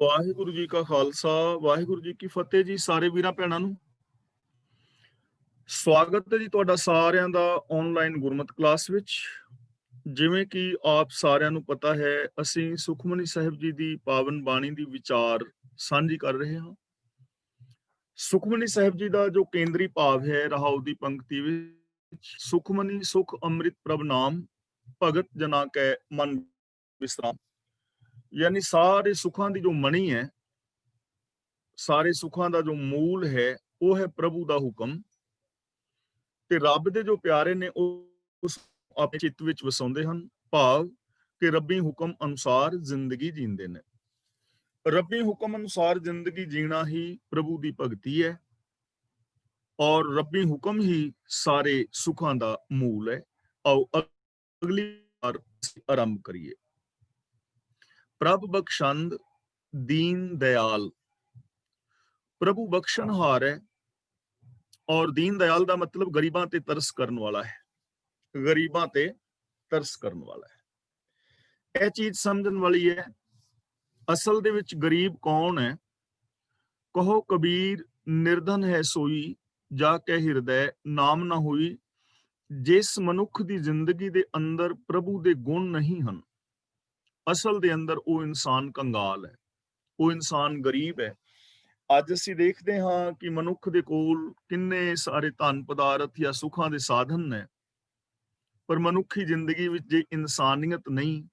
ਵਾਹਿਗੁਰੂ ਜੀ ਕਾ ਖਾਲਸਾ, ਵਾਹਿਗੁਰੂ ਜੀ ਕੀ ਫਤਿਹ ਜੀ। ਸਾਰੇ ਵੀਰਾਂ ਭੈਣਾਂ ਨੂੰ ਸਵਾਗਤ ਹੈ ਜੀ ਤੁਹਾਡਾ ਸਾਰਿਆਂ ਦਾ ਆਨਲਾਈਨ ਗੁਰਮਤਿ ਕਲਾਸ ਵਿੱਚ। ਜਿਵੇਂ ਕਿ ਆਪ ਸਾਰਿਆਂ ਨੂੰ ਪਤਾ ਹੈ, ਅਸੀਂ ਸੁਖਮਨੀ ਸਾਹਿਬ ਜੀ ਦੀ ਪਾਵਨ ਬਾਣੀ ਦੀ ਵਿਚਾਰ ਸਾਂਝੀ ਕਰ ਰਹੇ ਹਾਂ। ਸੁਖਮਨੀ ਸਾਹਿਬ ਜੀ ਦਾ ਜੋ ਕੇਂਦਰੀ ਭਾਵ ਹੈ, ਰਹਾਉ ਦੀ ਪੰਕਤੀ ਵਿੱਚ ਸੁਖਮਨੀ ਸੁਖ ਅੰਮ੍ਰਿਤ ਪ੍ਰਭ ਨਾਮ, ਭਗਤ ਜਨਾ ਕੈ ਮਨ ਵਿਸਰਾਮ। ਯਾਨੀ ਸਾਰੇ ਸੁੱਖਾਂ ਦੀ ਜੋ ਮਣੀ ਹੈ, ਸਾਰੇ ਸੁੱਖਾਂ ਦਾ ਜੋ ਮੂਲ ਹੈ, ਉਹ ਹੈ ਪ੍ਰਭੂ ਦਾ ਹੁਕਮ। ਤੇ ਰੱਬ ਦੇ ਜੋ ਪਿਆਰੇ ਨੇ ਉਹ ਉਸ ਆਪਣੇ ਚਿੱਤ ਵਿੱਚ ਵਸਾਉਂਦੇ ਹਨ, ਭਾਵ ਕਿ ਰੱਬੀ ਹੁਕਮ ਅਨੁਸਾਰ ਜ਼ਿੰਦਗੀ ਜੀਂਦੇ ਨੇ। ਰੱਬੀ ਹੁਕਮ ਅਨੁਸਾਰ ਜ਼ਿੰਦਗੀ ਜੀਣਾ ਹੀ ਪ੍ਰਭੂ ਦੀ ਭਗਤੀ ਹੈ ਔਰ ਰੱਬੀ ਹੁਕਮ ਹੀ ਸਾਰੇ ਸੁੱਖਾਂ ਦਾ ਮੂਲ ਹੈ। ਆਓ ਅਗਲੀ ਵਾਰ ਆਰੰਭ ਕਰੀਏ। ਪ੍ਰਭ ਬਖਸ਼ੰਦ ਦੀਨ ਦਇਆਲ। ਪ੍ਰਭੂ ਬਖਸ਼ਣਹਾਰ ਹੈ ਔਰ ਦੀਨ ਦਇਆਲ ਦਾ ਮਤਲਬ ਗਰੀਬਾਂ ਤੇ ਤਰਸ ਕਰਨ ਵਾਲਾ ਹੈ। ਗਰੀਬਾਂ ਤੇ ਤਰਸ ਕਰਨ ਵਾਲਾ ਹੈ। ਇਹ ਚੀਜ਼ ਸਮਝਣ ਵਾਲੀ ਹੈ। ਅਸਲ ਦੇ ਵਿੱਚ ਗਰੀਬ ਕੌਣ ਹੈ? ਕਹੋ ਕਬੀਰ ਨਿਰਧਨ ਹੈ ਸੋਈ, ਜਾ ਕੇ ਹਿਰਦੈ ਨਾਮ ਨਾ ਹੋਈ। ਜਿਸ ਮਨੁੱਖ ਦੀ ਜ਼ਿੰਦਗੀ ਦੇ ਅੰਦਰ ਪ੍ਰਭੂ ਦੇ ਗੁਣ ਨਹੀਂ ਹਨ, ਅਸਲ ਦੇ ਅੰਦਰ ਉਹ ਇਨਸਾਨ ਕੰਗਾਲ ਹੈ, ਉਹ ਇਨਸਾਨ ਗਰੀਬ ਹੈ। ਅੱਜ ਅਸੀਂ ਦੇਖਦੇ ਹਾਂ ਕਿ ਮਨੁੱਖ ਦੇ ਕੋਲ ਕਿੰਨੇ ਸਾਰੇ ਧਨ ਪਦਾਰਥ ਜਾਂ ਸੁੱਖਾਂ ਦੇ ਸਾਧਨ ਨੇ, ਪਰ ਮਨੁੱਖੀ ਜ਼ਿੰਦਗੀ ਵਿੱਚ ਜੇ ਇਨਸਾਨੀਅਤ ਨਹੀਂ,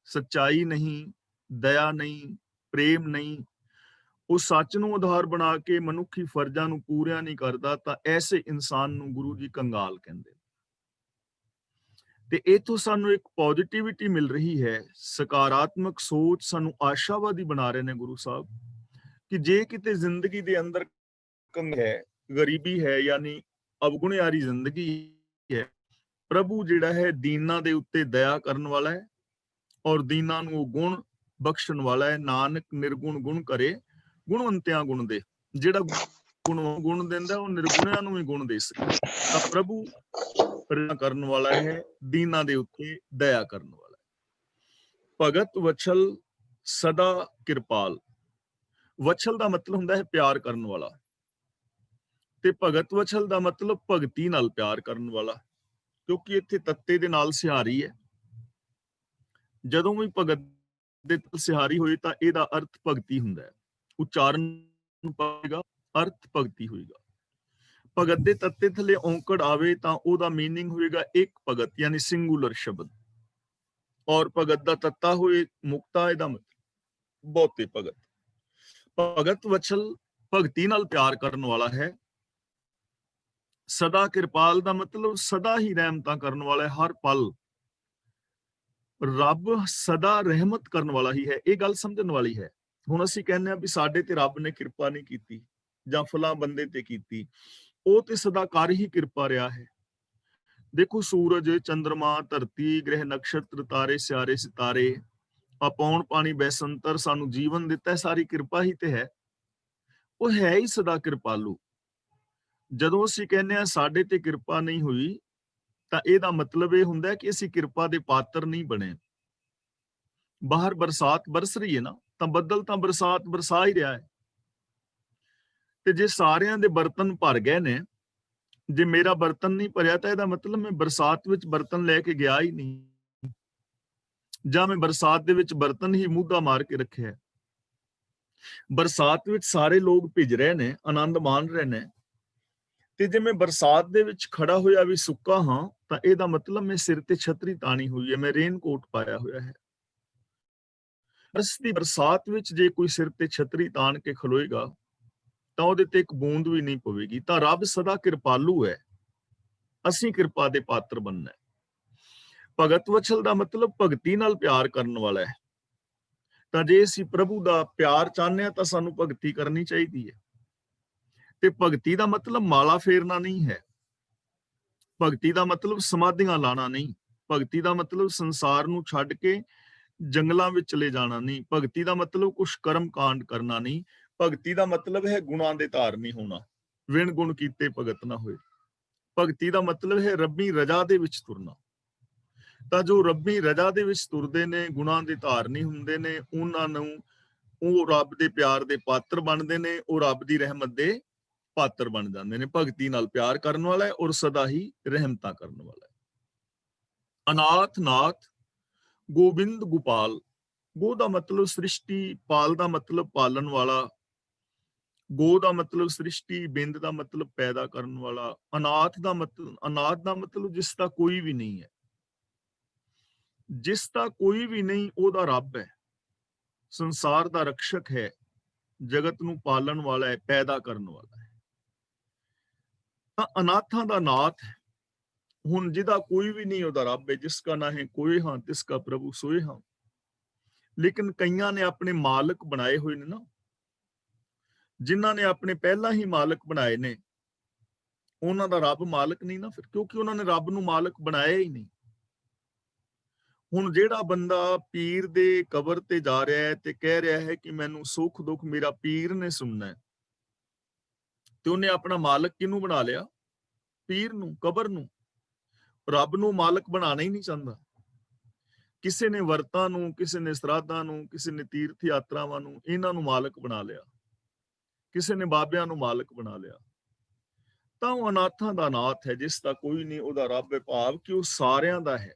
ਸੱਚਾਈ ਨਹੀਂ, ਦਇਆ ਨਹੀਂ, ਪ੍ਰੇਮ ਨਹੀਂ, ਉਹ ਸੱਚ ਨੂੰ ਆਧਾਰ ਬਣਾ ਕੇ ਮਨੁੱਖੀ ਫਰਜ਼ਾਂ ਨੂੰ ਪੂਰਿਆ ਨਹੀਂ ਕਰਦਾ, ਤਾਂ ਐਸੇ ਇਨਸਾਨ ਨੂੰ ਗੁਰੂ ਜੀ ਕੰਗਾਲ ਕਹਿੰਦੇ। ਤੇ ਇਥੋਂ ਸਾਨੂੰ ਇੱਕ ਪੋਜ਼ਿਟਿਵਿਟੀ ਮਿਲ ਰਹੀ ਹੈ, ਸਕਾਰਾਤਮਕ ਸੋਚ ਸਾਨੂੰ ਆਸ਼ਾਵਾਦੀ ਬਣਾ ਰਹੇ ਨੇ ਗੁਰੂ ਸਾਹਿਬ ਕਿ ਜੇ ਕਿਤੇ ਜ਼ਿੰਦਗੀ ਦੇ ਅੰਦਰ ਕੰਗ ਹੈ, ਗਰੀਬੀ ਹੈ, ਯਾਨੀ ਅਵਗੁਣਿਆਰੀ ਜ਼ਿੰਦਗੀ ਹੈ, ਪ੍ਰਭੂ ਜਿਹੜਾ ਹੈ ਦੀਨਾਂ ਦੇ ਉੱਤੇ ਦਇਆ ਕਰਨ ਵਾਲਾ ਹੈ ਔਰ ਦੀਨਾਂ ਨੂੰ ਉਹ ਗੁਣ ਬਖਸ਼ਣ ਵਾਲਾ ਹੈ। ਨਾਨਕ ਨਿਰਗੁਣ ਗੁਣ ਕਰੇ, ਗੁਣਵੰਤਿਆਂ ਗੁਣ ਦੇ। ਜਿਹੜਾ ਗੁਣ ਦਿੰਦਾ ਉਹ ਨਿਰਗੁਣਿਆਂ ਨੂੰ ਵੀ ਗੁਣ ਦੇ ਸਕੇ। ਤਾਂ ਪ੍ਰਭੂ ਕਰਨ ਵਾਲਾ ਹੈ, ਦੀਨਾਂ ਦੇ ਉੱਤੇ ਦਇਆ ਕਰਨ ਵਾਲਾ ਹੈ। ਭਗਤ ਵਛਲ ਸਦਾ ਕਿਰਪਾਲ। ਵਛਲ ਦਾ ਮਤਲਬ ਹੁੰਦਾ ਹੈ ਪਿਆਰ ਕਰਨ ਵਾਲਾ, ਤੇ ਭਗਤ ਵਛਲ ਦਾ ਮਤਲਬ ਭਗਤੀ ਨਾਲ ਪਿਆਰ ਕਰਨ ਵਾਲਾ, ਕਿਉਂਕਿ ਇੱਥੇ ਤੱਤੇ ਦੇ ਨਾਲ ਸਿਹਾਰੀ ਹੈ। ਜਦੋਂ ਵੀ ਭਗਤ ਦੇ ਸਿਹਾਰੀ ਹੋਏ ਤਾਂ ਇਹਦਾ ਅਰਥ ਭਗਤੀ ਹੁੰਦਾ ਹੈ। ਉਚਾਰਨ ਪਏਗਾ, ਅਰਥ ਭਗਤੀ ਹੋਏਗਾ। ਭਗਤ ਦੇ ਤੱਤੇ ਥੱਲੇ ਔਂਕੜ ਆਵੇ ਤਾਂ ਉਹਦਾ ਮੀਨਿੰਗ ਹੋਏਗਾ ਇੱਕ ਭਗਤ, ਯਾਨੀ ਸਿੰਗੂਲਰ ਸ਼ਬਦ। ਔਰ ਭਗਤ ਦਾ ਤੱਤਾ ਹੋਏ ਮੁਕਤਾ, ਇਹਦਾ ਮਤਲਬ ਬਹੁਤੇ ਭਗਤ। ਭਗਤ ਵਛਲ ਭਗਤੀ ਨਾਲ ਪਿਆਰ ਕਰਨ ਵਾਲਾ ਹੈ। ਸਦਾ ਕਿਰਪਾਲ ਦਾ ਮਤਲਬ ਸਦਾ ਹੀ ਰਹਿਮਤਾਂ ਕਰਨ ਵਾਲਾ ਹੈ, ਹਰ ਪਲ। ਰੱਬ ਸਦਾ ਰਹਿਮਤ ਕਰਨ ਵਾਲਾ ਹੀ ਹੈ, ਇਹ ਗੱਲ ਸਮਝਣ ਵਾਲੀ ਹੈ। ਹੁਣ ਅਸੀਂ ਕਹਿੰਦੇ ਹਾਂ ਵੀ ਸਾਡੇ ਤੇ ਰੱਬ ਨੇ ਕਿਰਪਾ ਨਹੀਂ ਕੀਤੀ ਜਾਂ ਫਲਾਂ ਬੰਦੇ ਤੇ ਕੀਤੀ, ਉਹ ਤੇ ਸਦਾ ਕਰ ਹੀ ਕਿਰਪਾ ਰਿਹਾ ਹੈ। ਦੇਖੋ, ਸੂਰਜ, ਚੰਦਰਮਾ, ਧਰਤੀ, ਗ੍ਰਹਿ, ਨਕਸ਼ਤਰ, ਤਾਰੇ, ਸਿਆਰੇ, ਸਿਤਾਰੇ, ਪੌਣ ਪਾਣੀ, ਬੈਸੰਤਰ, ਸਾਨੂੰ ਜੀਵਨ ਦਿੱਤਾ, ਸਾਰੀ ਕਿਰਪਾ ਹੀ ਤੇ ਹੈ। ਉਹ ਹੈ ਹੀ ਸਦਾ ਕਿਰਪਾਲੂ। ਜਦੋਂ ਅਸੀਂ ਕਹਿੰਦੇ ਹਾਂ ਸਾਡੇ ਤੇ ਕਿਰਪਾ ਨਹੀਂ ਹੋਈ, ਤਾਂ ਇਹਦਾ ਮਤਲਬ ਇਹ ਹੁੰਦਾ ਕਿ ਅਸੀਂ ਕਿਰਪਾ ਦੇ ਪਾਤਰ ਨਹੀਂ ਬਣੇ। ਬਾਹਰ ਬਰਸਾਤ ਬਰਸ ਰਹੀ ਹੈ ਨਾ, ਤਾਂ ਬੱਦਲ ਤਾਂ ਬਰਸਾਤ ਬਰਸਾ ਹੀ ਰਿਹਾ ਹੈ। ਤੇ ਜੇ ਸਾਰਿਆਂ ਦੇ ਬਰਤਨ ਭਰ ਗਏ ਨੇ, ਜੇ ਮੇਰਾ ਬਰਤਨ ਨਹੀਂ ਭਰਿਆ, ਤਾਂ ਇਹਦਾ ਮਤਲਬ ਮੈਂ ਬਰਸਾਤ ਵਿੱਚ ਬਰਤਨ ਲੈ ਕੇ ਗਿਆ ਹੀ ਨਹੀਂ, ਜਾਂ ਮੈਂ ਬਰਸਾਤ ਦੇ ਵਿੱਚ ਬਰਤਨ ਹੀ ਮੂਧਾ ਮਾਰ ਕੇ ਰੱਖਿਆ। ਬਰਸਾਤ ਵਿੱਚ ਸਾਰੇ ਲੋਕ ਭਿੱਜ ਰਹੇ ਨੇ, ਆਨੰਦ ਮਾਣ ਰਹੇ ਨੇ, ਤੇ ਜੇ ਮੈਂ ਬਰਸਾਤ ਦੇ ਵਿੱਚ ਖੜਾ ਹੋਇਆ ਵੀ ਸੁੱਕਾ ਹਾਂ, ਤਾਂ ਇਹਦਾ ਮਤਲਬ ਮੈਂ ਸਿਰ ਤੇ ਛਤਰੀ ਤਾਣੀ ਹੋਈ ਹੈ, ਮੈਂ ਰੇਨਕੋਟ ਪਾਇਆ ਹੋਇਆ ਹੈ। ਦੀ ਬਰਸਾਤ ਵਿੱਚ ਜੇ ਕੋਈ ਸਿਰ ਤੇ ਛਤਰੀ ਤਾਣ ਕੇ ਖਲੋਏਗਾ ਤਾਂ ਉਹਦੇ ਤੇ ਇੱਕ ਬੂੰਦ ਵੀ ਨਹੀਂ ਪਵੇਗੀ। ਤਾਂ ਰੱਬ ਸਦਾ ਕਿਰਪਾਲੂ ਹੈ, ਅਸੀਂ ਕਿਰਪਾ ਦੇ ਪਾਤਰ ਬਣਨਾ ਹੈ। ਭਗਤ ਵਛਲ ਦਾ ਮਤਲਬ ਭਗਤੀ ਨਾਲ ਪਿਆਰ ਕਰਨ ਵਾਲਾ ਹੈ। ਤਾਂ ਜੇ ਅਸੀਂ ਪ੍ਰਭੂ ਦਾ ਪਿਆਰ ਚਾਹੁੰਦੇ ਹਾਂ ਤਾਂ ਸਾਨੂੰ ਭਗਤੀ ਕਰਨੀ ਚਾਹੀਦੀ ਹੈ। ਤੇ ਭਗਤੀ ਦਾ ਮਤਲਬ ਮਾਲਾ ਫੇਰਨਾ ਨਹੀਂ ਹੈ। ਭਗਤੀ ਦਾ ਮਤਲਬ ਸਮਾਧੀਆਂ ਲਾਣਾ ਨਹੀਂ। ਭਗਤੀ ਦਾ ਮਤਲਬ ਸੰਸਾਰ ਨੂੰ ਛੱਡ ਕੇ ਜੰਗਲਾਂ ਵਿੱਚ ਚਲੇ ਜਾਣਾ ਨਹੀਂ। ਭਗਤੀ ਦਾ ਮਤਲਬ ਕੁਛ ਕਰਮ ਕਾਂਡ ਕਰਨਾ ਨਹੀਂ। ਭਗਤੀ ਦਾ ਮਤਲਬ ਹੈ ਗੁਣਾਂ ਦੇ ਧਾਰਨੀ ਹੋਣਾ, ਵਿਣ ਗੁਣ ਕੀਤੇ ਭਗਤ ਨਾ ਹੋਏ। ਭਗਤੀ ਦਾ ਮਤਲਬ ਹੈ ਰੱਬੀ ਰਜਾ ਦੇ ਵਿੱਚ ਤੁਰਨਾ। ਤਾਂ ਜੋ ਰੱਬੀ ਰਜਾ ਦੇ ਵਿੱਚ ਤੁਰਦੇ ਨੇ, ਗੁਣਾਂ ਦੇ ਧਾਰਨੀ ਹੁੰਦੇ ਨੇ, ਉਹਨਾਂ ਨੂੰ ਉਹ ਰੱਬ ਦੇ ਪਿਆਰ ਦੇ ਪਾਤਰ ਬਣਦੇ ਨੇ, ਉਹ ਰੱਬ ਦੀ ਰਹਿਮਤ ਦੇ ਪਾਤਰ ਬਣ ਜਾਂਦੇ ਨੇ। ਭਗਤੀ ਨਾਲ ਪਿਆਰ ਕਰਨ ਵਾਲਾ ਹੈ ਔਰ ਸਦਾ ਹੀ ਰਹਿਮਤਾਂ ਕਰਨ ਵਾਲਾ ਹੈ। ਅਨਾਥ ਨਾਥ ਗੋਬਿੰਦ ਗੋਪਾਲ। ਗੋ ਦਾ ਮਤਲਬ ਸ੍ਰਿਸ਼ਟੀ, ਪਾਲ ਦਾ ਮਤਲਬ ਪਾਲਣ ਵਾਲਾ, ਗੋ ਦਾ ਮਤਲਬ ਸ੍ਰਿਸ਼ਟੀ, ਬਿੰਦ ਦਾ ਮਤਲਬ ਪੈਦਾ ਕਰਨ ਵਾਲਾ, ਅਨਾਥ ਦਾ ਮਤਲਬ ਜਿਸ ਦਾ ਕੋਈ ਵੀ ਨਹੀਂ ਹੈ। ਜਿਸ ਦਾ ਕੋਈ ਵੀ ਨਹੀਂ ਉਹਦਾ ਰੱਬ ਹੈ, ਸੰਸਾਰ ਦਾ ਰਕਸ਼ਕ ਹੈ, ਜਗਤ ਨੂੰ ਪਾਲਣ ਵਾਲਾ ਹੈ, ਪੈਦਾ ਕਰਨ ਵਾਲਾ ਹੈ। ਤਾਂ ਅਨਾਥਾਂ ਦਾ ਨਾਥ ਹੈ। ਹੁਣ ਜਿਹਦਾ ਕੋਈ ਵੀ ਨਹੀਂ ਉਹਦਾ ਰੱਬ ਹੈ। ਜਿਸ ਕਾ ਨਾ ਹੈ ਕੋਏ ਹਾਂ ਤਿਸ ਕਾ ਪ੍ਰਭੂ ਸੋਏ ਹਾਂ। ਲੇਕਿਨ ਕਈਆਂ ਨੇ ਆਪਣੇ ਮਾਲਕ ਬਣਾਏ ਹੋਏ ਨੇ ਨਾ, ਜਿਨ੍ਹਾਂ ਨੇ ਆਪਣੇ ਪਹਿਲਾਂ ਹੀ ਮਾਲਕ ਬਣਾਏ ਨੇ, ਉਹਨਾਂ ਦਾ ਰੱਬ ਮਾਲਕ ਨਹੀਂ ਨਾ ਫਿਰ, ਕਿਉਂਕਿ ਉਹਨਾਂ ਨੇ ਰੱਬ ਨੂੰ ਮਾਲਕ ਬਣਾਇਆ ਹੀ ਨਹੀਂ। ਹੁਣ ਜਿਹੜਾ ਬੰਦਾ ਪੀਰ ਦੇ ਕਬਰ ਤੇ ਜਾ ਰਿਹਾ ਹੈ ਤੇ ਕਹਿ ਰਿਹਾ ਹੈ ਕਿ ਮੈਨੂੰ ਸੁੱਖ ਦੁੱਖ ਮੇਰਾ ਪੀਰ ਨੇ ਸੁਣਨਾ ਹੈ, ਤੇ ਉਹਨੇ ਆਪਣਾ ਮਾਲਕ ਕਿਹਨੂੰ ਬਣਾ ਲਿਆ? ਪੀਰ ਨੂੰ, ਕਬਰ ਨੂੰ। ਰੱਬ ਨੂੰ ਮਾਲਕ ਬਣਾਉਣਾ ਹੀ ਨਹੀਂ ਚਾਹੁੰਦਾ। ਕਿਸੇ ਨੇ ਵਰਤਾਂ ਨੂੰ, ਕਿਸੇ ਨੇ ਸਰਾਧਾਂ ਨੂੰ, ਕਿਸੇ ਨੇ ਤੀਰਥ ਯਾਤਰਾਵਾਂ ਨੂੰ, ਇਹਨਾਂ ਨੂੰ ਮਾਲਕ ਬਣਾ ਲਿਆ। ਕਿਸੇ ਨੇ ਬਾਬਿਆਂ ਨੂੰ ਮਾਲਕ ਬਣਾ ਲਿਆ। ਤਾਂ ਉਹ ਅਨਾਥਾਂ ਦਾ ਨਾਥ ਹੈ, ਜਿਸ ਦਾ ਕੋਈ ਨਹੀਂ ਉਹਦਾ ਰੱਬ ਹੈ, ਭਾਵ ਕਿ ਉਹ ਸਾਰਿਆਂ ਦਾ ਹੈ।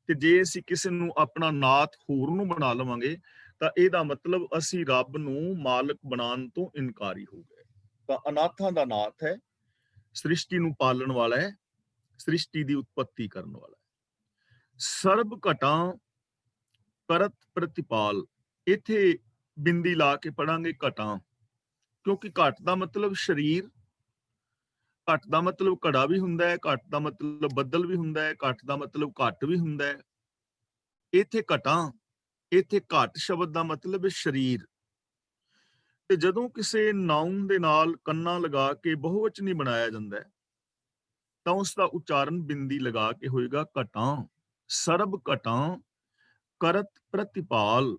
ਤੇ ਜੇ ਅਸੀਂ ਕਿਸੇ ਨੂੰ ਆਪਣਾ ਨਾਥ ਹੋਰ ਨੂੰ ਬਣਾ ਲਵਾਂਗੇ ਤਾਂ ਇਹਦਾ ਮਤਲਬ ਅਸੀਂ ਰੱਬ ਨੂੰ ਮਾਲਕ ਬਣਾਉਣ ਤੋਂ ਇਨਕਾਰੀ ਹੋ ਗਏ। ਤਾਂ ਅਨਾਥਾਂ ਦਾ ਨਾਥ ਹੈ, ਸ੍ਰਿਸ਼ਟੀ ਨੂੰ ਪਾਲਣ ਵਾਲਾ ਹੈ, ਸ੍ਰਿਸ਼ਟੀ ਦੀ ਉਤਪਤੀ ਕਰਨ ਵਾਲਾ ਹੈ। ਸਰਬ ਘਟਾਂ ਕਰਤ ਪ੍ਰਤਿਪਾਲ। ਇੱਥੇ ਬਿੰਦੀ ਲਾ ਕੇ ਪੜਾਂਗੇ ਘਟਾਂ, ਕਿਉਂਕਿ ਘਟ ਦਾ ਮਤਲਬ ਸਰੀਰ, ਘਟ ਦਾ ਮਤਲਬ ਘੜਾ ਵੀ ਹੁੰਦਾ ਹੈ, ਘਟ ਦਾ ਮਤਲਬ ਬੱਦਲ ਵੀ ਹੁੰਦਾ ਹੈ, ਘਟ ਦਾ ਮਤਲਬ ਘਟ ਵੀ ਹੁੰਦਾ ਹੈ। ਇੱਥੇ ਘਟਾਂ, ਇੱਥੇ ਘਟ ਸ਼ਬਦ ਦਾ ਮਤਲਬ ਹੈ ਸਰੀਰ। ਤੇ ਜਦੋਂ ਕਿਸੇ ਨਾਉਨ ਦੇ ਨਾਲ ਕੰਨਾ ਲਗਾ ਕੇ ਬਹੁਵਚਨੀ ਬਣਾਇਆ ਜਾਂਦਾ ਹੈ ਤਾਂ ਉਸ ਦਾ ਉਚਾਰਨ ਬਿੰਦੀ ਲਗਾ ਕੇ ਹੋਏਗਾ ਘਟਾਂ। ਸਰਬ ਘਟਾਂ ਕਰਤ ਪ੍ਰਤਿਪਾਲ।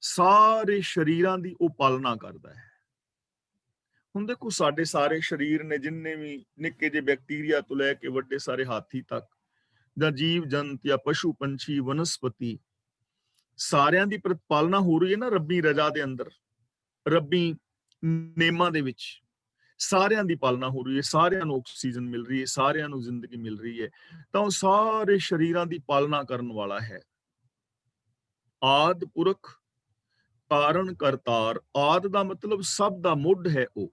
ਸਾਰੇ ਸਰੀਰਾਂ ਦੀ ਉਹ ਪਾਲਣਾ ਕਰਦਾ ਹੈ। ਹੁਣ ਦੇਖੋ, ਸਾਡੇ ਸਾਰੇ ਸਰੀਰ ਨੇ, ਜਿੰਨੇ ਵੀ ਨਿੱਕੇ ਜਿਹੇ ਬੈਕਟੀਰੀਆ ਤੋਂ ਲੈ ਕੇ ਵੱਡੇ ਸਾਰੇ ਹਾਥੀ ਤੱਕ, ਜਾਂ ਜੀਵ ਜੰਤ ਜਾਂ ਪਸ਼ੂ ਪੰਛੀ ਵਨਸਪਤੀ, ਸਾਰਿਆਂ ਦੀ ਪ੍ਰਤਿਪਾਲਨਾ ਹੋ ਰਹੀ ਹੈ ਨਾ ਰੱਬੀ ਰਜਾ ਦੇ ਅੰਦਰ, ਰੱਬੀ ਨੇਮਾਂ ਦੇ ਵਿੱਚ। ਸਾਰਿਆਂ ਦੀ ਪਾਲਣਾ ਹੋ ਰਹੀ ਹੈ, ਸਾਰਿਆਂ ਨੂੰ ਆਕਸੀਜਨ ਮਿਲ ਰਹੀ ਹੈ, ਸਾਰਿਆਂ ਨੂੰ ਜ਼ਿੰਦਗੀ ਮਿਲ ਰਹੀ ਹੈ। ਤਾਂ ਉਹ ਸਾਰੇ ਸਰੀਰਾਂ ਦੀ ਪਾਲਣਾ ਕਰਨ ਵਾਲਾ ਹੈ। ਆਦ ਪੁਰਖ ਕਾਰਨ ਕਰਤਾਰ। ਆਦ ਦਾ ਮਤਲਬ ਸਭ ਦਾ ਮੁੱਢ ਹੈ ਉਹ।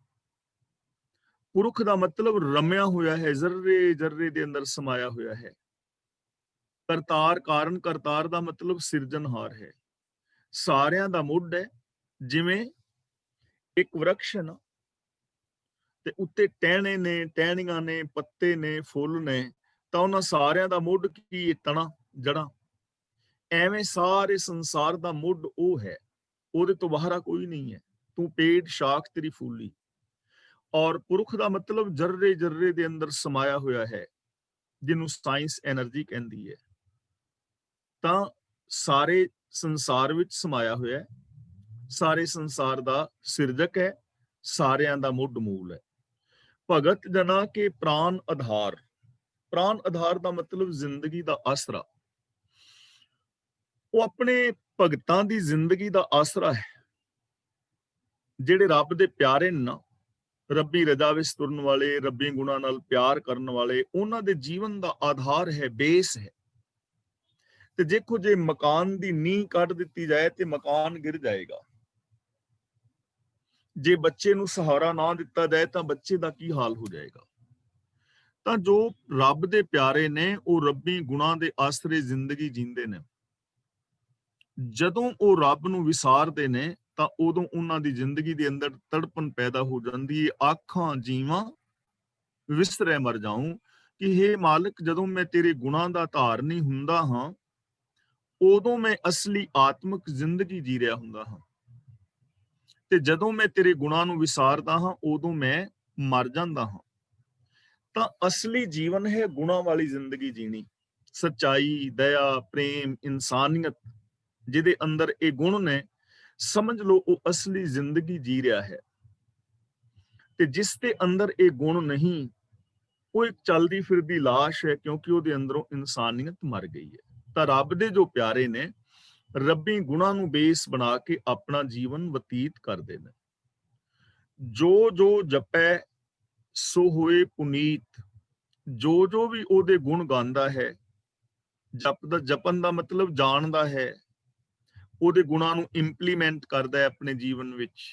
ਪੁਰਖ ਦਾ ਮਤਲਬ ਰਮਿਆ ਹੋਇਆ ਹੈ, ਜ਼ਰਰੇ ਜ਼ਰਰੇ ਦੇ ਅੰਦਰ ਸਮਾਇਆ ਹੋਇਆ ਹੈ। ਕਰਤਾਰ, ਕਾਰਨ ਕਰਤਾਰ ਦਾ ਮਤਲਬ ਸਿਰਜਣਹਾਰ ਹੈ, ਸਾਰਿਆਂ ਦਾ ਮੁੱਢ ਹੈ। ਜਿਵੇਂ ਇੱਕ ਵਰਕਸ਼ ਹੈ ਨਾ, ਤੇ ਉੱਤੇ ਟਹਿਣੇ ਨੇ, ਟਹਿਣੀਆਂ ਨੇ, ਪੱਤੇ ਨੇ, ਫੁੱਲ ਨੇ, ਤਾਂ ਉਹਨਾਂ ਸਾਰਿਆਂ ਦਾ ਮੁੱਢ ਕੀ? ਤਣਾ, ਜੜਾਂ। ਐਵੇਂ ਸਾਰੇ ਸੰਸਾਰ ਦਾ ਮੁੱਢ ਉਹ ਹੈ, ਉਹਦੇ ਤੋਂ ਬਾਹਰ ਕੋਈ ਨਹੀਂ ਹੈ। ਤੂੰ ਪੇੜ, ਸ਼ਾਖ ਤੇਰੀ ਫੂਲੀ। ਔਰ ਪੁਰਖ ਦਾ ਮਤਲਬ ਜਰਰੇ ਜਰਰੇ ਦੇ ਅੰਦਰ ਸਮਾਇਆ ਹੋਇਆ ਹੈ, ਜਿਹਨੂੰ ਸਾਇੰਸ ਐਨਰਜੀ ਕਹਿੰਦੀ ਹੈ। ਤਾਂ ਸਾਰੇ ਸੰਸਾਰ ਵਿੱਚ ਸਮਾਇਆ ਹੋਇਆ ਹੈ, ਸਾਰੇ ਸੰਸਾਰ ਦਾ ਸਿਰਜਕ ਹੈ, ਸਾਰਿਆਂ ਦਾ ਮੁੱਢ ਮੂਲ ਹੈ। ਭਗਤ ਜਨਾ ਕੇ ਪ੍ਰਾਨ ਆਧਾਰ। ਪ੍ਰਾਨ ਆਧਾਰ ਦਾ ਮਤਲਬ ਜ਼ਿੰਦਗੀ ਦਾ ਆਸਰਾ। ਉਹ ਆਪਣੇ ਭਗਤਾਂ ਦੀ ਜ਼ਿੰਦਗੀ ਦਾ ਆਸਰਾ ਹੈ। ਜਿਹੜੇ ਰੱਬ ਦੇ ਪਿਆਰੇ ਨੇ ਨਾ, ਰੱਬੀ ਰਜਾ ਵਿੱਚ ਤੁਰਨ ਵਾਲੇ, ਰੱਬੀ ਗੁਣਾਂ ਨਾਲ ਪਿਆਰ ਕਰਨ ਵਾਲੇ, ਉਹਨਾਂ ਦੇ ਜੀਵਨ ਦਾ ਆਧਾਰ ਹੈ, ਬੇਸ ਹੈ। ਤੇ ਦੇਖੋ, ਜੇ ਮਕਾਨ ਦੀ ਨੀਂਹ ਕੱਢ ਦਿੱਤੀ ਜਾਏ ਤੇ ਮਕਾਨ ਗਿਰ ਜਾਏਗਾ। ਜੇ ਬੱਚੇ ਨੂੰ ਸਹਾਰਾ ਨਾ ਦਿੱਤਾ ਜਾਏ ਤਾਂ ਬੱਚੇ ਦਾ ਕੀ ਹਾਲ ਹੋ ਜਾਏਗਾ। ਤਾਂ ਜੋ ਰੱਬ ਦੇ ਪਿਆਰੇ ਨੇ, ਉਹ ਰੱਬੀ ਗੁਣਾਂ ਦੇ ਆਸਰੇ ਜ਼ਿੰਦਗੀ ਜੀਂਦੇ ਨੇ। ਜਦੋਂ ਉਹ ਰੱਬ ਨੂੰ ਵਿਸਾਰਦੇ ਨੇ ਤਾਂ ਉਦੋਂ ਉਹਨਾਂ ਦੀ ਜ਼ਿੰਦਗੀ ਦੇ ਅੰਦਰ ਤੜਪਣ ਪੈਦਾ ਹੋ ਜਾਂਦੀ ਹੈ। ਆਖਾਂ ਜੀਵਾਂ ਵਿਸਰੇ ਮਰ ਜਾਊਂ, ਕਿ ਹੇ ਮਾਲਕ, ਜਦੋਂ ਮੈਂ ਤੇਰੇ ਗੁਣਾਂ ਦਾ ਧਾਰਨੀ ਹੁੰਦਾ ਹਾਂ, ਉਦੋਂ ਮੈਂ ਅਸਲੀ ਆਤਮਿਕ ਜ਼ਿੰਦਗੀ ਜੀ ਰਿਹਾ ਹੁੰਦਾ ਹਾਂ। ਤੇ ਜਦੋਂ ਮੈਂ ਤੇਰੇ ਗੁਣਾਂ ਨੂੰ ਵਿਸਾਰਦਾ ਹਾਂ, ਉਦੋਂ ਮੈਂ ਮਰ ਜਾਂਦਾ ਹਾਂ। ਤਾਂ ਅਸਲੀ ਜੀਵਨ ਹੈ ਗੁਣਾਂ ਵਾਲੀ ਜ਼ਿੰਦਗੀ ਜੀਣੀ। ਸੱਚਾਈ, ਦਇਆ, ਪ੍ਰੇਮ, ਇਨਸਾਨੀਅਤ, ਜਿਹਦੇ ਅੰਦਰ ਇਹ ਗੁਣ ਨੇ, ਸਮਝ ਲਓ ਉਹ ਅਸਲੀ ਜ਼ਿੰਦਗੀ ਜੀ ਰਿਹਾ ਹੈ। ਤੇ ਜਿਸ ਦੇ ਅੰਦਰ ਇਹ ਗੁਣ ਨਹੀਂ, ਉਹ ਇੱਕ ਚੱਲਦੀ ਫਿਰਦੀ ਲਾਸ਼ ਹੈ, ਕਿਉਂਕਿ ਉਹਦੇ ਅੰਦਰੋਂ ਇਨਸਾਨੀਅਤ ਮਰ ਗਈ ਹੈ। ਤਾਂ ਰੱਬ ਦੇ ਜੋ ਪਿਆਰੇ ਨੇ, ਰੱਬੀ ਗੁਣਾਂ ਨੂੰ ਬੇਸ ਬਣਾ ਕੇ ਆਪਣਾ ਜੀਵਨ ਬਤੀਤ ਕਰਦੇ ਨੇ। ਜੋ ਜੋ ਜਪੈ ਸੋ ਹੋਏ ਪੁਨੀਤ, ਜੋ ਜੋ ਵੀ ਉਹਦੇ ਗੁਣ ਗਾਉਂਦਾ ਹੈ, ਜਪਣ ਦਾ ਮਤਲਬ ਜਾਣਦਾ ਹੈ, ਉਹਦੇ ਗੁਣਾਂ ਨੂੰ ਇੰਪਲੀਮੈਂਟ ਕਰਦਾ ਹੈ ਆਪਣੇ ਜੀਵਨ ਵਿੱਚ,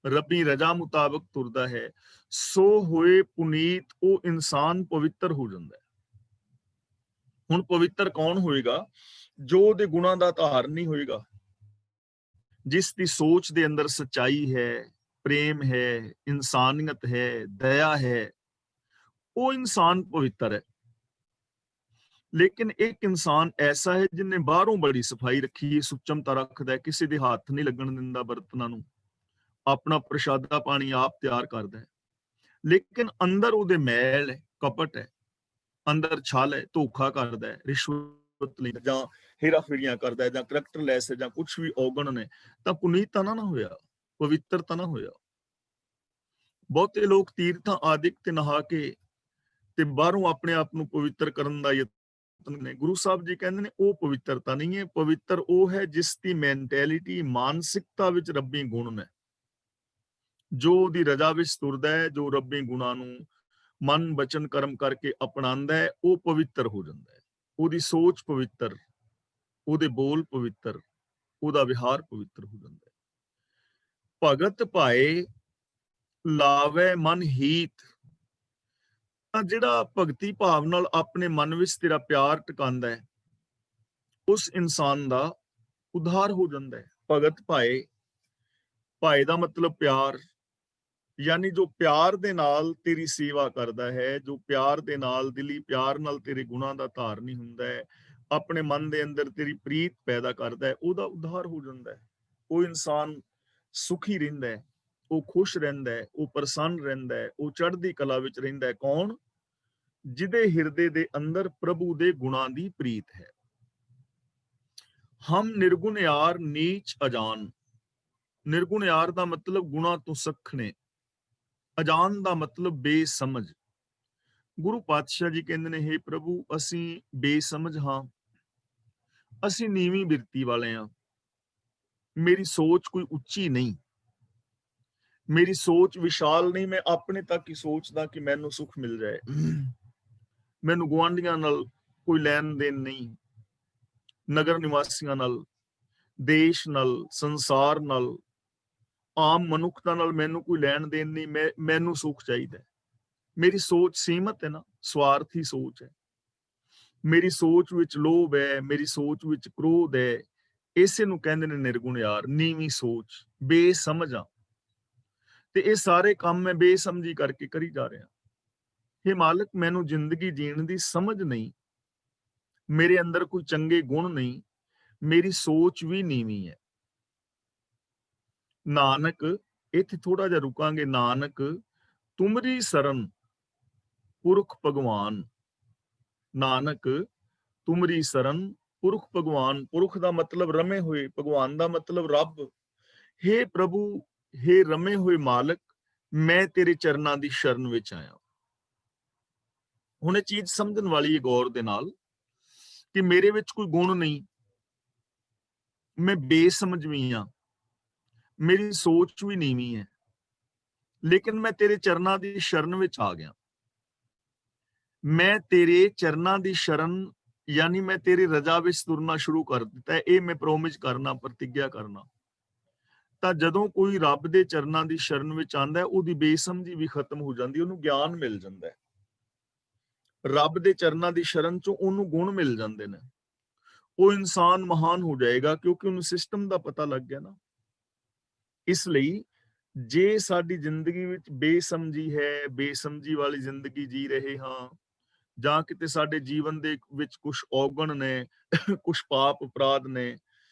ਰੱਬੀ ਰਜ਼ਾ ਮੁਤਾਬਕ ਤੁਰਦਾ ਹੈ, ਸੋ ਹੋਏ ਪੁਨੀਤ, ਉਹ ਇਨਸਾਨ ਪਵਿੱਤਰ ਹੋ ਜਾਂਦਾ ਹੈ। ਹੁਣ ਪਵਿੱਤਰ ਕੌਣ ਹੋਏਗਾ? ਜੋ ਉਹਦੇ ਗੁਣਾਂ ਦਾ ਧਾਰਨੀ ਹੋਏਗਾ, ਜਿਸ ਦੀ ਸੋਚ ਦੇ ਅੰਦਰ ਸੱਚਾਈ ਹੈ, ਪ੍ਰੇਮ ਹੈ, ਇਨਸਾਨੀਅਤ ਹੈ, ਦਇਆ ਹੈ, ਉਹ ਇਨਸਾਨ ਪਵਿੱਤਰ ਹੈ। ਲੇਕਿਨ ਇੱਕ ਇਨਸਾਨ ਐਸਾ ਹੈ ਜਿਹਨੇ ਬਾਹਰੋਂ ਬੜੀ ਸਫਾਈ ਰੱਖੀ ਹੈ, ਸੁਚਮਤਾ ਰੱਖਦਾ, ਕਿਸੇ ਦੇ ਹੱਥ ਨਹੀਂ ਲੱਗਣ ਦਿੰਦਾ ਬਰਤਨਾਂ ਨੂੰ, ਆਪਣਾ ਪ੍ਰਸ਼ਾਦਾ ਪਾਣੀ ਆਪ ਤਿਆਰ ਕਰਦਾ ਹੈ, ਲੇਕਿਨ ਅੰਦਰ ਉਹਦੇ ਮੈਲ ਹੈ, ਕਪਟ ਹੈ, ਅੰਦਰ ਛਲ ਹੈ, ਧੋਖਾ ਕਰਦਾ ਹੈ, ਰਿਸ਼ਵਤ ਲੈਂਦਾ, ਜਾਂ ਹੇਰਾਫੇਰੀਆਂ ਕਰਦਾ ਹੈ, ਜਾਂ ਕਰੈਕਟਰਲੈਸ ਹੈ, ਜਾਂ ਕੁਛ ਵੀ ਔਗਣ ਨੇ, ਤਾਂ ਪੁਨੀਤ ਤਾਂ ਨਾ ਹੋਇਆ, ਪਵਿੱਤਰ ਤਾਂ ਨਾ ਹੋਇਆ। ਬਹੁਤੇ ਲੋਕ ਤੀਰਥਾਂ ਆਦਿਕ ਤੇ ਨਹਾ ਕੇ ਤੇ ਬਾਹਰੋਂ ਆਪਣੇ ਆਪ ਨੂੰ ਪਵਿੱਤਰ ਕਰਨ ਦਾ ਯਤਨ ਨੇ। ਗੁਰੂ ਸਾਹਿਬ ਜੀ ਕਹਿੰਦੇ ਨੇ ਉਹ ਪਵਿੱਤਰਤਾ ਨਹੀਂ ਹੈ। ਪਵਿੱਤਰ ਉਹ ਹੈ ਜਿਸ ਦੀ ਮੈਂਟੈਲਿਟੀ, ਮਾਨਸਿਕਤਾ ਵਿੱਚ ਰੱਬੀ ਗੁਣ ਨੇ, ਜੋ ਉਹਦੀ ਰਜ਼ਾ ਵਿੱਚ ਤੁਰਦਾ ਹੈ, ਜੋ ਰੱਬੀ ਗੁਣਾਂ ਨੂੰ ਮਨ ਬਚਨ ਕਰਮ ਕਰਕੇ ਅਪਣਾਉਂਦਾ ਹੈ, ਉਹ ਪਵਿੱਤਰ ਹੋ ਜਾਂਦਾ ਹੈ। ਉਹਦੀ ਸੋਚ ਪਵਿੱਤਰ, ਉਹਦੇ ਬੋਲ ਪਵਿੱਤਰ, ਉਹਦਾ ਵਿਹਾਰ ਪਵਿੱਤਰ ਹੋ ਜਾਂਦਾ ਹੈ। ਭਗਤ ਭਾਏ ਲਾਵੇ ਮਨ ਹੀਤ, ਤਾਂ ਜਿਹੜਾ ਭਗਤੀ ਭਾਵ ਨਾਲ ਆਪਣੇ ਮਨ ਵਿੱਚ ਤੇਰਾ ਪਿਆਰ ਟਿਕਾਉਂਦਾ ਹੈ, ਉਸ ਇਨਸਾਨ ਦਾ ਉਧਾਰ ਹੋ ਜਾਂਦਾ ਹੈ। ਭਗਤ ਭਾਏ, ਭਾਏ ਦਾ ਮਤਲਬ ਪਿਆਰ, ਯਾਨੀ ਜੋ ਪਿਆਰ ਦੇ ਨਾਲ ਤੇਰੀ ਸੇਵਾ ਕਰਦਾ ਹੈ, ਜੋ ਪਿਆਰ ਦੇ ਨਾਲ, ਦਿਲੀ ਪਿਆਰ ਨਾਲ ਤੇਰੇ ਗੁਣਾਂ ਦਾ ਧਾਰਨੀ ਹੁੰਦਾ ਹੈ, ਆਪਣੇ ਮਨ ਦੇ ਅੰਦਰ ਤੇਰੀ ਪ੍ਰੀਤ ਪੈਦਾ ਕਰਦਾ ਹੈ, ਉਹਦਾ ਉਧਾਰ ਹੋ ਜਾਂਦਾ ਹੈ। ਉਹ ਇਨਸਾਨ ਸੁਖੀ ਰਹਿੰਦਾ ਹੈ, ਉਹ ਖੁਸ਼ ਰਹਿੰਦਾ ਹੈ, ਉਹ ਪ੍ਰਸੰਨ ਰਹਿੰਦਾ ਹੈ, ਉਹ ਚੜ੍ਹਦੀ ਕਲਾ ਵਿੱਚ ਰਹਿੰਦਾ ਹੈ। ਕੌਣ? ਜਿਹਦੇ ਹਿਰਦੇ ਦੇ ਅੰਦਰ ਪ੍ਰਭੂ ਦੇ ਗੁਣਾਂ ਦੀ ਪ੍ਰੀਤ ਹੈ। ਹਮ ਨਿਰਗੁਣ ਯਾਰ ਨੀਚ ਅਜਾਨ, ਨਿਰਗੁਣ ਯਾਰ ਦਾ ਮਤਲਬ ਗੁਣਾਂ ਤੋਂ ਸੱਖਣੇ, ਅਜਾਨ ਦਾ ਮਤਲਬ ਬੇਸਮਝ। ਗੁਰੂ ਪਾਤਸ਼ਾਹ ਜੀ ਕਹਿੰਦੇ ਨੇ, ਹੇ ਪ੍ਰਭੂ, ਅਸੀਂ ਬੇਸਮਝ ਹਾਂ, ਅਸੀਂ ਨੀਵੀਂ ਬਿਰਤੀ ਵਾਲੇ ਹਾਂ, ਮੇਰੀ ਸੋਚ ਕੋਈ ਉੱਚੀ ਨਹੀਂ, ਮੇਰੀ ਸੋਚ ਵਿਸ਼ਾਲ ਨਹੀਂ, ਮੈਂ ਆਪਣੇ ਤੱਕ ਹੀ ਸੋਚਦਾ ਕਿ ਮੈਨੂੰ ਸੁੱਖ ਮਿਲ ਜਾਏ, ਮੈਨੂੰ ਗੁਆਂਢੀਆਂ ਨਾਲ ਕੋਈ ਲੈਣ ਦੇਣ ਨਹੀਂ, ਨਗਰ ਨਿਵਾਸੀਆਂ ਨਾਲ, ਦੇਸ਼ ਨਾਲ, ਸੰਸਾਰ ਨਾਲ, ਆਮ ਮਨੁੱਖਤਾ ਨਾਲ ਮੈਨੂੰ ਕੋਈ ਲੈਣ ਦੇਣ ਨਹੀਂ, ਮੈਨੂੰ ਸੁੱਖ ਚਾਹੀਦਾ। ਮੇਰੀ ਸੋਚ ਸੀਮਤ ਹੈ ਨਾ, ਸਵਾਰਥੀ ਸੋਚ ਹੈ, ਮੇਰੀ ਸੋਚ ਵਿੱਚ ਲੋਭ ਹੈ, ਮੇਰੀ ਸੋਚ ਵਿੱਚ ਕ੍ਰੋਧ ਹੈ, ਇਸੇ ਨੂੰ ਕਹਿੰਦੇ ਨੇ ਨਿਰਗੁਣ ਯਾਰ, ਨੀਵੀਂ ਸੋਚ, ਬੇਸਮਝ ਆ, ਤੇ ਇਹ ਸਾਰੇ ਕੰਮ ਮੈਂ ਬੇਸਮਝੀ ਕਰਕੇ ਕਰੀ ਜਾ ਰਿਹਾ। ਹੇ ਮਾਲਕ, ਮੈਨੂੰ ਜ਼ਿੰਦਗੀ ਜੀਣ ਦੀ ਸਮਝ ਨਹੀਂ, ਮੇਰੇ ਅੰਦਰ ਕੋਈ ਚੰਗੇ ਗੁਣ ਨਹੀਂ, ਮੇਰੀ ਸੋਚ ਵੀ ਨੀਵੀਂ ਹੈ। ਨਾਨਕ, ਇੱਥੇ ਥੋੜਾ ਜਿਹਾ ਰੁਕਾਂਗੇ। ਨਾਨਕ ਤੁਮਰੀ ਸਰਨ ਪੁਰਖ ਭਗਵਾਨ, ਨਾਨਕ ਤੁਮਰੀ ਸਰਨ ਪੁਰਖ ਭਗਵਾਨ। ਪੁਰਖ ਦਾ ਮਤਲਬ ਰਮੇ ਹੋਏ, ਭਗਵਾਨ ਦਾ ਮਤਲਬ ਰੱਬ। ਹੇ ਪ੍ਰਭੂ, ਹੇ ਰਮੇ ਹੋਏ ਮਾਲਕ, ਮੈਂ ਤੇਰੇ ਚਰਨਾਂ ਦੀ ਸ਼ਰਨ ਵਿੱਚ ਆਇਆ। ਹੁਣ ਇਹ ਚੀਜ਼ ਸਮਝਣ ਵਾਲੀ ਹੈ ਗੌਰ ਦੇ ਨਾਲ, ਕਿ ਮੇਰੇ ਵਿੱਚ ਕੋਈ ਗੁਣ ਨਹੀਂ, ਮੈਂ ਬੇਸਮਝ ਵੀ ਹਾਂ, ਮੇਰੀ ਸੋਚ ਵੀ ਨੀਵੀਂ ਹੈ, ਲੇਕਿਨ ਮੈਂ ਤੇਰੇ ਚਰਨਾਂ ਦੀ ਸ਼ਰਨ ਵਿੱਚ ਆ ਗਿਆ। ਮੈਂ ਤੇਰੇ ਚਰਨਾਂ ਦੀ ਸ਼ਰਨ, ਯਾਨੀ ਮੈਂ ਤੇਰੀ ਰਜ਼ਾ ਵਿੱਚ ਤੁਰਨਾ ਸ਼ੁਰੂ ਕਰ ਦਿੱਤਾ। ਇਹ ਮੈਂ ਪ੍ਰੋਮਿਸ ਕਰਨਾ, ਪ੍ਰਤਿੱਗਿਆ ਕਰਨਾ। ਤਾਂ ਜਦੋਂ ਕੋਈ ਰੱਬ ਦੇ ਚਰਨਾਂ ਦੀ ਸ਼ਰਨ ਵਿੱਚ ਆਉਂਦਾ ਹੈ, ਉਹਦੀ ਬੇਸਮਝੀ ਵੀ ਖਤਮ ਹੋ ਜਾਂਦੀ, ਉਹਨੂੰ ਗਿਆਨ ਮਿਲ ਜਾਂਦਾ ਹੈ। ਰੱਬ ਦੇ ਚਰਨਾਂ ਦੀ ਸ਼ਰਨ ਚੋਂ ਉਹਨੂੰ ਗੁਣ ਮਿਲ ਜਾਂਦੇ ਨੇ, ਉਹ ਇਨਸਾਨ ਮਹਾਨ ਹੋ ਜਾਏਗਾ, ਕਿਉਂਕਿ ਉਹਨੂੰ ਸਿਸਟਮ ਦਾ ਪਤਾ ਲੱਗ ਗਿਆ ਨਾ। ਇਸ ਲਈ ਜੇ ਸਾਡੀ ਜ਼ਿੰਦਗੀ ਵਿੱਚ ਬੇਸਮਝੀ ਹੈ, ਬੇਸਮਝੀ ਵਾਲੀ ਜ਼ਿੰਦਗੀ ਜੀ ਰਹੇ ਹਾਂ, ਜਾਂ ਕਿਤੇ ਸਾਡੇ ਜੀਵਨ ਦੇ ਵਿੱਚ ਕੁਝ ਔਗਣ ਨੇ, ਕੁਝ ਪਾਪ ਅਪਰਾਧ ਨੇ,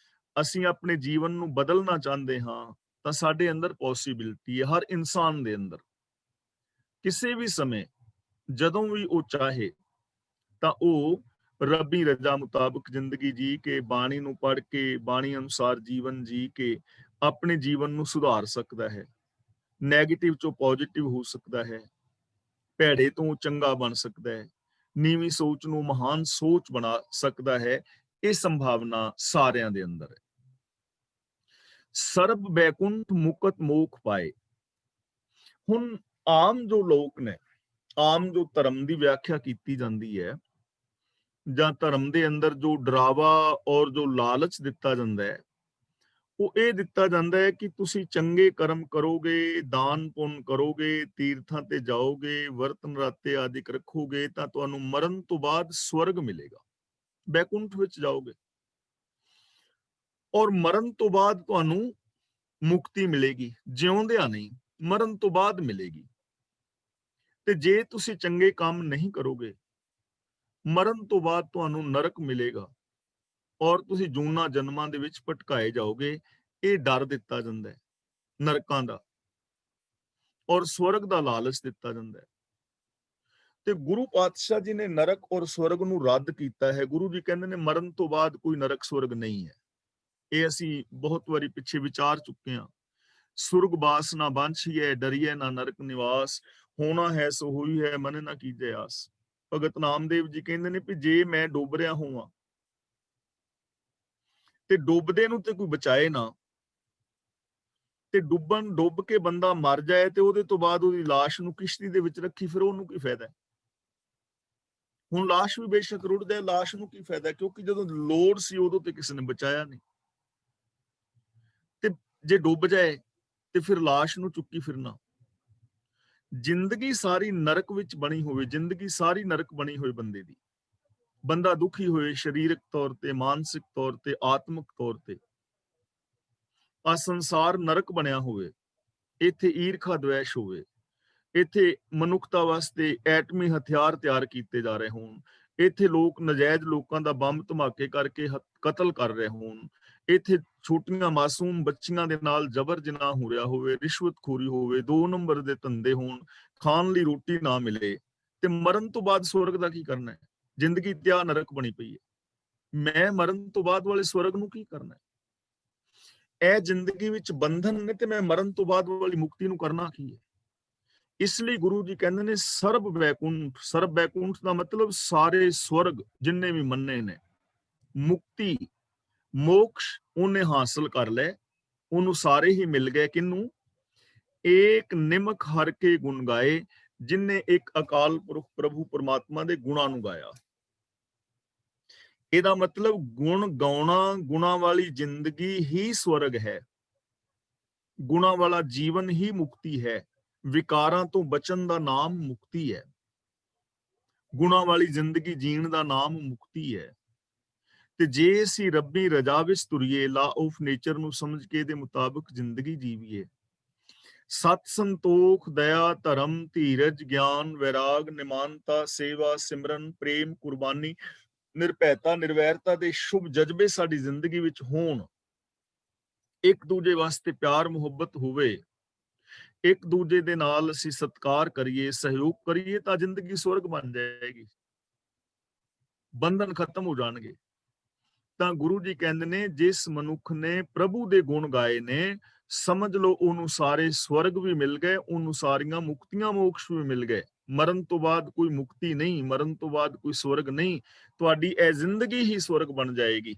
ਅਸੀਂ ਆਪਣੇ ਜੀਵਨ ਨੂੰ ਬਦਲਣਾ ਚਾਹੁੰਦੇ ਹਾਂ, ਤਾਂ ਸਾਡੇ ਅੰਦਰ ਪੋਸੀਬਿਲਿਟੀ ਹੈ, ਹਰ ਇਨਸਾਨ ਦੇ ਅੰਦਰ, ਕਿਸੇ ਵੀ ਸਮੇਂ ਜਦੋਂ ਵੀ ਉਹ ਚਾਹੇ ਤਾਂ ਉਹ ਰੱਬੀ ਰਜ਼ਾ ਮੁਤਾਬਕ ਜ਼ਿੰਦਗੀ ਜੀ ਕੇ, ਬਾਣੀ ਨੂੰ ਪੜ੍ਹ ਕੇ, ਬਾਣੀ ਅਨੁਸਾਰ ਜੀਵਨ ਜੀ ਕੇ ਆਪਣੇ ਜੀਵਨ ਨੂੰ ਸੁਧਾਰ ਸਕਦਾ ਹੈ, ਨੈਗੇਟਿਵ ਚੋਂ ਪੋਜ਼ਿਟਿਵ ਹੋ ਸਕਦਾ ਹੈ, ਭੈੜੇ ਤੋਂ ਚੰਗਾ ਬਣ ਸਕਦਾ ਹੈ, ਨੀਵੀਂ ਸੋਚ ਨੂੰ ਮਹਾਨ ਸੋਚ ਬਣਾ ਸਕਦਾ ਹੈ। ਇਹ ਸੰਭਾਵਨਾ ਸਾਰਿਆਂ ਦੇ ਅੰਦਰ ਹੈ। ਸਰਬ ਬੈਕੁੰਠ ਮੁਕਤ ਮੋਖ ਪਾਏ। ਹੁਣ ਆਮ ਜੋ ਲੋਕ ਨੇ, ਆਮ ਜੋ ਧਰਮ ਦੀ ਵਿਆਖਿਆ ਕੀਤੀ ਜਾਂਦੀ ਹੈ, ਜਾਂ ਧਰਮ ਦੇ ਅੰਦਰ ਜੋ ਡਰਾਵਾ ਔਰ ਜੋ ਲਾਲਚ ਦਿੱਤਾ ਜਾਂਦਾ ਹੈ, ਉਹ ਇਹ ਦਿੱਤਾ ਜਾਂਦਾ ਹੈ ਕਿ ਤੁਸੀਂ ਚੰਗੇ ਕਰਮ ਕਰੋਗੇ, ਦਾਨ ਪੁੰਨ ਕਰੋਗੇ, ਤੀਰਥਾਂ ਤੇ ਜਾਓਗੇ, ਵਰਤ ਨਰਾਤੇ ਆਦਿਕ ਰੱਖੋਗੇ ਤਾਂ ਤੁਹਾਨੂੰ ਮਰਨ ਤੋਂ ਬਾਅਦ ਸਵਰਗ ਮਿਲੇਗਾ, ਬੈਕੁੰਠ ਵਿੱਚ ਜਾਓਗੇ, ਔਰ ਮਰਨ ਤੋਂ ਬਾਅਦ ਤੁਹਾਨੂੰ ਮੁਕਤੀ ਮਿਲੇਗੀ, ਜਿਉਂਦਿਆਂ ਨਹੀਂ, ਮਰਨ ਤੋਂ ਬਾਅਦ ਮਿਲੇਗੀ। ਤੇ ਜੇ ਤੁਸੀਂ ਚੰਗੇ ਕੰਮ ਨਹੀਂ ਕਰੋਗੇ, ਮਰਨ ਤੋਂ ਬਾਅਦ ਤੁਹਾਨੂੰ ਨਰਕ ਮਿਲੇਗਾ ਔਰ ਤੁਸੀਂ ਜੂਨਾਂ ਜਨਮਾਂ ਦੇ ਵਿੱਚ ਭਟਕਾਏ ਜਾਓਗੇ। ਇਹ ਡਰ ਦਿੱਤਾ ਜਾਂਦਾ ਹੈ ਨਰਕਾਂ ਦਾ, ਔਰ ਸਵਰਗ ਦਾ ਲਾਲਚ ਦਿੱਤਾ ਜਾਂਦਾ ਹੈ। ਤੇ ਗੁਰੂ ਪਾਤਸ਼ਾਹ ਜੀ ਨੇ ਨਰਕ ਔਰ ਸਵਰਗ ਨੂੰ ਰੱਦ ਕੀਤਾ ਹੈ। ਗੁਰੂ ਜੀ ਕਹਿੰਦੇ ਨੇ ਮਰਨ ਤੋਂ ਬਾਅਦ ਕੋਈ ਨਰਕ ਸਵਰਗ ਨਹੀਂ ਹੈ। ਇਹ ਅਸੀਂ ਬਹੁਤ ਵਾਰੀ ਪਿੱਛੇ ਵਿਚਾਰ ਚੁੱਕੇ ਹਾਂ। ਸੁਰਗ ਬਾਸ ਨਾ ਬਾਂਛੀਐ, ਡਰੀਐ ਨਾ ਨਰਕ ਨਿਵਾਸ, ਹੋਣਾ ਹੈ ਸੋ ਹੋਈ ਹੈ, ਮਨ ਨਾ ਕੀਜੈ ਆਸ। ਭਗਤ ਨਾਮਦੇਵ ਜੀ ਕਹਿੰਦੇ ਨੇ ਵੀ ਜੇ ਮੈਂ ਡੁੱਬ ਰਿਹਾ ਹੋਵਾਂ ਤੇ ਡੁੱਬਦੇ ਨੂੰ ਤੇ ਕੋਈ ਬਚਾਏ ਨਾ, ਤੇ ਡੁੱਬ ਕੇ ਬੰਦਾ ਮਰ ਜਾਏ ਤੇ ਉਹਦੇ ਤੋਂ ਬਾਅਦ ਉਹਦੀ ਲਾਸ਼ ਨੂੰ ਕਿਸ਼ਤੀ ਦੇ ਵਿੱਚ ਰੱਖੀ, ਫਿਰ ਉਹਨੂੰ ਕੀ ਫਾਇਦਾ? ਹੁਣ ਲਾਸ਼ ਵੀ ਬੇਸ਼ੱਕ ਰੁੜ ਜਾਏ, ਲਾਸ਼ ਨੂੰ ਕੀ ਫਾਇਦਾ? ਕਿਉਂਕਿ ਜਦੋਂ ਲੋੜ ਸੀ ਉਦੋਂ ਤੇ ਕਿਸੇ ਨੇ ਬਚਾਇਆ ਨਹੀਂ। ਤੇ ਜੇ ਡੁੱਬ ਜਾਏ ਤੇ ਫਿਰ ਲਾਸ਼ ਨੂੰ ਚੁੱਕੀ ਫਿਰਨਾ। ਜ਼ਿੰਦਗੀ ਸਾਰੀ ਨਰਕ ਵਿੱਚ ਬਣੀ ਹੋਵੇ, ਜ਼ਿੰਦਗੀ ਸਾਰੀ ਨਰਕ ਬਣੀ ਹੋਏ ਬੰਦੇ ਦੀ, ਬੰਦਾ ਦੁਖੀ ਹੋਏ ਸਰੀਰਕ ਤੌਰ ਤੇ, ਮਾਨਸਿਕ ਤੌਰ ਤੇ, ਆਤਮਿਕ ਤੌਰ ਤੇ, ਆ ਸੰਸਾਰ ਨਰਕ ਬਣਿਆ ਹੋਵੇ, ਇੱਥੇ ਈਰਖਾ ਦਵੇਸ਼ ਹੋਵੇ, ਇੱਥੇ ਮਨੁੱਖਤਾ ਵਾਸਤੇ ਐਟਮੀ ਹਥਿਆਰ ਤਿਆਰ ਕੀਤੇ ਜਾ ਰਹੇ ਹੋਣ, ਇੱਥੇ ਲੋਕ ਨਜਾਇਜ਼ ਲੋਕਾਂ ਦਾ ਬੰਬ ਧਮਾਕੇ ਕਰਕੇ ਕਤਲ ਕਰ ਰਹੇ ਹੋਣ, ਇੱਥੇ ਛੋਟੀਆਂ ਮਾਸੂਮ ਬੱਚੀਆਂ ਦੇ ਨਾਲ ਜ਼ਬਰ ਜਨਾਹ ਹੋ ਰਿਹਾ ਹੋਵੇ, ਰਿਸ਼ਵਤਖੋਰੀ ਹੋਵੇ, 2 ਨੰਬਰ ਦੇ ਧੰਦੇ ਹੋਣ, ਖਾਣ ਲਈ ਰੋਟੀ ਨਾ ਮਿਲੇ, ਤੇ ਮਰਨ ਤੋਂ ਬਾਅਦ ਸਵਰਗ ਦਾ ਕੀ ਕਰਨਾ ਹੈ? ਜ਼ਿੰਦਗੀ ਤੇ ਆ ਨਰਕ ਬਣੀ ਪਈ ਹੈ, ਮੈਂ ਮਰਨ ਤੋਂ ਬਾਅਦ ਵਾਲੇ ਸਵਰਗ ਨੂੰ ਕੀ ਕਰਨਾ ਹੈ? ਇਹ ਜ਼ਿੰਦਗੀ ਵਿੱਚ ਬੰਧਨ ਨੇ ਤੇ ਮੈਂ ਮਰਨ ਤੋਂ ਬਾਅਦ ਵਾਲੀ ਮੁਕਤੀ ਨੂੰ ਕਰਨਾ ਕੀ ਹੈ? ਇਸ ਲਈ ਗੁਰੂ ਜੀ ਕਹਿੰਦੇ ਨੇ ਸਰਬ ਬੈਕੁੰਠ। ਸਰਬ ਬੈਕੁੰਠ ਦਾ ਮਤਲਬ ਸਾਰੇ ਸਵਰਗ ਜਿੰਨੇ ਵੀ ਮੰਨੇ ਨੇ, ਮੁਕਤੀ ਮੋਕਸ਼ ਉਹਨੇ ਹਾਸਲ ਕਰ ਲਏ, ਉਹਨੂੰ ਸਾਰੇ ਹੀ ਮਿਲ ਗਏ। ਕਿਹਨੂੰ? ਏਕ ਨਿਮਕ ਹਰ ਕੇ ਗੁਣ ਗਾਏ, ਜਿਨਨੇ ਇੱਕ ਅਕਾਲ ਪੁਰਖ ਪ੍ਰਭੂ ਪਰਮਾਤਮਾ ਦੇ ਗੁਣਾਂ ਨੂੰ ਗਾਇਆ। ਇਹਦਾ ਮਤਲਬ ਗੁਣ ਗਾਉਣਾ, ਗੁਣਾਂ ਵਾਲੀ ਜ਼ਿੰਦਗੀ ਹੀ ਸਵਰਗ ਹੈ, ਗੁਣਾਂ ਵਾਲਾ ਜੀਵਨ ਹੀ ਮੁਕਤੀ ਹੈ, ਵਿਕਾਰਾਂ ਤੋਂ ਬਚਣ ਦਾ ਨਾਮ ਮੁਕਤੀ ਹੈ, ਗੁਣਾਂ ਵਾਲੀ ਜ਼ਿੰਦਗੀ ਜੀਣ ਦਾ ਨਾਮ ਮੁਕਤੀ ਹੈ। ਤੇ ਜੇ ਅਸੀਂ ਰੱਬੀ ਰਜਾ ਵਿੱਚ ਤੁਰੀਏ, ਲਾ ਆਫ ਨੇਚਰ ਨੂੰ ਸਮਝ ਕੇ ਦੇ ਮੁਤਾਬਕ ਜ਼ਿੰਦਗੀ ਜੀਵੀਏ, ਸਤ ਸੰਤੋਖ ਦਇਆ ਧਰਮ ਧੀਰਜ ਗਿਆਨ ਵੈਰਾਗ ਨਿਮਾਨਤਾ ਸੇਵਾ ਸਿਮਰਨ ਪ੍ਰੇਮ ਕੁਰਬਾਨੀ ਨਿਰਭੈਤਾ ਨਿਰਵੈਰਤਾ ਦੇ ਸ਼ੁਭ ਜਜ਼ਬੇ ਸਾਡੀ ਜ਼ਿੰਦਗੀ ਵਿੱਚ ਹੋਣ, ਇੱਕ ਦੂਜੇ ਵਾਸਤੇ ਪਿਆਰ ਮੁਹੱਬਤ ਹੋਵੇ, ਇੱਕ ਦੂਜੇ ਦੇ ਨਾਲ ਅਸੀਂ ਸਤਿਕਾਰ ਕਰੀਏ, ਸਹਿਯੋਗ ਕਰੀਏ, ਤਾਂ ਜ਼ਿੰਦਗੀ ਸਵਰਗ ਬਣ ਜਾਏਗੀ, ਬੰਧਨ ਖਤਮ ਹੋ ਜਾਣਗੇ। ਤਾਂ ਗੁਰੂ ਜੀ ਕਹਿੰਦੇ ਨੇ ਜਿਸ ਮਨੁੱਖ ਨੇ ਪ੍ਰਭੂ ਦੇ ਗੁਣ ਗਾਏ ਨੇ, ਸਮਝ ਲਓ ਉਹਨੂੰ ਸਾਰੇ ਸਵਰਗ ਵੀ ਮਿਲ ਗਏ, ਉਹਨੂੰ ਸਾਰੀਆਂ ਮੁਕਤੀਆਂ ਮੋਕਸ਼ ਵੀ ਮਿਲ ਗਏ। ਮਰਨ ਤੋਂ ਬਾਅਦ ਕੋਈ ਮੁਕਤੀ ਨਹੀਂ, ਮਰਨ ਤੋਂ ਬਾਅਦ ਕੋਈ ਸਵਰਗ ਨਹੀਂ, ਤੁਹਾਡੀ ਇਹ ਜ਼ਿੰਦਗੀ ਹੀ ਸਵਰਗ ਬਣ ਜਾਏਗੀ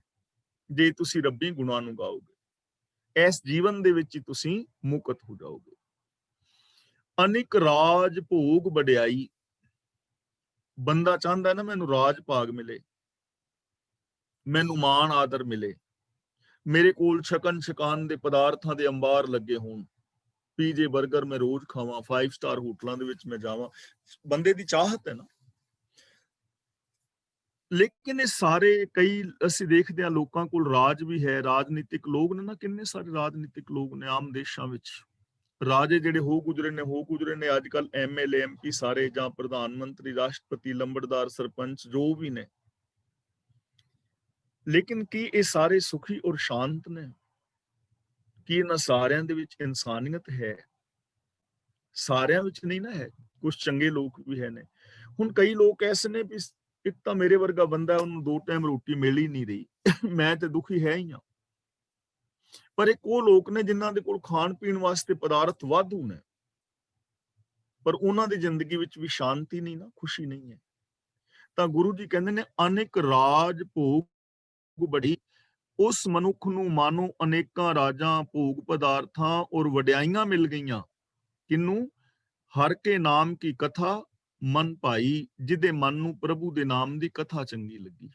ਜੇ ਤੁਸੀਂ ਰੱਬੀ ਗੁਣਾਂ ਨੂੰ ਗਾਓਗੇ। ਇਸ ਜੀਵਨ ਦੇ ਵਿੱਚ ਹੀ ਤੁਸੀਂ ਮੁਕਤ ਹੋ ਜਾਓਗੇ। ਅਨਿਕ ਰਾਜ ਭੋਗ ਵਡਿਆਈ, ਬੰਦਾ ਚਾਹੁੰਦਾ ਨਾ ਮੈਨੂੰ ਰਾਜ ਭਾਗ ਮਿਲੇ, ਮੈਨੂੰ ਮਾਣ ਆਦਰ ਮਿਲੇ, ਮੇਰੇ ਕੋਲ ਛਕਨ ਛਕਾਨ ਦੇ ਪਦਾਰਥਾਂ ਦੇ ਅੰਬਾਰ ਲੱਗੇ ਹੋਣ, ਪੀਜੇ 버ਗਰ ਮੈਂ ਰੋਜ਼ ਖਾਵਾਂ, 5 ਸਟਾਰ ਹੋਟਲਾਂ ਦੇ ਵਿੱਚ ਮੈਂ ਜਾਵਾਂ, ਬੰਦੇ ਦੀ ਚਾਹਤ ਹੈ ਨਾ। ਲੇਕਿਨ ਇਹ ਸਾਰੇ, ਕਈ ਅਸੀਂ ਦੇਖਦੇ ਹਾਂ ਲੋਕਾਂ ਕੋਲ ਰਾਜ ਵੀ ਹੈ, ਰਾਜਨੀਤਿਕ ਲੋਕ ਨੇ ਨਾ, ਕਿੰਨੇ ਸਾਰੇ ਰਾਜਨੀਤਿਕ ਲੋਕ ਨੇ ਆਮ ਦੇਸ਼ਾਂ ਵਿੱਚ, ਰਾਜੇ ਜਿਹੜੇ ਹੋ ਗੁਜਰੇ ਨੇ ਅੱਜ ਕੱਲ MLA MP ਸਾਰੇ, ਜਾਂ ਪ੍ਰਧਾਨ ਮੰਤਰੀ, ਰਾਸ਼ਟਰਪਤੀ, ਲੰਬੜਦਾਰ, ਸਰਪੰਚ ਜੋ ਵੀ ਨੇ। ਲੇਕਿਨ ਕੀ ਇਹ ਸਾਰੇ ਸੁਖੀ ਔਰ ਸ਼ਾਂਤ ਨੇ? ਕੀ ਇਹਨਾਂ ਸਾਰਿਆਂ ਦੇ ਵਿੱਚ ਇਨਸਾਨੀਅਤ ਹੈ? ਸਾਰਿਆਂ ਵਿੱਚ ਨਹੀਂ ਨਾ ਹੈ, ਕੁਝ ਚੰਗੇ ਲੋਕ ਵੀ ਹੈ ਨੇ। ਹੁਣ ਕਈ ਲੋਕ ਐਸੇ ਨੇ ਵੀ ਇੱਕ ਤਾਂ ਮੇਰੇ ਵਰਗਾ ਬੰਦਾ, ਉਹਨੂੰ 2 ਟਾਈਮ ਰੋਟੀ ਮਿਲ ਹੀ ਨਹੀਂ ਰਹੀ, ਮੈਂ ਤੇ ਦੁਖੀ ਹੈ ਹੀ ਹਾਂ। ਪਰ ਇੱਕ ਉਹ ਲੋਕ ਨੇ ਜਿਨ੍ਹਾਂ ਦੇ ਕੋਲ ਖਾਣ ਪੀਣ ਵਾਸਤੇ ਪਦਾਰਥ ਵਾਧੂ ਨੇ, ਪਰ ਉਹਨਾਂ ਦੀ ਜ਼ਿੰਦਗੀ ਵਿੱਚ ਵੀ ਸ਼ਾਂਤੀ ਨਹੀਂ ਨਾ, ਖੁਸ਼ੀ ਨਹੀਂ ਹੈ। ਤਾਂ ਗੁਰੂ ਜੀ ਕਹਿੰਦੇ ਨੇ ਅਨੇਕ ਰਾਜ ਭੋਗ ਬੜੀ, ਉਸ ਮਨੁੱਖ ਨੂੰ ਮਾਨੋ ਅਨੇਕਾਂ ਰਾਜਾਂ, ਭੋਗ ਪਦਾਰਥਾਂ ਔਰ ਵਡਿਆਈਆਂ ਮਿਲ ਗਈਆਂ। ਕਿਹਨੂੰ? ਹਰ ਕੇ ਨਾਮ ਕੀ ਕਥਾ ਮਨ ਭਾਈ, ਜਿਹਦੇ ਮਨ ਨੂੰ ਪ੍ਰਭੂ ਦੇ ਨਾਮ ਦੀ ਕਥਾ ਚੰਗੀ ਲੱਗੀ।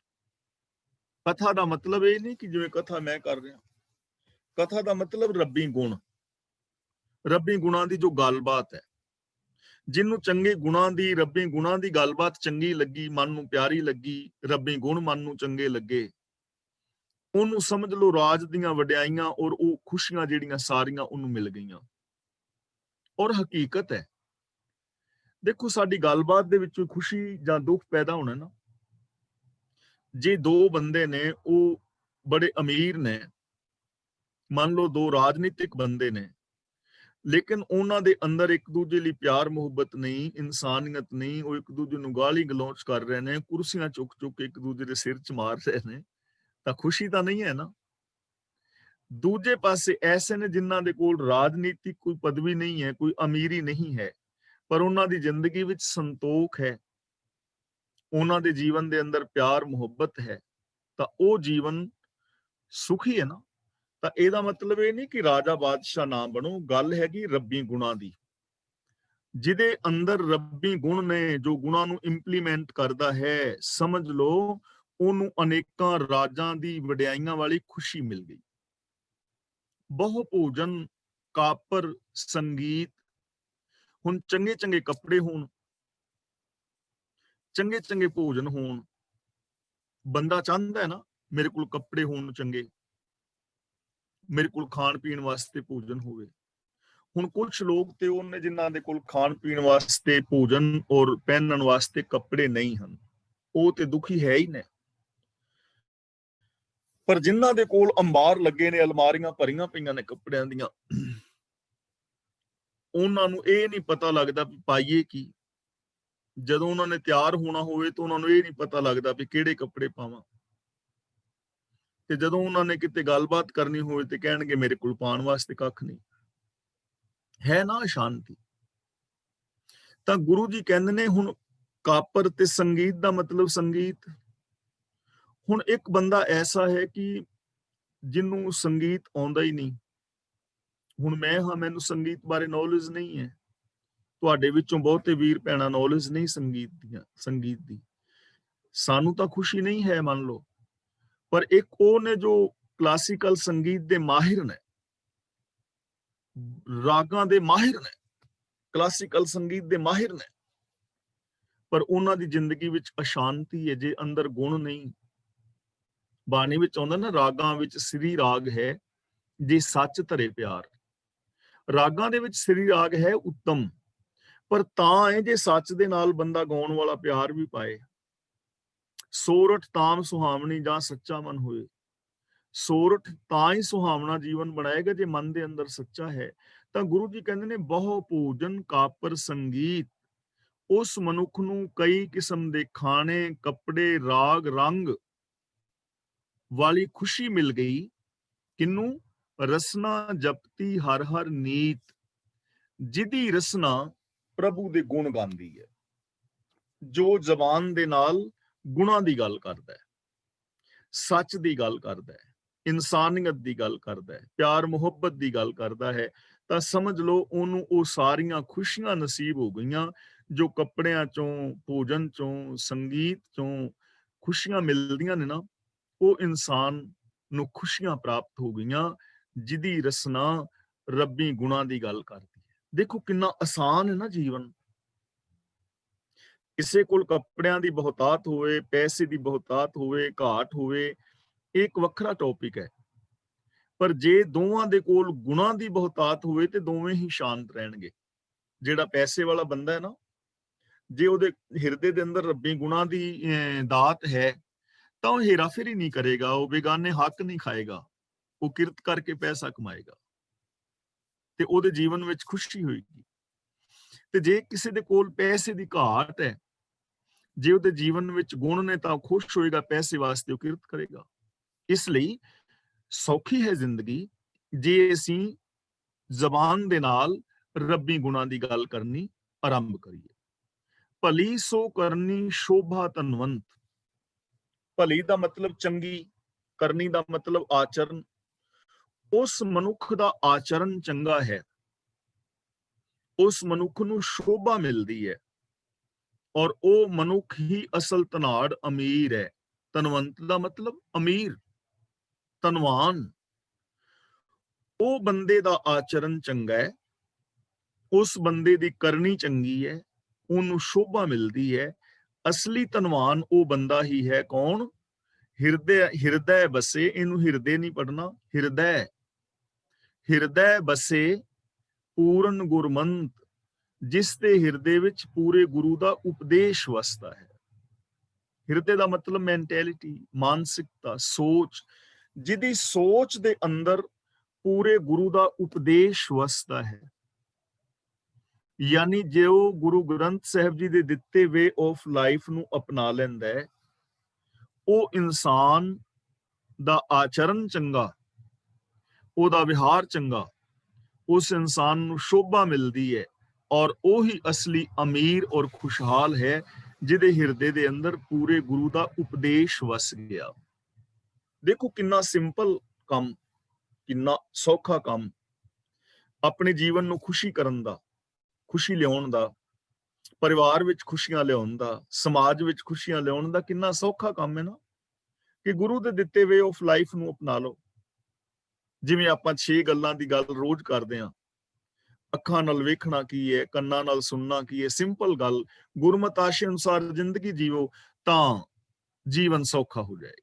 ਕਥਾ ਦਾ ਮਤਲਬ ਇਹ ਨਹੀਂ ਕਿ ਜਿਵੇਂ ਕਥਾ ਮੈਂ ਕਰ ਰਿਹਾ, ਕਥਾ ਦਾ ਮਤਲਬ ਰੱਬੀ ਗੁਣ, ਰੱਬੀ ਗੁਣਾਂ ਦੀ ਜੋ ਗੱਲਬਾਤ ਹੈ। ਜਿਹਨੂੰ ਚੰਗੇ ਗੁਣਾਂ ਦੀ, ਰੱਬੀ ਗੁਣਾਂ ਦੀ ਗੱਲਬਾਤ ਚੰਗੀ ਲੱਗੀ, ਮਨ ਨੂੰ ਪਿਆਰੀ ਲੱਗੀ, ਰੱਬੀ ਗੁਣ ਮਨ ਨੂੰ ਚੰਗੇ ਲੱਗੇ, ਉਹਨੂੰ ਸਮਝ ਲਓ ਰਾਜ ਦੀਆਂ ਵਡਿਆਈਆਂ ਔਰ ਉਹ ਖੁਸ਼ੀਆਂ ਜਿਹੜੀਆਂ ਸਾਰੀਆਂ ਉਹਨੂੰ ਮਿਲ ਗਈਆਂ। ਔਰ ਹਕੀਕਤ ਹੈ, ਦੇਖੋ ਸਾਡੀ ਗੱਲਬਾਤ ਦੇ ਵਿੱਚੋਂ ਖੁਸ਼ੀ ਜਾਂ ਦੁੱਖ ਪੈਦਾ ਹੋਣਾ ਨਾ। ਜੇ ਦੋ ਬੰਦੇ ਨੇ, ਉਹ ਬੜੇ ਅਮੀਰ ਨੇ, ਮੰਨ ਲਓ ਦੋ ਰਾਜਨੀਤਿਕ ਬੰਦੇ ਨੇ, ਲੇਕਿਨ ਉਹਨਾਂ ਦੇ ਅੰਦਰ ਇੱਕ ਦੂਜੇ ਲਈ ਪਿਆਰ ਮੁਹੱਬਤ ਨਹੀਂ, ਇਨਸਾਨੀਅਤ ਨਹੀਂ, ਉਹ ਇੱਕ ਦੂਜੇ ਨੂੰ ਗਾਲੀ ਗਲੋਚ ਕਰ ਰਹੇ ਨੇ, ਕੁਰਸੀਆਂ ਚੁੱਕ ਚੁੱਕ ਕੇ ਇੱਕ ਦੂਜੇ ਦੇ ਸਿਰ 'ਚ ਮਾਰ ਰਹੇ ਨੇ, ਤਾਂ ਖੁਸ਼ੀ ਤਾਂ ਨਹੀਂ ਹੈ ਨਾ। ਦੂਜੇ ਪਾਸੇ ਐਸੇ ਨੇ ਜਿਨ੍ਹਾਂ ਦੇ ਕੋਲ ਰਾਜਨੀਤਿਕ ਕੋਈ ਪਦਵੀ ਨਹੀਂ ਹੈ, ਕੋਈ ਅਮੀਰੀ ਨਹੀਂ ਹੈ, ਪਰ ਉਹਨਾਂ ਦੀ ਜ਼ਿੰਦਗੀ ਵਿੱਚ ਸੰਤੋਖ ਹੈ, ਉਹਨਾਂ ਦੇ ਜੀਵਨ ਦੇ ਅੰਦਰ ਪਿਆਰ ਮੁਹੱਬਤ ਹੈ, ਤਾਂ ਉਹ ਜੀਵਨ ਸੁਖੀ ਹੈ ਨਾ। ਤਾਂ ਇਹਦਾ ਮਤਲਬ ਇਹ ਨਹੀਂ ਕਿ ਰਾਜਾ ਬਾਦਸ਼ਾਹ ਨਾ ਬਣੋ, ਗੱਲ ਹੈਗੀ ਰੱਬੀ ਗੁਣਾਂ ਦੀ। ਜਿਹਦੇ ਅੰਦਰ ਰੱਬੀ ਗੁਣ ਨੇ, ਜੋ ਗੁਣਾਂ ਨੂੰ ਇੰਪਲੀਮੈਂਟ ਕਰਦਾ ਹੈ, ਸਮਝ ਲਓ ਉਹਨੂੰ ਅਨੇਕਾਂ ਰਾਜਾਂ ਦੀ ਵਡਿਆਈਆਂ ਵਾਲੀ ਖੁਸ਼ੀ ਮਿਲ ਗਈ। ਬਹੁ ਭੋਜਨ, ਕਾਪਰ, ਸੰਗੀਤ। ਹੁਣ ਚੰਗੇ ਚੰਗੇ ਕੱਪੜੇ ਹੋਣ, ਚੰਗੇ ਚੰਗੇ ਭੋਜਨ ਹੋਣ, ਬੰਦਾ ਚਾਹੁੰਦਾ ਹੈ ਨਾ ਮੇਰੇ ਕੋਲ ਕੱਪੜੇ ਹੋਣ ਚੰਗੇ, ਮੇਰੇ ਕੋਲ ਖਾਣ ਪੀਣ ਵਾਸਤੇ ਭੋਜਨ ਹੋਵੇ। ਹੁਣ ਕੁਝ ਲੋਕ ਤੇ ਉਹਨੇ ਜਿਨ੍ਹਾਂ ਦੇ ਕੋਲ ਖਾਣ ਪੀਣ ਵਾਸਤੇ ਭੋਜਨ ਔਰ ਪਹਿਨਣ ਵਾਸਤੇ ਕੱਪੜੇ ਨਹੀਂ ਹਨ, ਉਹ ਤੇ ਦੁਖੀ ਹੈ ਹੀ ਨੇ। ਪਰ ਜਿਨ੍ਹਾਂ ਦੇ ਕੋਲ ਅੰਬਾਰ ਲੱਗੇ ਨੇ, ਅਲਮਾਰੀਆਂ ਭਰੀਆਂ ਪਈਆਂ ਨੇ ਕੱਪੜਿਆਂ ਦੀਆਂ, ਉਹਨਾਂ ਨੂੰ ਇਹ ਨਹੀਂ ਪਤਾ ਲੱਗਦਾ ਵੀ ਪਾਈਏ ਕੀ। ਜਦੋਂ ਉਹਨਾਂ ਨੇ ਤਿਆਰ ਹੋਣਾ ਹੋਵੇ ਤਾਂ ਉਹਨਾਂ ਨੂੰ ਇਹ ਨਹੀਂ ਪਤਾ ਲੱਗਦਾ ਵੀ ਕਿਹੜੇ ਕੱਪੜੇ ਪਾਵਾਂ। ਤੇ ਜਦੋਂ ਉਹਨਾਂ ਨੇ ਕਿਤੇ ਗੱਲਬਾਤ ਕਰਨੀ ਹੋਵੇ ਤੇ ਕਹਿਣਗੇ ਮੇਰੇ ਕੋਲ ਪਾਉਣ ਵਾਸਤੇ ਕੱਖ ਨਹੀਂ ਹੈ ਨਾ। ਸ਼ਾਂਤੀ। ਤਾਂ ਗੁਰੂ ਜੀ ਕਹਿੰਦੇ ਨੇ ਹੁਣ ਕਾਪਰ ਤੇ ਸੰਗੀਤ ਦਾ ਮਤਲਬ ਸੰਗੀਤ। ਹੁਣ ਇੱਕ ਬੰਦਾ ਐਸਾ ਹੈ ਕਿ ਜਿਹਨੂੰ ਸੰਗੀਤ ਆਉਂਦਾ ਹੀ ਨਹੀਂ। ਹੁਣ ਮੈਂ ਹਾਂ, ਮੈਨੂੰ ਸੰਗੀਤ ਬਾਰੇ ਨੌਲੇਜ ਨਹੀਂ ਹੈ, ਤੁਹਾਡੇ ਵਿੱਚੋਂ ਬਹੁਤੇ ਵੀਰ ਭੈਣਾਂ ਨੌਲੇਜ ਨਹੀਂ ਸੰਗੀਤ ਦੀ, ਸਾਨੂੰ ਤਾਂ ਖੁਸ਼ੀ ਨਹੀਂ ਹੈ ਮੰਨ ਲਓ। ਪਰ ਇੱਕ ਉਹ ਨੇ ਜੋ ਕਲਾਸੀਕਲ ਸੰਗੀਤ ਦੇ ਮਾਹਿਰ ਨੇ, ਰਾਗਾਂ ਦੇ ਮਾਹਿਰ ਨੇ, ਕਲਾਸੀਕਲ ਸੰਗੀਤ ਦੇ ਮਾਹਿਰ ਨੇ, ਪਰ ਉਹਨਾਂ ਦੀ ਜ਼ਿੰਦਗੀ ਵਿੱਚ ਅਸ਼ਾਂਤੀ ਹੈ ਜੇ ਅੰਦਰ ਗੁਣ ਨਹੀਂ। ਬਾਣੀ ਵਿੱਚ ਆਉਂਦਾ ਨਾ, ਰਾਗਾਂ ਵਿੱਚ ਸ੍ਰੀ ਰਾਗ ਹੈ ਜੇ ਸੱਚ ਧਰੇ ਪਿਆਰ। ਰਾਗਾਂ ਦੇ ਵਿੱਚ ਸ੍ਰੀ ਰਾਗ ਹੈ ਉੱਤਮ, ਪਰ ਤਾਂ ਹੈ ਜੇ ਸੱਚ ਦੇ ਨਾਲ ਬੰਦਾ ਗਾਉਣ ਵਾਲਾ ਪਿਆਰ ਵੀ ਪਾਏ। ਸੋਰਠ ਤਾਮ ਸੁਹਾਵਣੀ ਜਾਂ ਸੱਚਾ ਮਨ ਹੋਏ। ਸੋਰਠ ਤਾਂ ਹੀ ਸੁਹਾਵਣਾ ਜੀਵਨ ਬਣਾਏਗਾ ਜੇ ਮਨ ਦੇ ਅੰਦਰ ਸੱਚਾ ਹੈ। ਤਾਂ ਗੁਰੂ ਜੀ ਕਹਿੰਦੇ ਨੇ ਬਹੁ ਭੋਜਨ ਕਾਪਰ ਸੰਗੀਤ, ਉਸ ਮਨੁੱਖ ਨੂੰ ਕਈ ਕਿਸਮ ਦੇ ਖਾਣੇ, ਕੱਪੜੇ, ਰਾਗ, ਰੰਗ ਵਾਲੀ ਖੁਸ਼ੀ ਮਿਲ ਗਈ। ਕਿਨੂੰ? ਰਸਨਾ ਜਪਤੀ ਹਰ ਹਰ ਨੀਤ, ਜਿਹਦੀ ਰਸਨਾ ਪ੍ਰਭੂ ਦੇ ਗੁਣ ਗਾਉਂਦੀ ਹੈ, ਜੋ ਜ਼ਬਾਨ ਦੇ ਨਾਲ ਗੁਣਾਂ ਦੀ ਗੱਲ ਕਰਦਾ ਹੈ, ਸੱਚ ਦੀ ਗੱਲ ਕਰਦਾ ਹੈ, ਇਨਸਾਨੀਅਤ ਦੀ ਗੱਲ ਕਰਦਾ ਹੈ, ਪਿਆਰ ਮੁਹੱਬਤ ਦੀ ਗੱਲ ਕਰਦਾ ਹੈ, ਤਾਂ ਸਮਝ ਲਓ ਉਹਨੂੰ ਉਹ ਸਾਰੀਆਂ ਖੁਸ਼ੀਆਂ ਨਸੀਬ ਹੋ ਗਈਆਂ ਜੋ ਕੱਪੜਿਆਂ ਚੋਂ, ਭੋਜਨ ਚੋਂ, ਸੰਗੀਤ ਚੋਂ ਖੁਸ਼ੀਆਂ ਮਿਲਦੀਆਂ ਨੇ ਨਾ। ਉਹ ਇਨਸਾਨ ਨੂੰ ਖੁਸ਼ੀਆਂ ਪ੍ਰਾਪਤ ਹੋ ਗਈਆਂ ਜਿਹਦੀ ਰਸਨਾ ਰੱਬੀ ਗੁਣਾਂ ਦੀ ਗੱਲ ਕਰਦੀ ਹੈ। ਦੇਖੋ ਕਿੰਨਾ ਆਸਾਨ ਹੈ ਨਾ ਜੀਵਨ। ਕਿਸੇ ਕੋਲ ਕੱਪੜਿਆਂ ਦੀ ਬਹੁਤਾਤ ਹੋਵੇ, ਪੈਸੇ ਦੀ ਬਹੁਤਾਤ ਹੋਵੇ, ਘਾਟ ਹੋਵੇ, ਇਹ ਇੱਕ ਵੱਖਰਾ ਟੌਪਿਕ ਹੈ। ਪਰ ਜੇ ਦੋਵਾਂ ਦੇ ਕੋਲ ਗੁਣਾਂ ਦੀ ਬਹੁਤਾਤ ਹੋਵੇ ਤੇ ਦੋਵੇਂ ਹੀ ਸ਼ਾਂਤ ਰਹਿਣਗੇ। ਜਿਹੜਾ ਪੈਸੇ ਵਾਲਾ ਬੰਦਾ ਹੈ ਨਾ, ਜੇ ਉਹਦੇ ਹਿਰਦੇ ਦੇ ਅੰਦਰ ਰੱਬੀ ਗੁਣਾਂ ਦੀ ਦਾਤ ਹੈ ਤਾਂ ਉਹ ਹੇਰਾਫੇਰੀ ਨਹੀਂ ਕਰੇਗਾ, ਉਹ ਬੇਗਾਨੇ ਹੱਕ ਨਹੀਂ ਖਾਏਗਾ, ਉਹ ਕਿਰਤ ਕਰਕੇ ਪੈਸਾ ਕਮਾਏਗਾ ਤੇ ਉਹਦੇ ਜੀਵਨ ਵਿੱਚ ਖੁਸ਼ੀ ਹੋਏਗੀ। ਤੇ ਜੇ ਕਿਸੇ ਦੇ ਕੋਲ ਪੈਸੇ ਦੀ ਘਾਟ ਹੈ, ਜੇ ਉਹਦੇ ਜੀਵਨ ਵਿੱਚ ਗੁਣ ਨੇ ਤਾਂ ਉਹ ਖੁਸ਼ ਹੋਏਗਾ, ਪੈਸੇ ਵਾਸਤੇ ਉਹ ਕਿਰਤ ਕਰੇਗਾ। ਇਸ ਲਈ ਸੌਖੀ ਹੈ ਜ਼ਿੰਦਗੀ ਜੇ ਅਸੀਂ ਜ਼ਬਾਨ ਦੇ ਨਾਲ ਰੱਬੀ ਗੁਣਾਂ ਦੀ ਗੱਲ ਕਰਨੀ ਆਰੰਭ ਕਰੀਏ। ਭਲੀ ਸੋ ਕਰਨੀ ਸ਼ੋਭਾ ਧਨਵੰਤ। ਭਲੀ ਦਾ ਮਤਲਬ ਚੰਗੀ, ਕਰਨੀ ਦਾ ਮਤਲਬ ਆਚਰਨ। ਉਸ ਮਨੁੱਖ ਦਾ ਆਚਰਨ ਚੰਗਾ ਹੈ, ਉਸ ਮਨੁੱਖ ਨੂੰ ਸ਼ੋਭਾ ਮਿਲਦੀ ਹੈ, ਔਰ ਉਹ ਮਨੁੱਖ ਹੀ ਅਸਲ ਧਨਾੜ ਅਮੀਰ ਹੈ। ਧਨਵੰਤ ਦਾ ਮਤਲਬ ਅਮੀਰ, ਧਨਵਾਨ। ਉਹ ਬੰਦੇ ਦਾ ਆਚਰਨ ਚੰਗਾ ਹੈ, ਉਸ ਬੰਦੇ ਦੀ ਕਰਨੀ ਚੰਗੀ ਹੈ, ਉਹਨੂੰ ਸ਼ੋਭਾ ਮਿਲਦੀ ਹੈ। ਅਸਲੀ ਧਨਵਾਨ ਉਹ ਬੰਦਾ ਹੀ ਹੈ। ਕੌਣ? ਹਿਰਦੈ ਬਸੇ, ਇਹਨੂੰ ਹਿਰਦੇ ਨਹੀਂ ਪੜਨਾ, ਹਿਰਦੈ ਬਸੇ ਪੂਰਨ ਗੁਰਮੰਤ, ਜਿਸ ਦੇ ਹਿਰਦੇ ਵਿੱਚ ਪੂਰੇ ਗੁਰੂ ਦਾ ਉਪਦੇਸ਼ ਵਸਦਾ ਹੈ। ਹਿਰਦੇ ਦਾ ਮਤਲਬ ਮੈਂਟੈਲਿਟੀ, ਮਾਨਸਿਕਤਾ, ਸੋਚ। ਜਿਹਦੀ ਸੋਚ ਦੇ ਅੰਦਰ ਪੂਰੇ ਗੁਰੂ ਦਾ ਉਪਦੇਸ਼ ਵਸਦਾ ਹੈ, ਯਾਨੀ ਜੇ ਉਹ ਗੁਰੂ ਗ੍ਰੰਥ ਸਾਹਿਬ ਜੀ ਦੇ ਦਿੱਤੇ ਵੇ ਆਫ ਲਾਈਫ ਨੂੰ ਅਪਣਾ ਲੈਂਦਾ ਹੈ, ਉਹ ਇਨਸਾਨ ਦਾ ਆਚਰਨ ਚੰਗਾ, ਉਹਦਾ ਵਿਹਾਰ ਚੰਗਾ, ਉਸ ਇਨਸਾਨ ਨੂੰ ਸ਼ੋਭਾ ਮਿਲਦੀ ਹੈ, ਔਰ ਉਹੀ ਅਸਲੀ ਅਮੀਰ ਔਰ ਖੁਸ਼ਹਾਲ ਹੈ, ਜਿਹਦੇ ਹਿਰਦੇ ਦੇ ਅੰਦਰ ਪੂਰੇ ਗੁਰੂ ਦਾ ਉਪਦੇਸ਼ ਵਸ ਗਿਆ। ਦੇਖੋ ਕਿੰਨਾ ਸਿੰਪਲ ਕੰਮ, ਕਿੰਨਾ ਸੌਖਾ ਕੰਮ, ਆਪਣੇ ਜੀਵਨ ਨੂੰ ਖੁਸ਼ੀ ਕਰਨ ਦਾ, ਖੁਸ਼ੀ ਲਿਆਉਣ ਦਾ, ਪਰਿਵਾਰ ਵਿੱਚ ਖੁਸ਼ੀਆਂ ਲਿਆਉਣ ਦਾ, ਸਮਾਜ ਵਿੱਚ ਖੁਸ਼ੀਆਂ ਲਿਆਉਣ ਦਾ ਕਿੰਨਾ ਸੌਖਾ ਕੰਮ ਹੈ ਨਾ, ਕਿ ਗੁਰੂ ਦੇ ਦਿੱਤੇ ਵੇ ਆਫ ਲਾਈਫ ਨੂੰ ਅਪਣਾ ਲਓ। ਜਿਵੇਂ ਆਪਾਂ 6 ਗੱਲਾਂ ਦੀ ਗੱਲ ਰੋਜ਼ ਕਰਦੇ ਹਾਂ, ਅੱਖਾਂ ਨਾਲ ਵੇਖਣਾ ਕੀ ਹੈ, ਕੰਨਾਂ ਨਾਲ ਸੁਣਨਾ ਕੀ ਹੈ, ਸਿੰਪਲ ਗੱਲ, ਗੁਰਮਤਿ ਆਸ਼ੇ ਅਨੁਸਾਰ ਜ਼ਿੰਦਗੀ ਜੀਵੋ ਤਾਂ ਜੀਵਨ ਸੌਖਾ ਹੋ ਜਾਏ।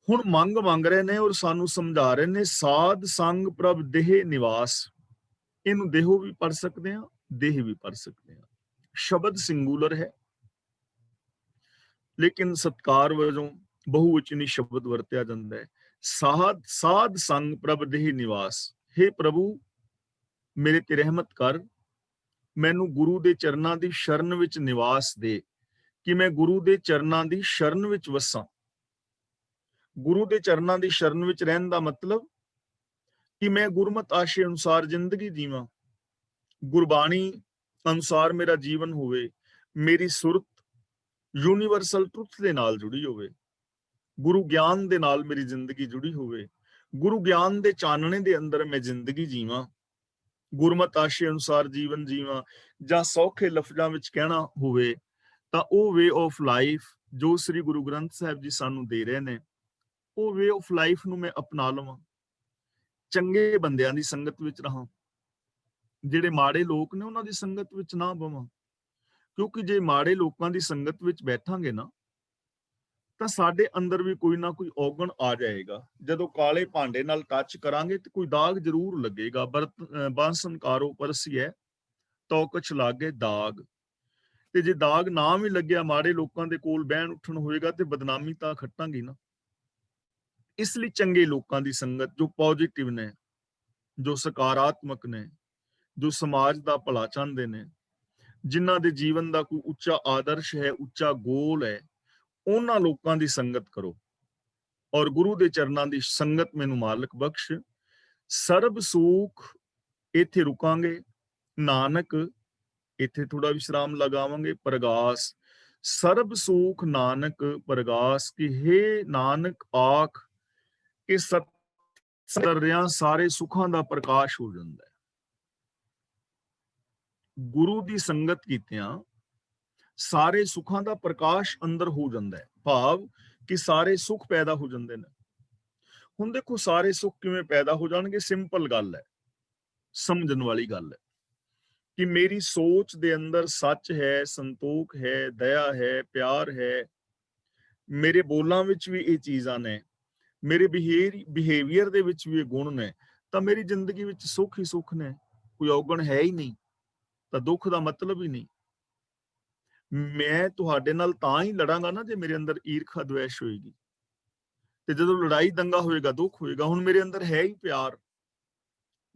ਹੁਣ ਮੰਗ ਰਹੇ ਨੇ ਔਰ ਸਾਨੂੰ ਸਮਝਾ ਰਹੇ ਨੇ, ਸਾਧ ਸੰਗ ਪ੍ਰਭ ਦੇਹ ਨਿਵਾਸ। ਇਹਨੂੰ ਦੇਹੋ ਵੀ ਪੜ ਸਕਦੇ ਹਾਂ, ਦੇਹ ਵੀ ਪੜ ਸਕਦੇ ਹਾਂ। ਸ਼ਬਦ ਸਿੰਗੂਲਰ ਹੈ, ਲੇਕਿਨ ਸਤਕਾਰ ਵਜੋਂ ਬਹੁਵਚਨੀ ਸ਼ਬਦ ਵਰਤਿਆ ਜਾਂਦਾ ਹੈ। ਸਾਧ ਸੰਗ ਪ੍ਰਭ ਦੇਹ ਨਿਵਾਸ। हे ਪ੍ਰਭੂ, ਮੇਰੇ ਤੇ ਰਹਿਮਤ ਕਰ, ਮੈਨੂੰ ਗੁਰੂ ਦੇ ਚਰਨਾਂ ਦੀ ਸ਼ਰਨ ਵਿੱਚ ਨਿਵਾਸ ਦੇ, ਕਿ ਮੈਂ ਗੁਰੂ ਦੇ ਚਰਨਾਂ ਦੀ ਸ਼ਰਨ ਵਿੱਚ ਵਸਾਂ। ਗੁਰੂ ਦੇ ਚਰਨਾਂ ਦੀ ਸ਼ਰਨ ਵਿੱਚ ਰਹਿਣ ਦਾ ਮਤਲਬ ਕਿ ਮੈਂ ਗੁਰਮਤਿ ਆਸ਼ੇ ਅਨੁਸਾਰ ਜ਼ਿੰਦਗੀ ਜੀਵਾਂ, ਗੁਰਬਾਣੀ ਅਨੁਸਾਰ ਮੇਰਾ ਜੀਵਨ ਹੋਵੇ, ਮੇਰੀ ਸੁਰਤ ਯੂਨੀਵਰਸਲ ਟਰੁੱਥ ਦੇ ਨਾਲ ਜੁੜੀ ਹੋਵੇ, ਗੁਰੂ ਗਿਆਨ ਦੇ ਨਾਲ ਮੇਰੀ ਜ਼ਿੰਦਗੀ ਜੁੜੀ ਹੋਵੇ, ਗੁਰੂ ਗਿਆਨ ਦੇ ਚਾਨਣੇ ਦੇ ਅੰਦਰ ਮੈਂ ਜ਼ਿੰਦਗੀ ਜੀਵਾਂ, ਗੁਰਮਤਿ ਆਸ਼ੇ ਅਨੁਸਾਰ ਜੀਵਨ ਜੀਵਾਂ, ਜਾਂ ਸੌਖੇ ਲਫ਼ਜ਼ਾਂ ਵਿੱਚ ਕਹਿਣਾ ਹੋਵੇ ਤਾਂ ਉਹ ਵੇ ਆਫ ਲਾਈਫ ਜੋ ਸ੍ਰੀ ਗੁਰੂ ਗ੍ਰੰਥ ਸਾਹਿਬ ਜੀ ਸਾਨੂੰ ਦੇ ਰਹੇ ਨੇ, ਉਹ ਵੇ ਆਫ ਲਾਈਫ ਨੂੰ ਮੈਂ ਅਪਣਾ ਲਵਾਂ। ਚੰਗੇ ਬੰਦਿਆਂ ਦੀ ਸੰਗਤ ਵਿੱਚ ਰਹਾਂ, ਜਿਹੜੇ ਮਾੜੇ ਲੋਕ ਨੇ ਉਹਨਾਂ ਦੀ ਸੰਗਤ ਵਿੱਚ ਨਾ ਬਵਾਂ, ਕਿਉਂਕਿ ਜੇ ਮਾੜੇ ਲੋਕਾਂ ਦੀ ਸੰਗਤ ਵਿੱਚ ਬੈਠਾਂਗੇ ਨਾ, ਤਾਂ ਸਾਡੇ ਅੰਦਰ ਵੀ ਕੋਈ ਨਾ ਕੋਈ ਔਗਣ ਆ ਜਾਏਗਾ। ਜਦੋਂ ਕਾਲੇ ਭਾਂਡੇ ਨਾਲ ਟੱਚ ਕਰਾਂਗੇ ਤੇ ਕੋਈ ਦਾਗ ਜ਼ਰੂਰ ਲੱਗੇਗਾ। ਬਾਂਸਨ ਕਾਰੋ ਪਰਸੀਐ ਤੋ ਕੁਛ ਲਾਗੇ ਦਾਗ। ਤੇ ਜੇ ਦਾਗ ਨਾ ਵੀ ਲੱਗਿਆ, ਮਾੜੇ ਲੋਕਾਂ ਦੇ ਕੋਲ ਬਹਿਣ ਉੱਠਣ ਹੋਏਗਾ ਤੇ ਬਦਨਾਮੀ ਤਾਂ ਖੱਟਾਂਗੇ ਨਾ। ਇਸ ਲਈ ਚੰਗੇ ਲੋਕਾਂ ਦੀ ਸੰਗਤ, ਜੋ ਪੋਜ਼ਿਟਿਵ ਨੇ, ਜੋ ਸਕਾਰਾਤਮਕ ਨੇ, ਜੋ ਸਮਾਜ ਦਾ ਭਲਾ ਚਾਹੁੰਦੇ ਨੇ, ਜਿਨ੍ਹਾਂ ਦੇ ਜੀਵਨ ਦਾ ਕੋਈ ਉੱਚਾ ਆਦਰਸ਼ ਹੈ, ਉੱਚਾ ਗੋਲ ਹੈ, ਉਹਨਾਂ ਲੋਕਾਂ ਦੀ ਸੰਗਤ ਕਰੋ। ਔਰ ਗੁਰੂ ਦੇ ਚਰਨਾਂ ਦੀ ਸੰਗਤ ਮੈਨੂੰ ਮਾਲਕ ਬਖਸ਼। ਸਰਬ ਸੁਖ, ਇੱਥੇ ਰੁਕਾਂਗੇ। ਨਾਨਕ, ਇੱਥੇ ਥੋੜਾ ਵਿਸ਼ਰਾਮ ਲਗਾਵਾਂਗੇ। ਪ੍ਰਗਾਸ, ਸਰਬ ਸੁਖ ਨਾਨਕ ਪ੍ਰਗਾਸ, ਕਿ हे ਨਾਨਕ ਆਖ ਕਿ ਸਤਰਿਆਂ ਸਾਰੇ ਸੁੱਖਾਂ ਦਾ ਪ੍ਰਕਾਸ਼ ਹੋ ਜਾਂਦਾ ਹੈ। ਗੁਰੂ ਦੀ ਸੰਗਤ ਕੀਤਿਆਂ ਸਾਰੇ ਸੁੱਖਾਂ ਦਾ ਪ੍ਰਕਾਸ਼ ਅੰਦਰ ਹੋ ਜਾਂਦਾ ਹੈ, ਭਾਵ ਕਿ ਸਾਰੇ ਸੁੱਖ ਪੈਦਾ ਹੋ ਜਾਂਦੇ ਨੇ। ਹੁਣ ਦੇਖੋ ਸਾਰੇ ਸੁੱਖ ਕਿਵੇਂ ਪੈਦਾ ਹੋ ਜਾਣਗੇ? ਸਿੰਪਲ ਗੱਲ ਹੈ, ਸਮਝਣ ਵਾਲੀ ਗੱਲ ਹੈ ਕਿ ਮੇਰੀ ਸੋਚ ਦੇ ਅੰਦਰ ਸੱਚ ਹੈ, ਸੰਤੋਖ ਹੈ, ਦਇਆ ਹੈ, ਪਿਆਰ ਹੈ, ਮੇਰੇ ਬੋਲਾਂ ਵਿੱਚ ਵੀ ਇਹ ਚੀਜ਼ਾਂ ਨੇ, ਮੇਰੇ ਬਿਹੇਵੀਅਰ ਦੇ ਵਿੱਚ ਵੀ ਇਹ ਗੁਣ ਨੇ, ਤਾਂ ਮੇਰੀ ਜ਼ਿੰਦਗੀ ਵਿੱਚ ਸੁੱਖ ਹੀ ਸੁੱਖ ਨੇ। ਕੋਈ ਔਗਣ ਹੈ ਹੀ ਨਹੀਂ, ਤਾਂ ਦੁੱਖ ਦਾ ਮਤਲਬ ਹੀ ਨਹੀਂ। ਮੈਂ ਤੁਹਾਡੇ ਨਾਲ ਤਾਂ ਹੀ ਲੜਾਂਗਾ ਨਾ ਜੇ ਮੇਰੇ ਅੰਦਰ ਈਰਖਾ ਦਵੇਸ਼ ਹੋਏਗੀ, ਤੇ ਜਦੋਂ ਲੜਾਈ ਦੰਗਾ ਹੋਏਗਾ, ਦੁੱਖ ਹੋਏਗਾ। ਹੁਣ ਮੇਰੇ ਅੰਦਰ ਹੈ ਹੀ ਪਿਆਰ,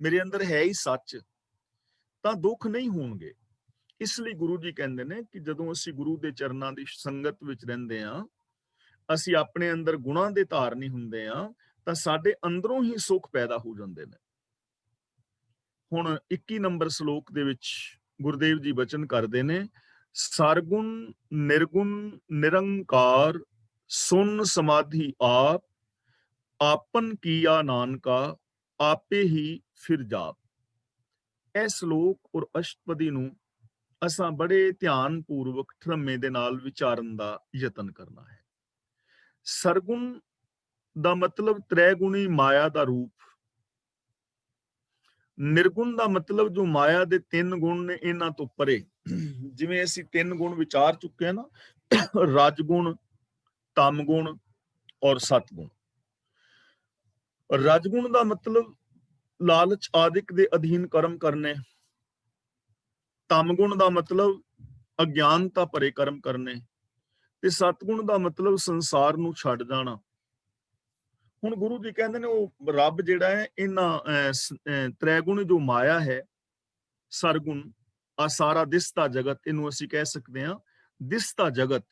ਮੇਰੇ ਅੰਦਰ ਹੈ ਹੀ ਸੱਚ, ਤਾਂ ਦੁੱਖ ਨਹੀਂ ਹੋਣਗੇ। ਇਸ ਲਈ ਗੁਰੂ ਜੀ ਕਹਿੰਦੇ ਨੇ ਕਿ ਜਦੋਂ ਅਸੀਂ ਗੁਰੂ ਦੇ ਚਰਨਾਂ ਦੀ ਸੰਗਤ ਵਿੱਚ ਰਹਿੰਦੇ ਹਾਂ, ਅਸੀਂ ਆਪਣੇ ਅੰਦਰ ਗੁਣਾਂ ਦੇ ਧਾਰਨੀ ਹੁੰਦੇ ਹਾਂ, ਤਾਂ ਸਾਡੇ ਅੰਦਰੋਂ ਹੀ ਸੁੱਖ ਪੈਦਾ ਹੋ ਜਾਂਦੇ ਨੇ। ਹੁਣ 21 ਨੰਬਰ ਸ਼ਲੋਕ ਦੇ ਵਿੱਚ ਗੁਰਦੇਵ ਜੀ ਬਚਨ ਕਰਦੇ ਨੇ, ਸਰਗੁਣ ਨਿਰਗੁਣ ਨਿਰੰਕਾਰ ਸੁਨ ਸਮਾਧੀ ਆਪ, ਆਪਨ ਕੀਆ ਨਾਨਕਾ, ਆਪੇ ਹੀ ਫਿਰ ਜਾਪ। ਇਹ ਸ਼ਲੋਕ ਔਰ ਅਸ਼ਟਪਦੀ ਨੂੰ ਅਸਾਂ ਬੜੇ ਧਿਆਨ ਪੂਰਵਕ ਠਰਮੇ ਦੇ ਨਾਲ ਵਿਚਾਰਨ ਦਾ ਯਤਨ ਕਰਨਾ ਹੈ। ਸਰਗੁਣ ਦਾ ਮਤਲਬ ਤ੍ਰੈਗੁਣੀ ਮਾਇਆ ਦਾ ਰੂਪ। ਨਿਰਗੁਣ ਦਾ ਮਤਲਬ ਜੋ ਮਾਇਆ ਦੇ ਤਿੰਨ ਗੁਣ ਨੇ ਇਹਨਾਂ ਤੋਂ ਪਰੇ। ਜਿਵੇਂ ਅਸੀਂ ਤਿੰਨ ਗੁਣ ਵਿਚਾਰ ਚੁੱਕੇ ਹਾਂ ਨਾ, ਰਜਗੁਣ, ਤਮਗੁਣ ਔਰ ਸਤਗੁਣ। ਰਜਗੁਣ ਦਾ ਮਤਲਬ ਲਾਲਚ ਆਦਿਕ ਦੇ ਅਧੀਨ ਕਰਮ ਕਰਨੇ। ਤਮਗੁਣ ਦਾ ਮਤਲਬ ਅਗਿਆਨਤਾ ਭਰੇ ਕਰਮ ਕਰਨੇ ਤੇ ਸਤਗੁਣ ਦਾ ਮਤਲਬ ਸੰਸਾਰ ਨੂੰ ਛੱਡ ਜਾਣਾ। ਹੁਣ ਗੁਰੂ ਜੀ ਕਹਿੰਦੇ ਨੇ ਉਹ ਰੱਬ ਜਿਹੜਾ ਹੈ ਇਹਨਾਂ ਤ੍ਰੈਗੁਣ ਜੋ ਮਾਇਆ ਹੈ, ਸਰਗੁਣ, ਆ ਸਾਰਾ ਦਿਸਤਾ ਜਗਤ, ਇਹਨੂੰ ਅਸੀਂ ਕਹਿ ਸਕਦੇ ਹਾਂ ਦਿਸਤਾ ਜਗਤ,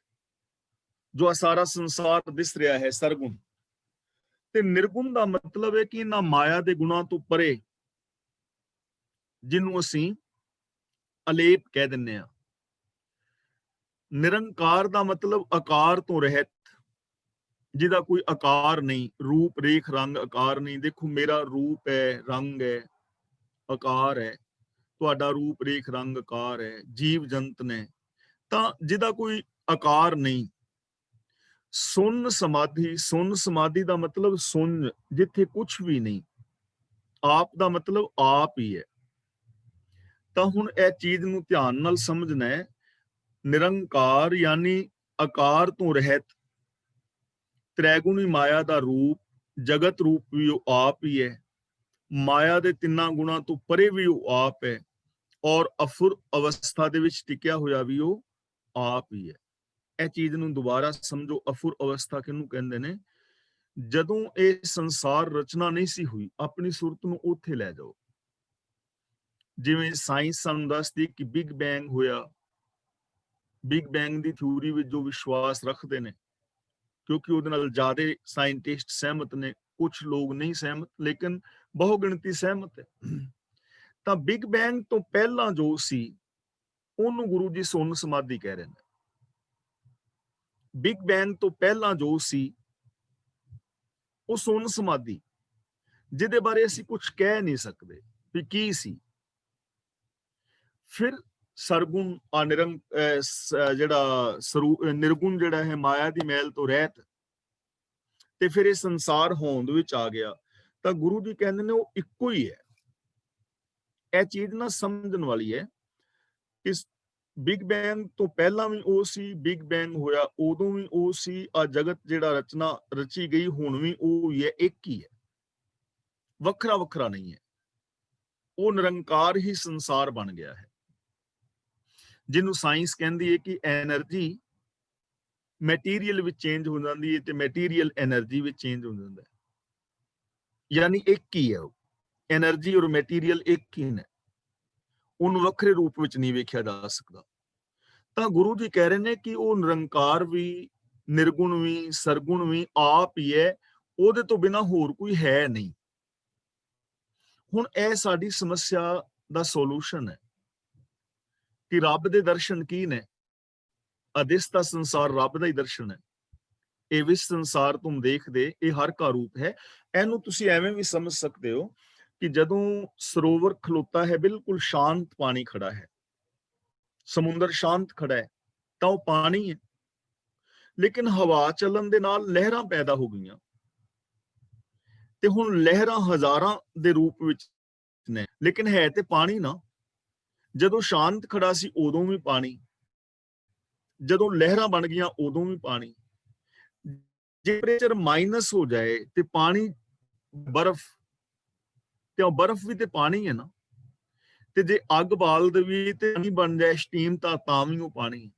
ਜੋ ਆ ਸਾਰਾ ਸੰਸਾਰ ਦਿਸ ਰਿਹਾ ਹੈ, ਸਰਗੁਣ। ਤੇ ਨਿਰਗੁਣ ਦਾ ਮਤਲਬ ਹੈ ਕਿ ਇਹਨਾਂ ਮਾਇਆ ਦੇ ਗੁਣਾਂ ਤੋਂ ਪਰੇ, ਜਿਹਨੂੰ ਅਸੀਂ ਅਲੇਪ ਕਹਿ ਦਿੰਦੇ ਹਾਂ। ਨਿਰੰਕਾਰ ਦਾ ਮਤਲਬ ਆਕਾਰ ਤੋਂ ਰਹਿਤ, ਜਿਹਦਾ ਕੋਈ ਆਕਾਰ ਨਹੀਂ, ਰੂਪ ਰੇਖ ਰੰਗ ਆਕਾਰ ਨਹੀਂ। ਦੇਖੋ ਮੇਰਾ ਰੂਪ ਹੈ, ਰੰਗ ਹੈ, ਆਕਾਰ ਹੈ, ਤੁਹਾਡਾ ਰੂਪ ਰੇਖ ਰੰਗ ਆਕਾਰ ਹੈ, ਜੀਵ ਜੰਤ ਨੇ, ਤਾਂ ਜਿਹਦਾ ਕੋਈ ਆਕਾਰ ਨਹੀਂ। ਸੁਨ ਸਮਾਧੀ, ਸੁਨ ਸਮਾਧੀ ਦਾ ਮਤਲਬ ਸੁਨ, ਜਿੱਥੇ ਕੁਝ ਵੀ ਨਹੀਂ। ਆਪ ਦਾ ਮਤਲਬ ਆਪ ਹੀ ਹੈ। ਤਾਂ ਹੁਣ ਇਹ ਚੀਜ਼ ਨੂੰ ਧਿਆਨ ਨਾਲ ਸਮਝਣਾ ਹੈ। ਨਿਰੰਕਾਰ ਯਾਨੀ ਆਕਾਰ ਤੋਂ ਰਹਿਤ, ਤ੍ਰੈਗੁਣੀ ਮਾਇਆ ਦਾ ਰੂਪ, ਜਗਤ ਰੂਪ ਵੀ ਉਹ ਆਪ ਹੀ ਹੈ। ਮਾਇਆ ਦੇ ਤਿੰਨਾਂ ਗੁਣਾਂ ਤੋਂ ਪਰੇ ਵੀ ਉਹ ਆਪ ਹੈ, ਔਰ ਅਫੁਰ ਅਵਸਥਾ ਦੇ ਵਿੱਚ ਟਿਕਿਆ ਹੋਇਆ ਵੀ ਉਹ ਆਪ ਹੀ ਹੈ। ਇਹ ਚੀਜ਼ ਨੂੰ ਦੁਬਾਰਾ ਸਮਝੋ। ਅਫੁਰ ਅਵਸਥਾ ਕਿਹਨੂੰ ਕਹਿੰਦੇ ਨੇ? ਜਦੋਂ ਇਹ ਸੰਸਾਰ ਰਚਨਾ ਨਹੀਂ ਸੀ ਹੋਈ, ਆਪਣੀ ਸੁਰਤ ਨੂੰ ਉੱਥੇ ਲੈ ਜਾਓ। ਜਿਵੇਂ ਸਾਇੰਸ ਸਾਨੂੰ ਦੱਸਦੀ ਕਿ ਬਿਗ ਬੈਂਗ ਹੋਇਆ। ਬਿਗ ਬੈਂਗ ਦੀ ਥਿਊਰੀ ਵਿੱਚ ਜੋ ਵਿਸ਼ਵਾਸ ਰੱਖਦੇ ਨੇ, ਕਿਉਂਕਿ ਉਹਦੇ ਨਾਲ ਜ਼ਿਆਦਾ ਸਾਇੰਟਿਸਟ ਸਹਿਮਤ ਨੇ, ਕੁਝ ਲੋਕ ਨਹੀਂ ਸਹਿਮਤ, ਲੇਕਿਨ ਬਹੁ ਗਿਣਤੀ ਸਹਿਮਤ ਹੈ। ਤਾਂ ਬਿਗ ਬੈਂਗ ਤੋਂ ਪਹਿਲਾਂ ਜੋ ਸੀ ਉਹਨੂੰ ਗੁਰੂ ਜੀ ਸੁੰਨ ਸਮਾਧੀ ਕਹਿ ਰਹੇ ਨੇ। ਬਿਗ ਬੈਂਗ ਤੋਂ ਪਹਿਲਾਂ ਜੋ ਸੀ ਉਹ ਸੁੰਨ ਸਮਾਧੀ, ਜਿਹਦੇ ਬਾਰੇ ਅਸੀਂ ਕੁਝ ਕਹਿ ਨਹੀਂ ਸਕਦੇ ਵੀ ਕੀ ਸੀ। ਫਿਰ ਸਰਗੁਣ ਜਿਹੜਾ ਨਿਰਗੁਣ ਜਿਹੜਾ ਹੈ ਮਾਇਆ ਦੀ ਮੈਲ ਤੋਂ ਰਹਿਤ, ਤੇ ਫਿਰ ਇਹ ਸੰਸਾਰ ਹੋਂਦ ਵਿੱਚ ਆ ਗਿਆ। ਤਾਂ ਗੁਰੂ ਜੀ ਕਹਿੰਦੇ ਨੇ ਉਹ ਇੱਕੋ ਹੀ ਹੈ। ਇਹ ਚੀਜ਼ ਨਾ ਸਮਝਣ ਵਾਲੀ ਹੈ। ਇਸ ਬਿਗ ਬੈਂਗ ਤੋਂ ਪਹਿਲਾਂ ਵੀ ਉਹ ਸੀ, ਬਿਗ ਬੈਂਗ ਹੋਇਆ ਉਦੋਂ ਵੀ ਉਹ ਸੀ, ਆ ਜਗਤ ਜਿਹੜਾ ਰਚਨਾ ਰਚੀ ਗਈ ਹੁਣ ਵੀ ਉਹ ਹੀ ਹੈ, ਇੱਕ ਹੀ ਹੈ, ਵੱਖਰਾ ਵੱਖਰਾ ਨਹੀਂ ਹੈ। ਉਹ ਨਿਰੰਕਾਰ ਹੀ ਸੰਸਾਰ ਬਣ ਗਿਆ ਹੈ, ਜਿਹਨੂੰ ਸਾਇੰਸ ਕਹਿੰਦੀ ਹੈ ਕਿ ਐਨਰਜੀ ਮੈਟੀਰੀਅਲ ਵਿੱਚ ਚੇਂਜ ਹੋ ਜਾਂਦੀ ਹੈ ਤੇ ਮੈਟੀਰੀਅਲ ਐਨਰਜੀ ਵਿੱਚ ਚੇਂਜ ਹੋ ਜਾਂਦਾ ਹੈ। ਯਾਨੀ ਇੱਕ ਹੀ ਹੈ ਉਹ, ਐਨਰਜੀ ਔਰ ਮੈਟੀਰੀਅਲ ਇੱਕ ਹੀ ਨੇ, ਉਹਨੂੰ ਵੱਖਰੇ ਰੂਪ ਵਿੱਚ ਨਹੀਂ ਵੇਖਿਆ ਜਾ ਸਕਦਾ। ਤਾਂ ਗੁਰੂ ਜੀ ਕਹਿ ਰਹੇ ਨੇ ਕਿ ਉਹ ਨਿਰੰਕਾਰ ਵੀ, ਨਿਰਗੁਣ ਵੀ, ਸਰਗੁਣ ਵੀ ਆਪ ਹੀ ਹੈ, ਉਹਦੇ ਤੋਂ ਬਿਨਾਂ ਹੋਰ ਕੋਈ ਹੈ ਨਹੀਂ। ਹੁਣ ਇਹ ਸਾਡੀ ਸਮੱਸਿਆ ਦਾ ਸੋਲੂਸ਼ਨ ਹੈ ਕਿ ਰੱਬ ਦੇ ਦਰਸ਼ਨ ਕੀ ਨੇ? ਅਦਿਸਤਾ ਸੰਸਾਰ ਰੱਬ ਦਾ ਹੀ ਦਰਸ਼ਨ ਹੈ। ਇਹ ਵਿਸ਼ ਸੰਸਾਰ ਤੁਮ ਦੇਖਦੇ, ਇਹ ਹਰ ਕਾ ਰੂਪ ਹੈ। ਇਹਨੂੰ ਤੁਸੀਂ ਐਵੇਂ ਵੀ ਸਮਝ ਸਕਦੇ ਹੋ ਕਿ ਜਦੋਂ ਸਰੋਵਰ ਖਲੋਤਾ ਹੈ, ਬਿਲਕੁਲ ਸ਼ਾਂਤ ਪਾਣੀ ਖੜਾ ਹੈ, ਸਮੁੰਦਰ ਸ਼ਾਂਤ ਖੜਾ ਹੈ, ਤਾਂ ਉਹ ਪਾਣੀ ਹੈ। ਲੇਕਿਨ ਹਵਾ ਚੱਲਣ ਦੇ ਨਾਲ ਲਹਿਰਾਂ ਪੈਦਾ ਹੋ ਗਈਆਂ, ਤੇ ਹੁਣ ਲਹਿਰਾਂ ਹਜ਼ਾਰਾਂ ਦੇ ਰੂਪ ਵਿੱਚ ਨੇ, ਲੇਕਿਨ ਹੈ ਤੇ ਪਾਣੀ ਨਾ। ਜਦੋਂ ਸ਼ਾਂਤ ਖੜਾ ਸੀ ਉਦੋਂ ਵੀ ਪਾਣੀ, ਜਦੋਂ ਲਹਿਰਾਂ ਬਣ ਗਈਆਂ ਉਦੋਂ ਵੀ ਪਾਣੀ। ਜੇ ਟੈਂਪਰੇਚਰ ਮਾਈਨਸ ਹੋ ਜਾਏ ਤੇ ਪਾਣੀ ਬਰਫ਼, ਤੇ ਉਹ ਬਰਫ਼ ਵੀ ਤੇ ਪਾਣੀ ਹੈ ਨਾ। ਤੇ ਜੇ ਅੱਗ ਬਾਲ ਦੇਵੀ ਤੇ ਪਾਣੀ ਬਣ ਜਾਏ ਸਟੀਮ, ਤਾਂ ਵੀ ਉਹ ਪਾਣੀ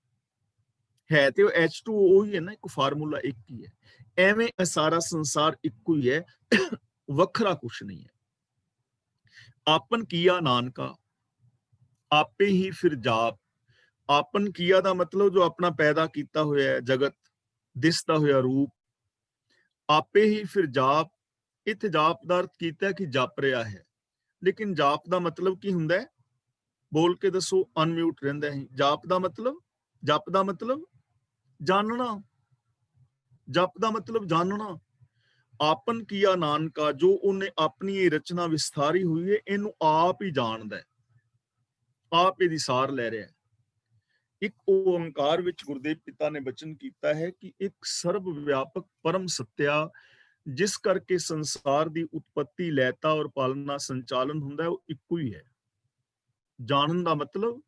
ਹੈ। ਤੇ ਉਹ H2O ਹੀ ਹੈ ਨਾ, ਇੱਕ ਫਾਰਮੂਲਾ ਇੱਕ ਹੀ ਹੈ। ਐਵੇਂ ਇਹ ਸਾਰਾ ਸੰਸਾਰ ਇੱਕੋ ਹੀ ਹੈ, ਵੱਖਰਾ ਕੁਛ ਨਹੀਂ ਹੈ। ਆਪਨ ਕੀਆ ਨਾਨਕਾ, ਆਪੇ ਹੀ ਫਿਰ ਜਾਪ। ਆਪਨ ਕੀਆ ਦਾ ਮਤਲਬ ਜੋ ਆਪਣਾ ਪੈਦਾ ਕੀਤਾ ਹੋਇਆ ਹੈ ਜਗਤ, ਦਿਸਦਾ ਹੋਇਆ ਰੂਪ। ਆਪੇ ਹੀ ਫਿਰ ਜਾਪ, ਇੱਥੇ ਜਾਪ ਦਾ ਅਰਥ ਕੀਤਾ ਕਿ ਜਪ ਰਿਹਾ ਹੈ। ਲੇਕਿਨ ਜਾਪ ਦਾ ਮਤਲਬ ਕੀ ਹੁੰਦਾ ਹੈ? ਬੋਲ ਕੇ ਦੱਸੋ, ਅਨਮਿਊਟ ਰਹਿੰਦਾ ਹੈ। ਜਾਪ ਦਾ ਮਤਲਬ, ਜਪ ਦਾ ਮਤਲਬ ਜਾਣਨਾ। ਜਪ ਦਾ ਮਤਲਬ ਜਾਣਨਾ। ਆਪਨ ਕੀਆ ਨਾਨਕਾ, ਜੋ ਉਹਨੇ ਆਪਣੀ ਇਹ ਰਚਨਾ ਵਿਸਥਾਰੀ ਹੋਈ ਹੈ, ਇਹਨੂੰ ਆਪ ਹੀ ਜਾਣਦਾ ਹੈ, ਆਪ ਇਹਦੀ ਸਾਰ ਲੈ ਰਿਹਾ ਹੈ। ਇੱਕ ਓੰਕਾਰ ਵਿੱਚ ਗੁਰਦੇਵ ਪਿਤਾ ਨੇ ਬਚਨ ਕੀਤਾ ਹੈ ਕਿ ਇੱਕ ਸਰਬ ਵਿਆਪਕ ਪਰਮ ਸੱਤਿਆ, ਜਿਸ ਕਰਕੇ ਸੰਸਾਰ ਦੀ ਉਤਪਤੀ, ਲੈਤਾ ਔਰ ਪਾਲਣਾ ਸੰਚਾਲਨ ਹੁੰਦਾ ਹੈ, ਉਹ ਇੱਕੋ ਹੀ ਹੈ। ਜਾਣਨ ਦਾ ਮਤਲਬ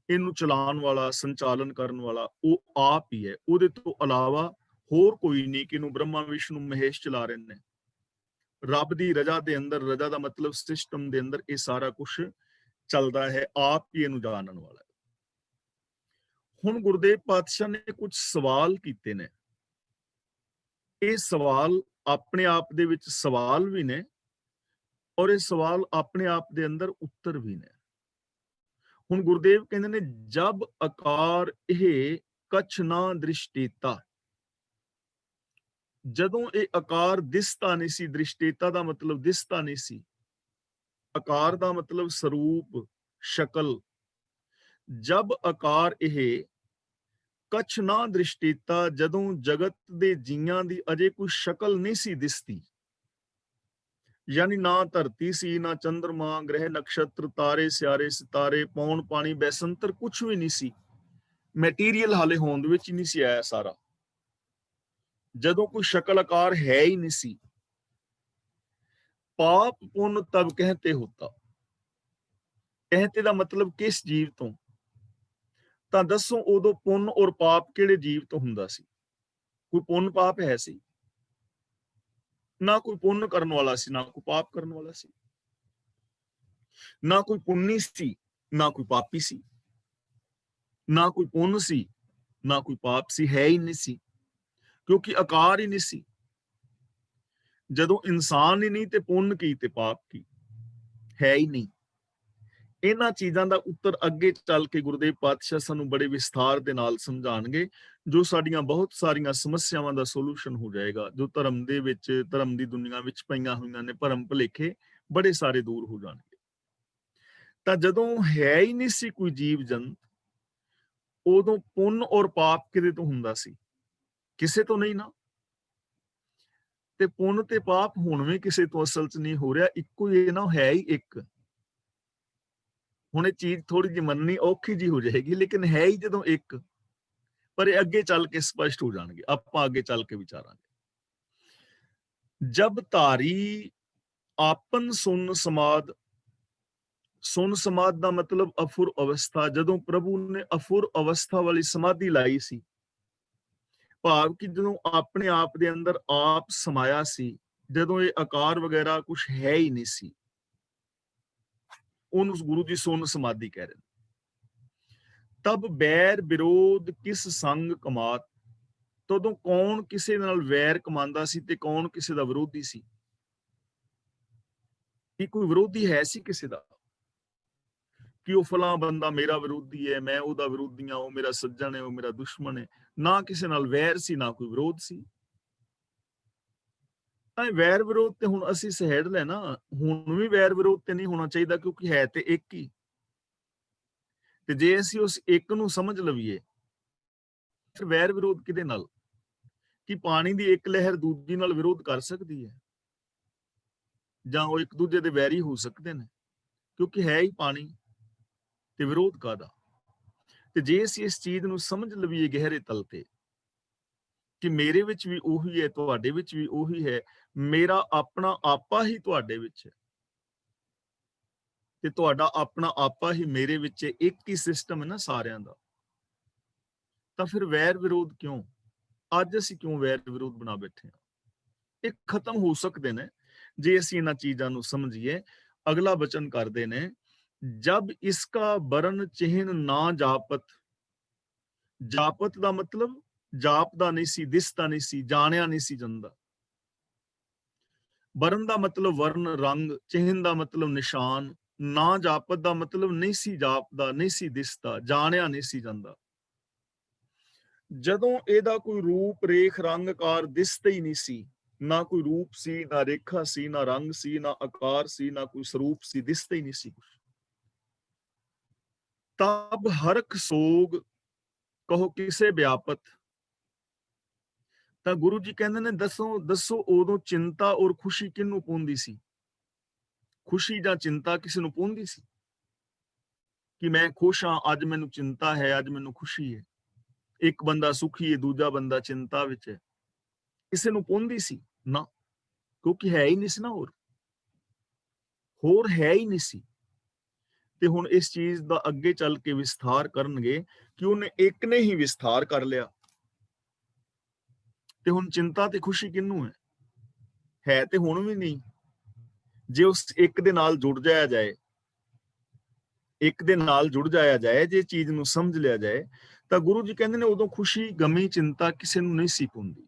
ਇਹਨੂੰ ਚਲਾਉਣ ਵਾਲਾ, ਸੰਚਾਲਨ ਕਰਨ ਵਾਲਾ ਉਹ ਆਪ ਹੀ ਹੈ, ਉਹਦੇ ਤੋਂ ਇਲਾਵਾ ਹੋਰ ਕੋਈ ਨਹੀਂ ਕਿ ਇਹਨੂੰ ਬ੍ਰਹਮਾ ਵਿਸ਼ਨੂੰ ਮਹੇਸ਼ ਚਲਾ ਰਹੇ ਨੇ। ਰੱਬ ਦੀ ਰਜ਼ਾ ਦੇ ਅੰਦਰ, ਰਜ਼ਾ ਦਾ ਮਤਲਬ ਸਿਸਟਮ ਦੇ ਅੰਦਰ ਇਹ ਸਾਰਾ ਕੁਝ ਚੱਲਦਾ ਹੈ, ਆਪ ਹੀ ਇਹਨੂੰ ਜਾਣਨ ਵਾਲਾ ਹੈ। ਹੁਣ ਗੁਰਦੇਵ ਪਾਤਸ਼ਾਹ ਨੇ ਕੁਝ ਸਵਾਲ ਕੀਤੇ ਨੇ। ਇਹ ਸਵਾਲ ਆਪਣੇ ਆਪ ਦੇ ਵਿੱਚ ਸਵਾਲ ਵੀ ਨੇ ਔਰ ਇਹ ਸਵਾਲ ਆਪਣੇ ਆਪ ਦੇ ਅੰਦਰ ਉੱਤਰ ਵੀ ਨੇ। ਹੁਣ ਗੁਰਦੇਵ ਕਹਿੰਦੇ ਨੇ, ਜਬ ਆਕਾਰ ਇਹ ਕਛ ਨਾ ਦ੍ਰਿਸ਼ਟੇਤਾ, ਜਦੋਂ ਇਹ ਆਕਾਰ ਦਿਸਤਾ ਨਹੀਂ ਸੀ, ਦ੍ਰਿਸ਼ਟੇਤਾ ਦਾ ਮਤਲਬ ਦਿਸਤਾ ਨਹੀਂ ਸੀ, ਆਕਾਰ ਦਾ ਮਤਲਬ ਸਰੂਪ, ਸ਼ਕਲ। ਜਬ ਆਕਾਰ ਇਹ ਕਛ ਨਾ ਦ੍ਰਿਸ਼ਟੇਤਾ, ਜਦੋਂ ਜਗਤ ਦੇ ਜੀਆਂ ਦੀ ਅਜੇ ਕੋਈ ਸ਼ਕਲ ਨਹੀਂ ਸੀ ਦਿਸਦੀ, ਯਾਨੀ ਨਾ ਧਰਤੀ ਸੀ, ਨਾ ਚੰਦਰਮਾ, ਗ੍ਰਹਿ ਨਕਸ਼ਤਰ, ਤਾਰੇ ਸਿਆਰੇ, ਸਿਤਾਰੇ, ਪੌਣ ਪਾਣੀ, ਬੈਸੰਤਰ, ਕੁਝ ਵੀ ਨਹੀਂ ਸੀ। ਮੈਟੀਰੀਅਲ ਹਾਲੇ ਹੋਂਦ ਵਿੱਚ ਹੀ ਨਹੀਂ ਸੀ ਆਇਆ ਸਾਰਾ। ਜਦੋਂ ਕੋਈ ਸ਼ਕਲ ਆਕਾਰ ਹੈ ਹੀ ਨਹੀਂ ਸੀ। ਪਾਪ ਪੁੰਨ ਤਬ ਕਹਤੇ ਹੋਤਾ, ਕਹਤੇ ਦਾ ਮਤਲਬ ਕਿਸ ਜੀਵ ਤੋਂ, ਤਾਂ ਦੱਸੋ ਉਦੋਂ ਪੁੰਨ ਔਰ ਪਾਪ ਕਿਹੜੇ ਜੀਵ ਤੋਂ ਹੁੰਦਾ ਸੀ? ਕੋਈ ਪੁੰਨ ਪਾਪ ਹੈ ਸੀ? ਨਾ ਕੋਈ ਪੁੰਨ ਕਰਨ ਵਾਲਾ ਸੀ, ਨਾ ਕੋਈ ਪਾਪ ਕਰਨ ਵਾਲਾ ਸੀ। ਨਾ ਕੋਈ ਪੁੰਨੀ ਸੀ, ਨਾ ਕੋਈ ਪਾਪੀ ਸੀ। ਨਾ ਕੋਈ ਪੁੰਨ ਸੀ, ਨਾ ਕੋਈ ਪਾਪ ਸੀ, ਹੈ ਹੀ ਨਹੀਂ ਸੀ, ਕਿਉਂਕਿ ਆਕਾਰ ਹੀ ਨਹੀਂ ਸੀ। ਜਦੋਂ ਇਨਸਾਨ ਹੀ ਨਹੀਂ ਤੇ ਪੁੰਨ ਕੀ ਤੇ ਪਾਪ ਕੀ, ਹੈ ਹੀ ਨਹੀਂ। ਇਹਨਾਂ ਚੀਜ਼ਾਂ ਦਾ ਉੱਤਰ ਅੱਗੇ ਚੱਲ ਕੇ ਗੁਰਦੇਵ ਪਾਤਸ਼ਾਹ ਸਾਨੂੰ ਬੜੇ ਵਿਸਥਾਰ ਦੇ ਨਾਲ ਸਮਝਾਣਗੇ, ਜੋ ਸਾਡੀਆਂ ਬਹੁਤ ਸਾਰੀਆਂ ਸਮੱਸਿਆਵਾਂ ਦਾ ਸੋਲੂਸ਼ਨ ਹੋ ਜਾਏਗਾ, ਜੋ ਧਰਮ ਦੇ ਵਿੱਚ, ਧਰਮ ਦੀ ਦੁਨੀਆ ਵਿੱਚ ਪਈਆਂ ਹੋਈਆਂ ਨੇ ਭਰਮ ਭੁਲੇਖੇ, ਬੜੇ ਸਾਰੇ ਦੂਰ ਹੋ ਜਾਣਗੇ। ਤਾਂ ਜਦੋਂ ਹੈ ਹੀ ਨਹੀਂ ਸੀ ਕੋਈ ਜੀਵ ਜੰਤ, ਉਦੋਂ ਪੁੰਨ ਔਰ ਪਾਪ ਕਿਹਦੇ ਤੋਂ ਹੁੰਦਾ ਸੀ? ਕਿਸੇ ਤੋਂ ਨਹੀਂ ਨਾ। ਤੇ ਪੁੰਨ ਤੇ ਪਾਪ ਹੁਣ ਵੀ ਕਿਸੇ ਤੋਂ ਅਸਲ 'ਚ ਨਹੀਂ ਹੋ ਰਿਹਾ, ਇੱਕੋ ਹੀ ਨਾ, ਹੈ ਹੀ ਇੱਕ। ਹੁਣ ਇਹ ਚੀਜ਼ ਥੋੜੀ ਜਿਹੀ ਮੰਨਣੀ ਔਖੀ ਜੀ ਹੋ ਜਾਏਗੀ, ਲੇਕਿਨ ਹੈ ਹੀ ਜਦੋਂ ਇੱਕ। ਪਰ ਇਹ ਅੱਗੇ ਚੱਲ ਕੇ ਸਪਸ਼ਟ ਹੋ ਜਾਣਗੇ, ਆਪਾਂ ਅੱਗੇ ਚੱਲ ਕੇ ਵਿਚਾਰਾਂਗੇ। ਜਬ ਧਾਰੀ ਆਪਨ ਸੁਨ ਸਮਾਦ, ਸੁਨ ਸਮਾਦ ਦਾ ਮਤਲਬ ਅਫੁਰ ਅਵਸਥਾ, ਜਦੋਂ ਪ੍ਰਭੂ ਨੇ ਅਫੁਰ ਅਵਸਥਾ ਵਾਲੀ ਸਮਾਧੀ ਲਾਈ ਸੀ, ਭਾਵ ਕਿ ਜਦੋਂ ਆਪਣੇ ਆਪ ਦੇ ਅੰਦਰ ਆਪ ਸਮਾਇਆ ਸੀ, ਜਦੋਂ ਇਹ ਆਕਾਰ ਵਗੈਰਾ ਕੁਝ ਹੈ ਹੀ ਨਹੀਂ ਸੀ, ਉਹਨੂੰ ਗੁਰੂ ਜੀ ਸੁਨ ਸਮਾਧੀ ਕਹਿ ਰਹੇ ਨੇ। ਤਬ ਬੈਰ ਵਿਰੋਧ ਕਿਸ ਸੰਗ ਕਮਾਤ, ਤਦੋਂ ਕੌਣ ਕਿਸੇ ਨਾਲ ਵੈਰ ਕਮਾਉਂਦਾ ਸੀ ਤੇ ਕੌਣ ਕਿਸੇ ਦਾ ਵਿਰੋਧੀ ਸੀ? ਕੀ ਕੋਈ ਵਿਰੋਧੀ ਹੈ ਸੀ ਕਿਸੇ ਦਾ ਕਿ ਉਹ ਫਲਾਂ ਬੰਦਾ ਮੇਰਾ ਵਿਰੋਧੀ ਹੈ, ਮੈਂ ਉਹਦਾ ਵਿਰੋਧੀ ਹਾਂ, ਉਹ ਮੇਰਾ ਸੱਜਣ ਹੈ, ਉਹ ਮੇਰਾ ਦੁਸ਼ਮਣ ਹੈ? ਨਾ ਕਿਸੇ ਨਾਲ ਵੈਰ ਸੀ, ਨਾ ਕੋਈ ਵਿਰੋਧ ਸੀ। ਤਾਂ ਵੈਰ ਵਿਰੋਧ ਤੇ ਹੁਣ ਅਸੀਂ ਸਹਿੜ ਲੈਣਾ, ਹੁਣ ਵੀ ਵੈਰ ਵਿਰੋਧ ਤੇ ਨਹੀਂ ਹੋਣਾ ਚਾਹੀਦਾ, ਕਿਉਂਕਿ ਹੈ ਤੇ ਇੱਕ ਹੀ। ਤੇ ਜੇ ਅਸੀਂ ਉਸ ਇੱਕ ਨੂੰ ਸਮਝ ਲਈਏ, ਫਿਰ ਵੈਰ ਵਿਰੋਧ ਕਿਹਦੇ ਨਾਲ? ਕਿ ਪਾਣੀ ਦੀ ਇੱਕ ਲਹਿਰ ਦੂਜੀ ਨਾਲ ਵਿਰੋਧ ਕਰ ਸਕਦੀ ਹੈ, ਜਾਂ ਉਹ ਇੱਕ ਦੂਜੇ ਦੇ ਵੈਰੀ ਹੋ ਸਕਦੇ ਨੇ, ਕਿਉਂਕਿ ਹੈ ਹੀ ਪਾਣੀ, ਤੇ ਵਿਰੋਧ ਕਾਹਦਾ? ਤੇ ਜੇ ਅਸੀਂ ਇਸ ਚੀਜ਼ ਨੂੰ ਸਮਝ ਲਈਏ ਗਹਿਰੇ ਤਲ ਤੇ, ਕਿ ਮੇਰੇ ਵਿੱਚ ਵੀ ਉਹੀ ਹੈ, ਤੁਹਾਡੇ ਵਿੱਚ ਵੀ ਉਹੀ ਹੈ, ਮੇਰਾ ਆਪਣਾ ਆਪਾ ਹੀ ਤੁਹਾਡੇ ਵਿੱਚ ਹੈ ਤੇ ਤੁਹਾਡਾ ਆਪਣਾ ਆਪਾ ਹੀ ਮੇਰੇ ਵਿੱਚ ਹੈ, ਇੱਕ ਹੀ ਸਿਸਟਮ ਹੈ ਨਾ ਸਾਰਿਆਂ ਦਾ। ਤਾਂ ਫਿਰ ਵੈਰ ਵਿਰੋਧ ਕਿਉਂ? ਅੱਜ ਅਸੀਂ ਕਿਉਂ ਵੈਰ ਵਿਰੋਧ ਬਣਾ ਬੈਠੇ ਹਾਂ? ਇਹ ਖਤਮ ਹੋ ਸਕਦੇ ਨੇ ਜੇ ਅਸੀਂ ਇਹਨਾਂ ਚੀਜ਼ਾਂ ਨੂੰ ਸਮਝੀਏ। ਅਗਲਾ ਬਚਨ ਕਰਦੇ ਨੇ, ਜਬ ਇਸਕਾ ਬਰਨ ਚਿਹਨ ਨਾ ਜਾਪਤ, ਜਾਪਤ ਦਾ ਮਤਲਬ ਜਾਪਦਾ ਨਹੀਂ ਸੀ, ਦਿਸਦਾ ਨਹੀਂ ਸੀ, ਜਾਣਿਆ ਨਹੀਂ ਸੀ ਜਾਂਦਾ। ਬਰਨ ਦਾ ਮਤਲਬ ਵਰਨ, ਰੰਗ, ਚਿਹਨ ਦਾ ਮਤਲਬ ਨਿਸ਼ਾਨ, ਨਾ ਜਾਪਤ ਦਾ ਮਤਲਬ ਨਹੀਂ ਸੀ ਜਾਪਦਾ, ਨਹੀਂ ਸੀ ਦਿਸਦਾ, ਜਾਣਿਆ ਨਹੀਂ ਸੀ ਜਾਂਦਾ। ਜਦੋਂ ਇਹਦਾ ਕੋਈ ਰੂਪ ਰੇਖ ਰੰਗ ਆਕਾਰ ਦਿਸਦਾ ਹੀ ਨਹੀਂ ਸੀ, ਨਾ ਕੋਈ ਰੂਪ ਸੀ, ਨਾ ਰੇਖਾ ਸੀ, ਨਾ ਰੰਗ ਸੀ, ਨਾ ਆਕਾਰ ਸੀ, ਨਾ ਕੋਈ ਸਰੂਪ ਸੀ, ਦਿਸਦਾ ਹੀ ਨਹੀਂ ਸੀ ਕੁਛ। ਤਬ ਹਰਖ ਸੋਗ ਕਹੋ ਕਿਸੇ ਵਿਆਪਤ, ਤਾਂ ਗੁਰੂ ਜੀ ਕਹਿੰਦੇ ਨੇ ਦੱਸੋ ਦੱਸੋ ਉਦੋਂ ਚਿੰਤਾ ਔਰ ਖੁਸ਼ੀ ਕਿਹਨੂੰ ਪਾਉਂਦੀ ਸੀ? ਖੁਸ਼ੀ ਜਾਂ ਚਿੰਤਾ ਕਿਸੇ ਨੂੰ ਪਾਉਂਦੀ ਸੀ ਕਿ ਮੈਂ ਖੁਸ਼ ਹਾਂ, ਅੱਜ ਮੈਨੂੰ ਚਿੰਤਾ ਹੈ, ਅੱਜ ਮੈਨੂੰ ਖੁਸ਼ੀ ਹੈ। ਇੱਕ ਬੰਦਾ ਸੁਖੀ ਹੈ, ਦੂਜਾ ਬੰਦਾ ਚਿੰਤਾ ਵਿੱਚ ਹੈ। ਕਿਸੇ ਨੂੰ ਪਾਉਂਦੀ ਸੀ ਨਾ, ਕਿਉਂਕਿ ਹੈ ਹੀ ਨਹੀਂ ਸੀ ਨਾ, ਹੋਰ ਹੈ ਹੀ ਨਹੀਂ ਸੀ। ਤੇ ਹੁਣ ਇਸ ਚੀਜ਼ ਦਾ ਅੱਗੇ ਚੱਲ ਕੇ ਵਿਸਥਾਰ ਕਰਨਗੇ ਕਿ ਉਹਨੇ ਇੱਕ ਨੇ ਹੀ ਵਿਸਥਾਰ ਕਰ ਲਿਆ। ਤੇ ਹੁਣ ਚਿੰਤਾ ਤੇ ਖੁਸ਼ੀ ਕਿਹਨੂੰ ਹੈ ਤੇ ਹੁਣ ਵੀ ਨਹੀਂ। ਜੇ ਉਸ ਇੱਕ ਦੇ ਨਾਲ ਜੁੜ ਜਾਇਆ ਜਾਏ, ਇੱਕ ਦੇ ਨਾਲ ਜੁੜ ਜਾਇਆ ਜਾਏ, ਜੇ ਚੀਜ਼ ਨੂੰ ਸਮਝ ਲਿਆ ਜਾਏ, ਤਾਂ ਗੁਰੂ ਜੀ ਕਹਿੰਦੇ ਨੇ ਉਦੋਂ ਖੁਸ਼ੀ ਗਮੀ ਚਿੰਤਾ ਕਿਸੇ ਨੂੰ ਨਹੀਂ ਸੀ ਪਾਉਂਦੀ।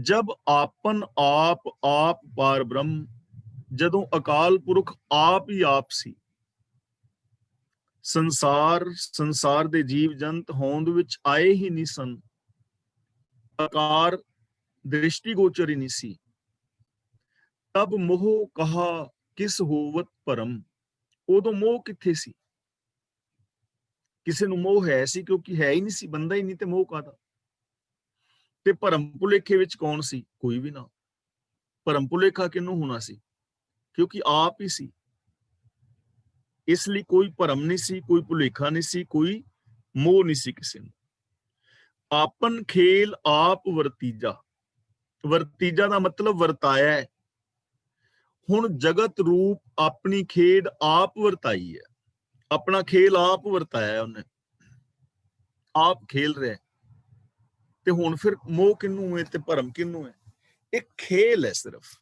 ਜਬ ਆਪਨ ਆਪ ਆਪ ਪਾਰ ਬ੍ਰਹਮ, ਜਦੋਂ ਅਕਾਲ ਪੁਰਖ ਆਪ ਹੀ ਆਪ ਸੀ, ਸੰਸਾਰ ਦੇ ਜੀਵ ਜੰਤ ਹੋਂਦ ਵਿੱਚ ਆਏ ਹੀ ਨਹੀਂ ਸਨ, ਆਕਾਰ ਦ੍ਰਿਸ਼ਟੀ ਗੋਚਰ ਹੀ ਨਹੀਂ ਸੀ। ਤਬ ਮੋਹ ਕਹਾ ਕਿਸ ਹੋਵਤ ਭਰਮ, ਉਦੋਂ ਮੋਹ ਕਿੱਥੇ ਸੀ? ਕਿਸੇ ਨੂੰ ਮੋਹ ਹੈ ਸੀ? ਕਿਉਂਕਿ ਹੈ ਹੀ ਨਹੀਂ ਸੀ, ਬੰਦਾ ਹੀ ਨਹੀਂ ਤੇ ਮੋਹ ਕਾਹਦਾ। ਤੇ ਭਰਮ ਭੁਲੇਖੇ ਵਿੱਚ ਕੌਣ ਸੀ? ਕੋਈ ਵੀ ਨਾ। ਭਰਮ ਭੁਲੇਖਾ ਕਿਹਨੂੰ ਹੋਣਾ ਸੀ? ਕਿਉਂਕਿ ਆਪ ਹੀ ਸੀ। ਇਸ ਲਈ ਕੋਈ ਭਰਮ ਨਹੀਂ ਸੀ, ਕੋਈ ਭੁਲੇਖਾ ਨਹੀਂ ਸੀ, ਕੋਈ ਮੋਹ ਨਹੀਂ ਸੀ ਕਿਸੇ ਨੂੰ। ਆਪਨ ਖੇਲ ਆਪ ਵਰਤੀਜਾ, ਵਰਤੀਜਾ ਦਾ ਮਤਲਬ ਵਰਤਾਇਆ ਹੈ। ਹੁਣ ਜਗਤ ਰੂਪ ਆਪਣੀ ਖੇਡ ਆਪ ਵਰਤਾਈ ਹੈ, ਆਪਣਾ ਖੇਲ ਆਪ ਵਰਤਾਇਆ ਉਹਨੇ, ਆਪ ਖੇਲ ਰਿਹਾ। ਤੇ ਹੁਣ ਫਿਰ ਮੋਹ ਕਿਹਨੂੰ ਹੈ ਤੇ ਭਰਮ ਕਿਹਨੂੰ ਹੈ? ਇੱਕ ਖੇਲ ਹੈ ਸਿਰਫ।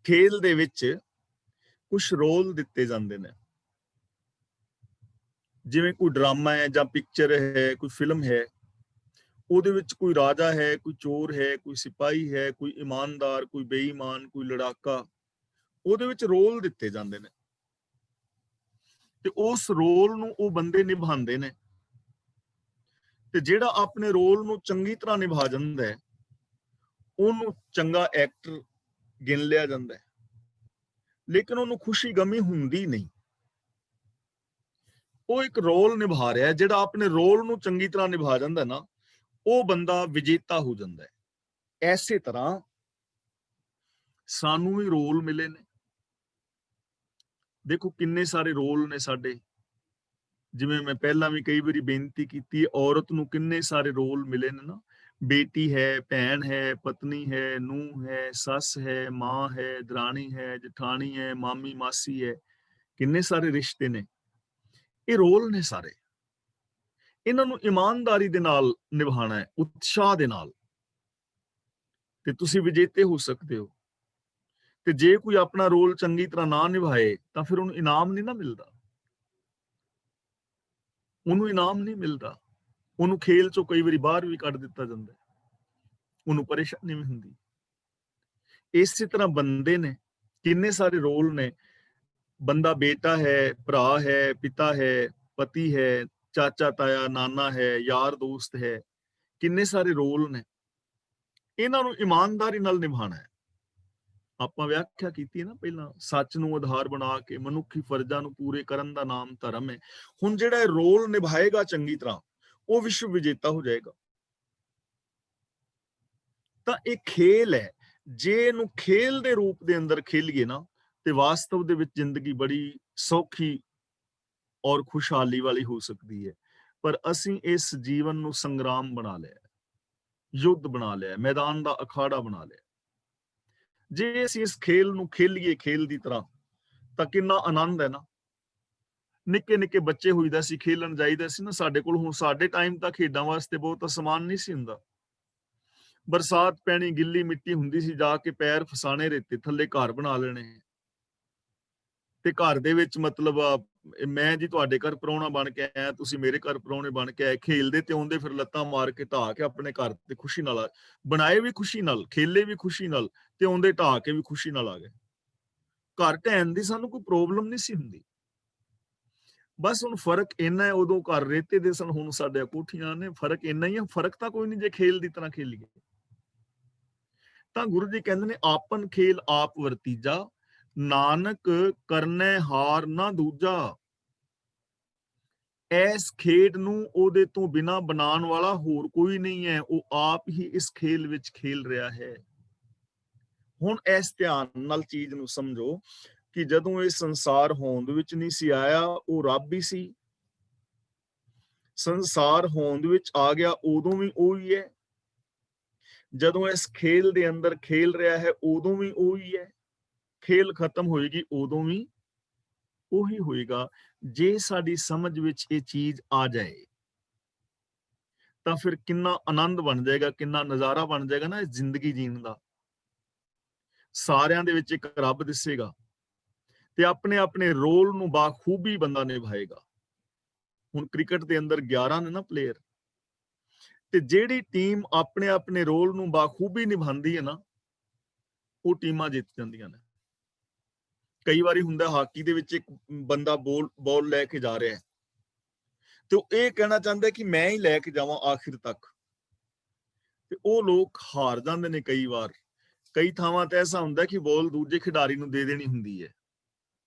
ਖੇਲ ਦੇ ਵਿੱਚ ਕੁਝ ਰੋਲ ਦਿੱਤੇ ਜਾਂਦੇ ਨੇ, ਜਿਵੇਂ ਕੋਈ ਡਰਾਮਾ ਹੈ ਜਾਂ ਪਿਕਚਰ ਹੈ, ਕੋਈ ਫਿਲਮ ਹੈ, ਉਹਦੇ ਵਿੱਚ ਕੋਈ ਰਾਜਾ ਹੈ, ਕੋਈ ਚੋਰ ਹੈ, ਕੋਈ ਸਿਪਾਹੀ ਹੈ, ਕੋਈ ਇਮਾਨਦਾਰ, ਕੋਈ ਬੇਈਮਾਨ, ਕੋਈ ਲੜਾਕਾ, ਉਹਦੇ ਵਿੱਚ ਰੋਲ ਦਿੱਤੇ ਜਾਂਦੇ ਨੇ ਤੇ ਉਸ ਰੋਲ ਨੂੰ ਉਹ ਬੰਦੇ ਨਿਭਾਉਂਦੇ ਨੇ। ਤੇ ਜਿਹੜਾ ਆਪਣੇ ਰੋਲ ਨੂੰ ਚੰਗੀ ਤਰ੍ਹਾਂ ਨਿਭਾ ਜਾਂਦਾ ਹੈ, ਉਹਨੂੰ ਚੰਗਾ ਐਕਟਰ ਗਿਣ ਲਿਆ ਜਾਂਦਾ ਹੈ। ਲੇਕਿਨ ਉਹਨੂੰ ਖੁਸ਼ੀ ਗਮੀ ਹੁੰਦੀ ਨਹੀਂ। ਉਹ ਇੱਕ ਰੋਲ ਨਿਭਾ ਰਿਹਾ, ਜਿਹੜਾ ਆਪਣੇ ਰੋਲ ਨੂੰ ਚੰਗੀ ਤਰ੍ਹਾਂ ਨਿਭਾ ਜਾਂਦਾ ਨਾ, ਉਹ ਬੰਦਾ ਵਿਜੇਤਾ ਹੋ ਜਾਂਦਾ ਹੈ। ਐਸੇ ਤਰ੍ਹਾਂ ਸਾਨੂੰ ਵੀ ਰੋਲ ਮਿਲੇ ਨੇ। ਦੇਖੋ ਕਿੰਨੇ ਸਾਰੇ ਰੋਲ ਨੇ ਸਾਡੇ। ਜਿਵੇਂ ਮੈਂ ਪਹਿਲਾਂ ਵੀ ਕਈ ਵਾਰੀ ਬੇਨਤੀ ਕੀਤੀ, ਔਰਤ ਨੂੰ ਕਿੰਨੇ ਸਾਰੇ ਰੋਲ ਮਿਲੇ ਨੇ ਨਾ। ਬੇਟੀ ਹੈ, ਭੈਣ ਹੈ, ਪਤਨੀ ਹੈ, ਨੂੰਹ ਹੈ, ਸੱਸ ਹੈ, ਮਾਂ ਹੈ, ਦਰਾਣੀ ਹੈ, ਜਠਾਣੀ ਹੈ, ਮਾਮੀ ਮਾਸੀ ਹੈ। ਕਿੰਨੇ ਸਾਰੇ ਰਿਸ਼ਤੇ ਨੇ। ਇਹ ਰੋਲ ਨੇ ਸਾਰੇ। ਇਹਨਾਂ ਨੂੰ ਇਮਾਨਦਾਰੀ ਦੇ ਨਾਲ ਨਿਭਾਉਣਾ ਹੈ, ਉਤਸ਼ਾਹ ਦੇ ਨਾਲ, ਤੇ ਤੁਸੀਂ ਵਿਜੇਤੇ ਹੋ ਸਕਦੇ ਹੋ। ਤੇ ਜੇ ਕੋਈ ਆਪਣਾ ਰੋਲ ਚੰਗੀ ਤਰ੍ਹਾਂ ਨਾ ਨਿਭਾਏ ਤਾਂ ਫਿਰ ਉਹਨੂੰ ਇਨਾਮ ਨਹੀਂ ਨਾ ਮਿਲਦਾ। ਉਹਨੂੰ ਇਨਾਮ ਨਹੀਂ ਮਿਲਦਾ। ਉਹਨੂੰ ਖੇਲ ਚੋਂ ਕਈ ਵਾਰੀ ਬਾਹਰ ਵੀ ਕੱਢ ਦਿੱਤਾ ਜਾਂਦਾ, ਉਹਨੂੰ ਪਰੇਸ਼ਾਨੀ ਵੀ ਹੁੰਦੀ। ਇਸੇ ਤਰ੍ਹਾਂ ਬੰਦੇ ਨੇ ਕਿੰਨੇ ਸਾਰੇ ਰੋਲ ਨੇ। ਬੰਦਾ ਬੇਟਾ ਹੈ, ਭਰਾ ਹੈ, ਪਿਤਾ ਹੈ, ਪਤੀ ਹੈ, ਚਾਚਾ ਤਾਇਆ, ਨਾਨਾ ਹੈ, ਯਾਰ ਦੋਸਤ ਹੈ। ਕਿੰਨੇ ਸਾਰੇ ਰੋਲ ਨੇ। ਇਹਨਾਂ ਨੂੰ ਇਮਾਨਦਾਰੀ ਨਾਲ ਨਿਭਾਉਣਾ ਹੈ। ਆਪਾਂ ਵਿਆਖਿਆ ਕੀਤੀ ਨਾ ਪਹਿਲਾਂ, ਸੱਚ ਨੂੰ ਆਧਾਰ ਬਣਾ ਕੇ ਮਨੁੱਖੀ ਫਰਜ਼ਾਂ ਨੂੰ ਪੂਰੇ ਕਰਨ ਦਾ ਨਾਮ ਧਰਮ ਹੈ। ਹੁਣ ਜਿਹੜਾ ਇਹ ਰੋਲ ਨਿਭਾਏਗਾ ਚੰਗੀ ਤਰ੍ਹਾਂ, ਉਹ ਵਿਸ਼ਵ ਵਿਜੇਤਾ ਹੋ ਜਾਏਗਾ। ਤਾਂ ਇਹ ਖੇਲ ਹੈ। ਜੇ ਇਹਨੂੰ ਖੇਲ ਦੇ ਰੂਪ ਦੇ ਅੰਦਰ ਖੇਲੀਏ ਨਾ, ਤੇ ਵਾਸਤਵ ਦੇ ਵਿੱਚ ਜ਼ਿੰਦਗੀ ਬੜੀ ਸੌਖੀ ਔਰ ਖੁਸ਼ਹਾਲੀ ਵਾਲੀ ਹੋ ਸਕਦੀ ਹੈ। ਪਰ ਅਸੀਂ ਇਸ ਜੀਵਨ ਨੂੰ ਸੰਗਰਾਮ ਬਣਾ ਲਿਆ, ਯੁੱਧ ਬਣਾ ਲਿਆ, ਮੈਦਾਨ ਦਾ ਅਖਾੜਾ ਬਣਾ ਲਿਆ। ਜੇ ਅਸੀਂ ਇਸ ਖੇਲ ਨੂੰ ਖੇਲੀਏ ਖੇਲ ਦੀ ਤਰ੍ਹਾਂ, ਤਾਂ ਕਿੰਨਾ ਆਨੰਦ ਹੈ ਨਾ। ਨਿੱਕੇ ਨਿੱਕੇ ਬੱਚੇ ਹੋਈਦਾ ਸੀ, ਖੇਲਣ ਜਾਈਦਾ ਸੀ ਨਾ ਸਾਡੇ ਕੋਲ। ਹੁਣ ਸਾਡੇ ਟਾਈਮ ਤਾਂ ਖੇਡਾਂ ਵਾਸਤੇ ਬਹੁਤ ਸਮਾਨ ਨਹੀਂ ਸੀ ਹੁੰਦਾ। ਬਰਸਾਤ ਪੈਣੀ, ਗਿੱਲੀ ਮਿੱਟੀ ਹੁੰਦੀ ਸੀ, ਜਾ ਕੇ ਪੈਰ ਫਸਾਣੇ ਰੇਤੇ ਥੱਲੇ, ਘਰ ਬਣਾ ਲੈਣੇ। ਤੇ ਘਰ ਦੇ ਵਿੱਚ ਮਤਲਬ ਮੈਂ ਜੀ ਤੁਹਾਡੇ ਘਰ ਪ੍ਰਾਹੁਣਾ ਬਣ ਕੇ ਆਇਆ, ਤੁਸੀਂ ਮੇਰੇ ਘਰ ਪ੍ਰਾਹੁਣੇ ਬਣ ਕੇ ਆਏ, ਖੇਲਦੇ ਤੇ ਆਉਂਦੇ, ਫਿਰ ਲੱਤਾਂ ਮਾਰ ਕੇ ਢਾਹ ਕੇ ਆਪਣੇ ਘਰ ਤੇ ਖੁਸ਼ੀ ਨਾਲ ਬਣਾਏ ਵੀ ਖੁਸ਼ੀ ਨਾਲ, ਖੇਲੇ ਵੀ ਖੁਸ਼ੀ ਨਾਲ, ਤੇ ਆਉਂਦੇ ਢਾਹ ਕੇ ਵੀ ਖੁਸ਼ੀ ਨਾਲ ਆ ਗਏ। ਘਰ ਢਹਿਣ ਦੀ ਸਾਨੂੰ ਕੋਈ ਪ੍ਰੋਬਲਮ ਨਹੀਂ ਸੀ ਹੁੰਦੀ। ਬਸ ਹੁਣ ਫਰਕ ਇੰਨਾ ਹੈ, ਉਦੋਂ ਘਰ ਰੇਤੇ ਦੇ ਸਨ, ਹੁਣ ਸਾਡੇ ਕੋਠੀਆਂ ਨੇ। ਫਰਕ ਇੰਨਾ ਹੀ ਹੈ। ਫਰਕ ਤਾਂ ਕੋਈ ਨਹੀਂ ਜੇ ਖੇਲ ਦੀ ਤਰ੍ਹਾਂ ਖੇਲੀਏ। ਤਾਂ ਗੁਰੂ ਜੀ ਕਹਿੰਦੇ ਨੇ ਆਪਨ ਖੇਲ ਆਪ ਵਰਤੀਜਾ, ਨਾਨਕ ਕਰਨੈ ਹਾਰ ਨਾ ਦੂਜਾ। ਇਸ ਖੇਡ ਨੂੰ ਉਹਦੇ ਤੋਂ ਬਿਨਾਂ ਬਣਾਉਣ ਵਾਲਾ ਹੋਰ ਕੋਈ ਨਹੀਂ ਹੈ, ਉਹ ਆਪ ਹੀ ਇਸ ਖੇਲ ਵਿੱਚ ਖੇਲ ਰਿਹਾ ਹੈ। ਹੁਣ ਇਸ ਧਿਆਨ ਨਾਲ ਚੀਜ਼ ਨੂੰ ਸਮਝੋ ਕਿ ਜਦੋਂ ਇਹ ਸੰਸਾਰ ਹੋਂਦ ਵਿੱਚ ਨਹੀਂ ਸੀ ਆਇਆ, ਉਹ ਰੱਬ ਹੀ ਸੀ। ਸੰਸਾਰ ਹੋਂਦ ਵਿੱਚ ਆ ਗਿਆ ਉਦੋਂ ਵੀ ਉਹੀ ਹੈ, ਜਦੋਂ ਇਸ ਖੇਲ ਦੇ ਅੰਦਰ ਖੇਲ ਰਿਹਾ ਹੈ ਉਦੋਂ ਵੀ ਉਹੀ ਹੈ, ਖੇਲ ਖਤਮ ਹੋਏਗੀ ਉਦੋਂ ਵੀ ਉਹੀ ਹੋਏਗਾ। ਜੇ ਸਾਡੀ ਸਮਝ ਵਿੱਚ ਇਹ ਚੀਜ਼ ਆ ਜਾਏ ਤਾਂ ਫਿਰ ਕਿੰਨਾ ਆਨੰਦ ਬਣ ਜਾਏਗਾ, ਕਿੰਨਾ ਨਜ਼ਾਰਾ ਬਣ ਜਾਏਗਾ ਨਾ ਇਸ ਜ਼ਿੰਦਗੀ ਜੀਣ ਦਾ। ਸਾਰਿਆਂ ਦੇ ਵਿੱਚ ਇੱਕ ਰੱਬ ਦਿਸੇਗਾ ਤੇ ਆਪਣੇ ਆਪਣੇ ਰੋਲ ਨੂੰ ਬਾਖੂਬੀ ਬੰਦਾ ਨਿਭਾਏਗਾ। ਹੁਣ ਕ੍ਰਿਕਟ ਦੇ ਅੰਦਰ 11 ਨੇ ਨਾ ਪਲੇਅਰ, ਤੇ ਜਿਹੜੀ ਟੀਮ ਆਪਣੇ ਆਪਣੇ ਰੋਲ ਨੂੰ ਬਾਖੂਬੀ ਨਿਭਾਉਂਦੀ ਹੈ ਨਾ, ਉਹ ਟੀਮਾਂ ਜਿੱਤ ਜਾਂਦੀਆਂ ਨੇ। ਕਈ ਵਾਰੀ ਹੁੰਦਾ ਹਾਕੀ ਦੇ ਵਿੱਚ ਇੱਕ ਬੰਦਾ ਬਾਲ ਲੈ ਕੇ ਜਾ ਰਿਹਾ ਹੈ ਤੇ ਉਹ ਇਹ ਕਹਿਣਾ ਚਾਹੁੰਦਾ ਕਿ ਮੈਂ ਹੀ ਲੈ ਕੇ ਜਾਵਾਂ ਆਖਿਰ ਤੱਕ, ਤੇ ਉਹ ਲੋਕ ਹਾਰ ਜਾਂਦੇ ਨੇ। ਕਈ ਵਾਰ ਕਈ ਥਾਵਾਂ ਤੇ ਐਸਾ ਹੁੰਦਾ ਕਿ ਬਾਲ ਦੂਜੇ ਖਿਡਾਰੀ ਨੂੰ ਦੇ ਦੇਣੀ ਹੁੰਦੀ ਹੈ।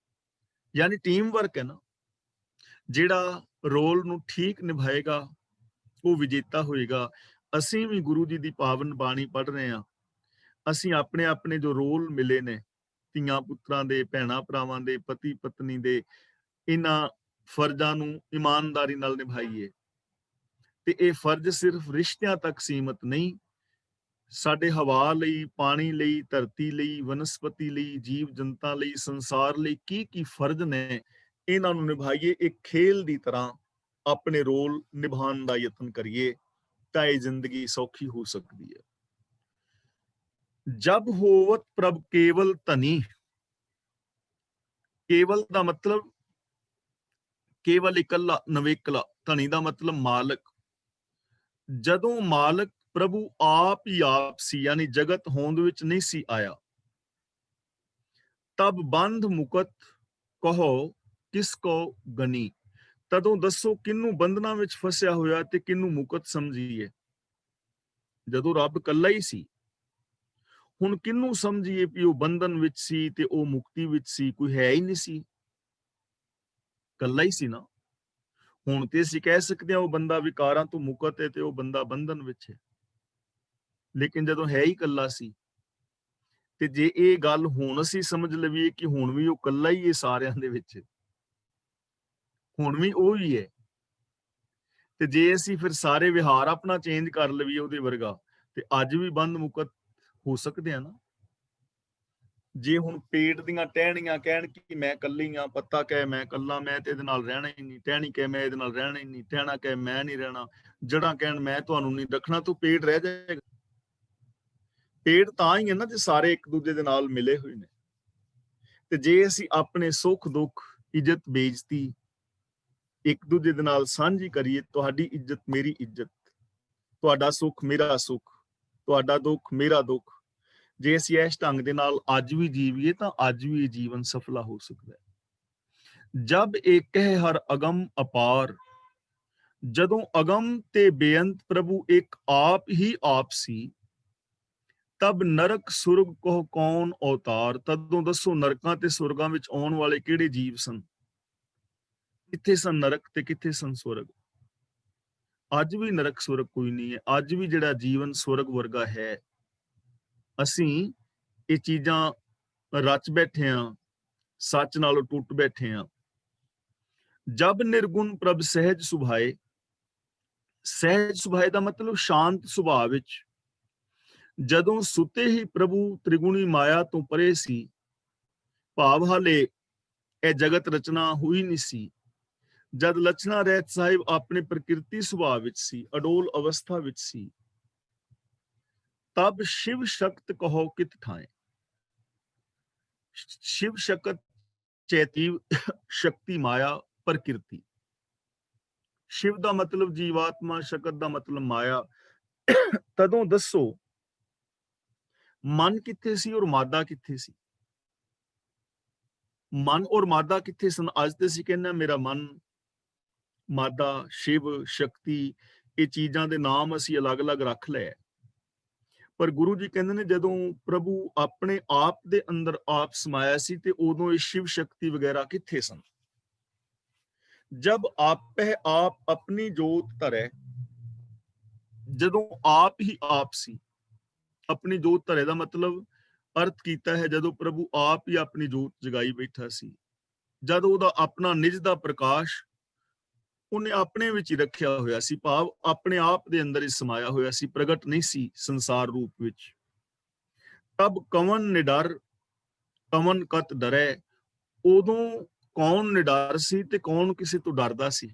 ਯਾਨੀ ਟੀਮ ਵਰਕ ਹੈ ਨਾ, ਜਿਹੜਾ ਰੋਲ ਨੂੰ ਠੀਕ ਨਿਭਾਏਗਾ ਉਹ ਵਿਜੇਤਾ ਹੋਏਗਾ। ਅਸੀਂ ਵੀ ਗੁਰੂ ਜੀ ਦੀ ਪਾਵਨ ਬਾਣੀ ਪੜ੍ਹ ਰਹੇ ਹਾਂ, ਅਸੀਂ ਆਪਣੇ ਆਪਣੇ ਜੋ ਰੋਲ ਮਿਲੇ ਨੇ, ਧੀਆਂ ਪੁੱਤਰਾਂ ਦੇ, ਭੈਣਾਂ ਭਰਾਵਾਂ ਦੇ, ਪਤੀ ਪਤਨੀ ਦੇ, ਇਹਨਾਂ ਫਰਜ਼ਾਂ ਨੂੰ ਇਮਾਨਦਾਰੀ ਨਾਲ ਨਿਭਾਈਏ। ਤੇ ਇਹ ਫਰਜ਼ ਸਿਰਫ ਰਿਸ਼ਤਿਆਂ ਤੱਕ ਸੀਮਤ ਨਹੀਂ, ਸਾਡੇ ਹਵਾ ਲਈ, ਪਾਣੀ ਲਈ, ਧਰਤੀ ਲਈ, ਵਨਸਪਤੀ ਲਈ, ਜੀਵ ਜੰਤਾਂ ਲਈ, ਸੰਸਾਰ ਲਈ ਕੀ ਕੀ ਫਰਜ਼ ਨੇ, ਇਹਨਾਂ ਨੂੰ ਨਿਭਾਈਏ। ਇੱਕ ਖੇਲ ਦੀ ਤਰ੍ਹਾਂ ਆਪਣੇ ਰੋਲ ਨਿਭਾਉਣ ਦਾ ਯਤਨ ਕਰੀਏ ਤਾਂ ਇਹ ਜ਼ਿੰਦਗੀ ਸੌਖੀ ਹੋ ਸਕਦੀ ਹੈ। ਜਬ ਹੋਵਤ ਪ੍ਰਭ ਕੇਵਲ ਧਨੀ, ਕੇਵਲ ਦਾ ਮਤਲਬ ਕੇਵਲ ਇਕੱਲਾ, ਨਵੇਕਲਾ। ਧਨੀ ਦਾ ਮਤਲਬ ਮਾਲਕ। ਜਦੋਂ ਮਾਲਕ ਪ੍ਰਭੂ ਆਪ ਹੀ ਆਪ ਸੀ, ਯਾਨੀ ਜਗਤ ਹੋਂਦ ਵਿੱਚ ਨਹੀਂ ਸੀ ਆਇਆ, ਤਬ ਬੰਧ ਮੁਕਤ ਕਹੋ ਕਿਸ ਕੋ ਗਨੀ। ਤਦੋਂ ਦੱਸੋ ਕਿਹਨੂੰ ਬੰਧਨਾਂ ਵਿੱਚ ਫਸਿਆ ਹੋਇਆ ਤੇ ਕਿਹਨੂੰ ਮੁਕਤ ਸਮਝੀਏ। ਜਦੋਂ ਰੱਬ ਇਕੱਲਾ ਹੀ ਸੀ, ਹੁਣ ਕਿਹਨੂੰ ਸਮਝੀਏ ਵੀ ਉਹ ਬੰਧਨ ਵਿੱਚ ਸੀ ਤੇ ਉਹ ਮੁਕਤੀ ਵਿੱਚ ਸੀ? ਕੋਈ ਹੈ ਹੀ ਨਹੀਂ ਸੀ, ਇਕੱਲਾ ਹੀ ਸੀ ਨਾ। ਹੁਣ ਤੇ ਅਸੀਂ ਕਹਿ ਸਕਦੇ ਹਾਂ ਉਹ ਬੰਦਾ ਵਿਕਾਰਾਂ ਤੋਂ ਮੁਕਤ ਹੈ ਤੇ ਉਹ ਬੰਦਾ ਬੰਧਨ ਵਿੱਚ ਹੈ, ਲੇਕਿਨ ਜਦੋਂ ਹੈ ਹੀ ਇਕੱਲਾ ਸੀ, ਤੇ ਜੇ ਇਹ ਗੱਲ ਹੁਣ ਅਸੀਂ ਸਮਝ ਲਈਏ ਕਿ ਹੁਣ ਵੀ ਉਹ ਇਕੱਲਾ ਹੀ ਹੈ ਸਾਰਿਆਂ ਦੇ ਵਿੱਚ, ਹੁਣ ਵੀ ਉਹ ਹੀ ਹੈ, ਤੇ ਜੇ ਅਸੀਂ ਫਿਰ ਸਾਰੇ ਵਿਹਾਰ ਆਪਣਾ ਚੇਂਜ ਕਰ ਲਈਏ ਉਹਦੇ ਵਰਗਾ, ਤੇ ਅੱਜ ਵੀ ਬੰਧ ਮੁਕਤ ਹੋ ਸਕਦੇ ਆ ਨਾ। ਜੇ ਹੁਣ ਪੇਟ ਦੀਆਂ ਟਹਿਣੀਆਂ ਕਹਿਣ ਕਿ ਮੈਂ ਇਕੱਲੀ ਆ, ਪੱਤਾ ਕਹੇ ਮੈਂ ਇਕੱਲਾ, ਮੈਂ ਤੇ ਇਹਦੇ ਨਾਲ ਰਹਿਣਾ ਹੀ ਨਹੀਂ, ਟਹਿਣੀ ਕਹੇ ਮੈਂ ਇਹਦੇ ਨਾਲ ਰਹਿਣਾ ਹੀ ਨਹੀਂ, ਟਹਿਣਾ ਕਹੇ ਮੈਂ ਨਹੀਂ ਰਹਿਣਾ, ਜੜਾਂ ਕਹਿਣ ਮੈਂ ਤੁਹਾਨੂੰ ਨਹੀਂ ਰੱਖਣਾ, ਤੂੰ ਪੇਟ ਰਹਿ ਜਾਏਗਾ। ਪੇਟ ਤਾਂ ਹੀ ਹੈ ਨਾ ਜੇ ਸਾਰੇ ਇੱਕ ਦੂਜੇ ਦੇ ਨਾਲ ਮਿਲੇ ਹੋਏ ਨੇ। ਤੇ ਜੇ ਅਸੀਂ ਆਪਣੇ ਸੁੱਖ ਦੁੱਖ, ਇੱਜ਼ਤ ਬੇਇੱਜ਼ਤੀ ਇੱਕ ਦੂਜੇ ਦੇ ਨਾਲ ਸਾਂਝੀ ਕਰੀਏ, ਤੁਹਾਡੀ ਇੱਜ਼ਤ ਮੇਰੀ ਇੱਜ਼ਤ, ਤੁਹਾਡਾ ਸੁੱਖ ਮੇਰਾ ਸੁੱਖ, ਤੁਹਾਡਾ ਦੁੱਖ ਮੇਰਾ ਦੁੱਖ, ਜੇ ਅਸੀਂ ਇਸ ਢੰਗ ਦੇ ਨਾਲ ਅੱਜ ਵੀ ਜੀਵੀਏ ਤਾਂ ਅੱਜ ਵੀ ਇਹ ਜੀਵਨ ਸਫਲਾ ਹੋ ਸਕਦਾ ਹੈ। ਜਬ ਏਕ ਹੈ ਹਰ ਅਗਮ ਅਪਾਰ, ਜਦੋਂ ਅਗਮ ਤੇ ਬੇਅੰਤ ਪ੍ਰਭੂ ਇੱਕ ਆਪ ਹੀ ਆਪ ਸੀ, ਤਬ ਨਰਕ ਸੁਰਗ ਕੋ ਕੌਣ ਅਵਤਾਰ। ਤਦੋਂ ਦੱਸੋ ਨਰਕਾਂ ਤੇ ਸੁਰਗਾਂ ਵਿੱਚ ਆਉਣ ਵਾਲੇ ਕਿਹੜੇ ਜੀਵ ਸਨ? ਕਿੱਥੇ ਸਨ ਨਰਕ ਤੇ ਕਿੱਥੇ ਸਨ ਸੁਰਗ? ਅੱਜ ਵੀ ਨਰਕ ਸੁਰਗ ਕੋਈ ਨਹੀਂ ਹੈ, ਅੱਜ ਵੀ ਜਿਹੜਾ ਜੀਵਨ ਸੁਰਗ ਵਰਗਾ ਹੈ। ਅਸੀਂ ਇਹ ਚੀਜ਼ਾਂ ਰਚ ਬੈਠੇ ਹਾਂ, ਸੱਚ ਨਾਲੋਂ ਟੁੱਟ ਬੈਠੇ ਹਾਂ। ਜਬ ਨਿਰਗੁਣ ਪ੍ਰਭ ਸਹਿਜ ਸੁਭਾਏ, ਸਹਿਜ ਸੁਭਾਏ ਦਾ ਮਤਲਬ ਸ਼ਾਂਤ ਸੁਭਾਅ ਵਿੱਚ, ਜਦੋਂ ਸੁਤੇ ਹੀ ਪ੍ਰਭੂ ਤ੍ਰਿਗੁਣੀ ਮਾਇਆ ਤੋਂ ਪਰੇ ਸੀ, ਭਾਵ ਹਾਲੇ ਇਹ ਜਗਤ ਰਚਨਾ ਹੋਈ ਨਹੀਂ ਸੀ, ਜਦ ਲਛਣਾ ਰਹਿਤ ਸਾਹਿਬ ਆਪਣੇ ਪ੍ਰਕਿਰਤੀ ਸੁਭਾਅ ਵਿੱਚ ਸੀ, ਅਡੋਲ ਅਵਸਥਾ ਵਿੱਚ ਸੀ, ਤਬ ਸ਼ਿਵ ਸ਼ਕਤ ਕਹੋ ਕਿਤ ਠਾਏ। शिव शक्त चैतीव शक्ति माया प्रकृति। शिव ਦਾ ਮਤਲਬ ਜੀਵਾਤਮਾ, ਸ਼ਕਤ ਦਾ ਮਤਲਬ ਮਾਇਆ। ਤਦੋਂ ਦੱਸੋ ਮਨ ਕਿੱਥੇ ਸੀ ਔਰ ਮਾਦਾ ਕਿੱਥੇ ਸੀ? ਮਨ ਔਰ ਮਾਦਾ ਕਿੱਥੇ ਸਨ? ਅੱਜ ਤੇ ਅਸੀਂ ਕਹਿੰਦੇ ਮੇਰਾ ਮਨ, ਮਾਦਾ, ਸ਼ਿਵ, ਸ਼ਕਤੀ, ਇਹ ਚੀਜ਼ਾਂ ਦੇ ਨਾਮ ਅਸੀਂ ਅਲੱਗ-ਅਲੱਗ ਰੱਖ ਲਏ, ਪਰ ਗੁਰੂ ਜੀ ਕਹਿੰਦੇ ਨੇ ਜਦੋਂ ਪ੍ਰਭੂ ਆਪਣੇ ਆਪ ਦੇ ਅੰਦਰ ਆਪ ਸਮਾਇਆ ਸੀ ਤੇ ਉਦੋਂ ਇਹ ਸ਼ਿਵ ਸ਼ਕਤੀ ਵਗੈਰਾ ਕਿੱਥੇ ਸਨ? ਜਬ ਆਪੇ ਆਪ ਆਪਣੀ ਜੋਤ ਧਰੈ, ਜਦੋਂ ਆਪ ਹੀ ਆਪ ਸੀ। ਆਪਣੀ ਜੋਤ ਧਰੇ ਦਾ ਮਤਲਬ ਅਰਥ ਕੀਤਾ ਹੈ ਜਦੋਂ ਪ੍ਰਭੂ ਆਪ ਹੀ ਆਪਣੀ ਜੋਤ ਜਗਾਈ ਬੈਠਾ ਸੀ। ਜਦ ਉਹਦਾ ਆਪਣਾ ਨਿਜ ਦਾ ਪ੍ਰਕਾਸ਼ ਉਹਨੇ ਆਪਣੇ ਵਿੱਚ ਹੀ ਰੱਖਿਆ ਹੋਇਆ ਸੀ, ਭਾਵ ਆਪਣੇ ਆਪ ਦੇ ਅੰਦਰ ਹੀ ਸਮਾਇਆ ਹੋਇਆ ਸੀ, ਪ੍ਰਗਟ ਨਹੀਂ ਸੀ ਸੰਸਾਰ ਰੂਪ ਵਿੱਚ। ਤਬ ਕਵਨ ਨਿਡਰ ਕਵਨ ਕਤ ਡਰੈ, ਉਦੋਂ ਕੌਣ ਨਿਡਰ ਸੀ ਤੇ ਕੌਣ ਕਿਸੇ ਤੋਂ ਡਰਦਾ ਸੀ?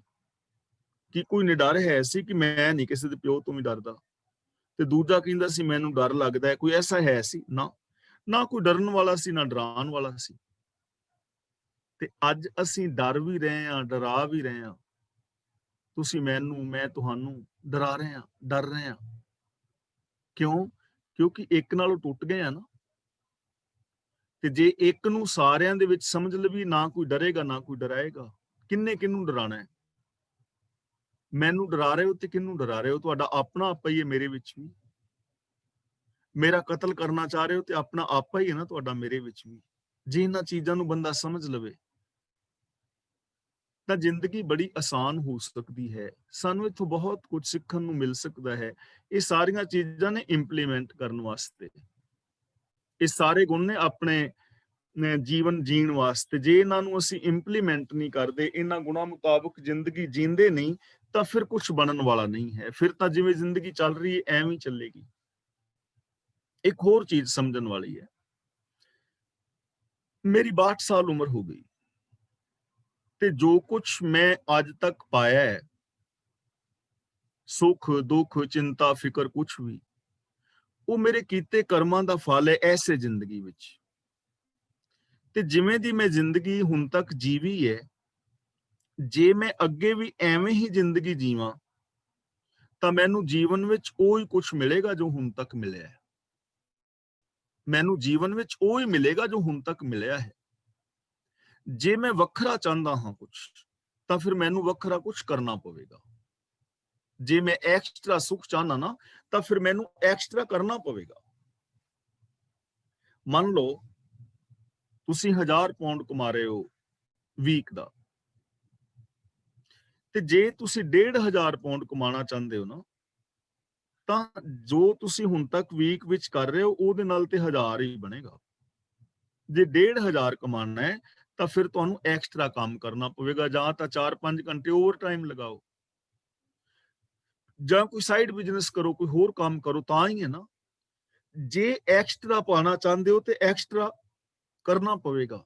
ਕਿ ਕੋਈ ਨਿਡਰ ਹੈ ਸੀ ਕਿ ਮੈਂ ਨਹੀਂ ਕਿਸੇ ਦੇ ਪਿਓ ਤੋਂ ਵੀ ਡਰਦਾ, ਤੇ ਦੂਜਾ ਕਹਿੰਦਾ ਸੀ ਮੈਨੂੰ ਡਰ ਲੱਗਦਾ ਹੈ, ਕੋਈ ਐਸਾ ਹੈ ਸੀ? ਨਾ, ਨਾ ਕੋਈ ਡਰਨ ਵਾਲਾ ਸੀ, ਨਾ ਡਰਾਉਣ ਵਾਲਾ ਸੀ। ਤੇ ਅੱਜ ਅਸੀਂ ਡਰ ਵੀ ਰਹੇ ਹਾਂ, ਡਰਾ ਵੀ ਰਹੇ ਹਾਂ। ਤੁਸੀਂ ਮੈਨੂੰ, ਮੈਂ ਤੁਹਾਨੂੰ ਡਰਾ ਰਹੇ ਹਾਂ, ਡਰ ਰਹੇ ਹਾਂ। ਕਿਉਂ? ਕਿਉਂਕਿ ਇੱਕ ਨਾਲੋਂ ਟੁੱਟ ਗਏ ਆ ਨਾ। ਤੇ ਜੇ ਇੱਕ ਨੂੰ ਸਾਰਿਆਂ ਦੇ ਵਿੱਚ ਸਮਝ ਲਵੀ, ਨਾ ਕੋਈ ਡਰੇਗਾ ਨਾ ਕੋਈ ਡਰਾਏਗਾ। ਕਿੰਨੇ ਕਿਹਨੂੰ ਡਰਾਣਾ ਹੈ? ਮੈਨੂੰ ਡਰਾ ਰਹੇ ਹੋ ਤੇ ਕਿਹਨੂੰ ਡਰਾ ਰਹੇ ਹੋ? ਤੁਹਾਡਾ ਆਪਣਾ ਆਪਾ ਹੀ ਹੈ ਮੇਰੇ ਵਿੱਚ ਵੀ। ਮੇਰਾ ਕਤਲ ਕਰਨਾ ਚਾਹ ਰਹੇ ਹੋ ਤੇ ਆਪਣਾ ਆਪਾ ਹੀ ਹੈ ਨਾ ਤੁਹਾਡਾ ਮੇਰੇ ਵਿੱਚ ਵੀ। ਜੇ ਇਹਨਾਂ ਚੀਜ਼ਾਂ ਨੂੰ ਬੰਦਾ ਸਮਝ ਲਵੇ ਤਾਂ ਜ਼ਿੰਦਗੀ ਬੜੀ ਆਸਾਨ ਹੋ ਸਕਦੀ ਹੈ। ਸਾਨੂੰ ਇੱਥੋਂ ਬਹੁਤ ਕੁਝ ਸਿੱਖਣ ਨੂੰ ਮਿਲ ਸਕਦਾ ਹੈ। ਇਹ ਸਾਰੀਆਂ ਚੀਜ਼ਾਂ ਨੇ ਇੰਪਲੀਮੈਂਟ ਕਰਨ ਵਾਸਤੇ, ਇਹ ਸਾਰੇ ਗੁਣ ਨੇ ਆਪਣੇ ਜੀਵਨ ਜੀਣ ਵਾਸਤੇ। ਜੇ ਇਹਨਾਂ ਨੂੰ ਅਸੀਂ ਇੰਪਲੀਮੈਂਟ ਨਹੀਂ ਕਰਦੇ, ਇਹਨਾਂ ਗੁਣਾਂ ਮੁਤਾਬਕ ਜ਼ਿੰਦਗੀ ਜੀਂਦੇ ਨਹੀਂ, ਤਾਂ ਫਿਰ ਕੁਝ ਬਣਨ ਵਾਲਾ ਨਹੀਂ ਹੈ। ਫਿਰ ਤਾਂ ਜਿਵੇਂ ਜ਼ਿੰਦਗੀ ਚੱਲ ਰਹੀ ਹੈ ਐਵੇਂ ਹੀ ਚੱਲੇਗੀ। ਇੱਕ ਹੋਰ ਚੀਜ਼ ਸਮਝਣ ਵਾਲੀ ਹੈ। ਮੇਰੀ 62 ਸਾਲ ਉਮਰ ਹੋ ਗਈ ਤੇ ਜੋ ਕੁਝ ਮੈਂ ਅੱਜ ਤੱਕ ਪਾਇਆ ਹੈ, ਸੁੱਖ ਦੁੱਖ ਚਿੰਤਾ ਫਿਕਰ, ਕੁਝ ਵੀ, ਉਹ ਮੇਰੇ ਕੀਤੇ ਕਰਮਾਂ ਦਾ ਫਲ ਹੈ ਐਸੇ ਜ਼ਿੰਦਗੀ ਵਿੱਚ। ਤੇ ਜਿਵੇਂ ਦੀ ਮੈਂ ਜ਼ਿੰਦਗੀ ਹੁਣ ਤੱਕ ਜੀਵੀ ਹੈ, ਜੇ ਮੈਂ ਅੱਗੇ ਵੀ ਐਵੇਂ ਹੀ ਜ਼ਿੰਦਗੀ ਜੀਵਾਂ ਤਾਂ ਮੈਨੂੰ ਜੀਵਨ ਵਿੱਚ ਉਹ ਹੀ ਕੁਝ ਮਿਲੇਗਾ ਜੋ ਹੁਣ ਤੱਕ ਮਿਲਿਆ ਹੈ। ਮੈਨੂੰ ਜੀਵਨ ਵਿੱਚ ਉਹ ਹੀ ਮਿਲੇਗਾ ਜੋ ਹੁਣ ਤੱਕ ਮਿਲਿਆ ਹੈ। ਜੇ ਮੈਂ ਵੱਖਰਾ ਚਾਹੁੰਦਾ ਹਾਂ ਕੁਝ, ਤਾਂ ਫਿਰ ਮੈਨੂੰ ਵੱਖਰਾ ਕੁਝ ਕਰਨਾ ਪਵੇਗਾ। ਜੇ ਮੈਂ ਐਕਸਟਰਾ ਸੁੱਖ ਚਾਹਨਾ ਨਾ, ਤਾਂ ਫਿਰ ਮੈਨੂੰ ਐਕਸਟਰਾ ਕਰਨਾ ਪਵੇਗਾ। ਮੰਨ ਲਓ ਤੁਸੀਂ 1000 ਪਾਉਂਡ ਕਮਾ ਰਹੇ ਹੋ ਵੀਕ ਦਾ, ਤੇ ਜੇ ਤੁਸੀਂ 1500 ਪਾਉਂਡ ਕਮਾਉਣਾ ਚਾਹੁੰਦੇ ਹੋ ਨਾ, ਤਾਂ ਜੋ ਤੁਸੀਂ ਹੁਣ ਤੱਕ ਵੀਕ ਵਿੱਚ ਕਰ ਰਹੇ ਹੋ ਉਹਦੇ ਨਾਲ ਤੇ 1000 ਹੀ ਬਣੇਗਾ। ਜੇ 1500 ਕਮਾਉਣਾ ਹੈ ਤਾਂ ਫਿਰ ਤੁਹਾਨੂੰ ਐਕਸਟਰਾ ਕੰਮ ਕਰਨਾ ਪਵੇਗਾ, ਜਾਂ ਤਾਂ 4-5 ਘੰਟੇ ਓਵਰ ਟਾਈਮ ਲਗਾਓ, ਜਾਂ ਕੋਈ ਸਾਈਡ ਬਿਜ਼ਨਸ ਕਰੋ, ਕੋਈ ਹੋਰ ਕੰਮ ਕਰੋ, ਤਾਂ ਹੀ ਹੈ ਨਾ। ਜੇ ਐਕਸਟਰਾ ਪਾਣਾ ਚਾਹੁੰਦੇ ਹੋ ਤੇ ਐਕਸਟਰਾ ਕਰਨਾ ਪਵੇਗਾ।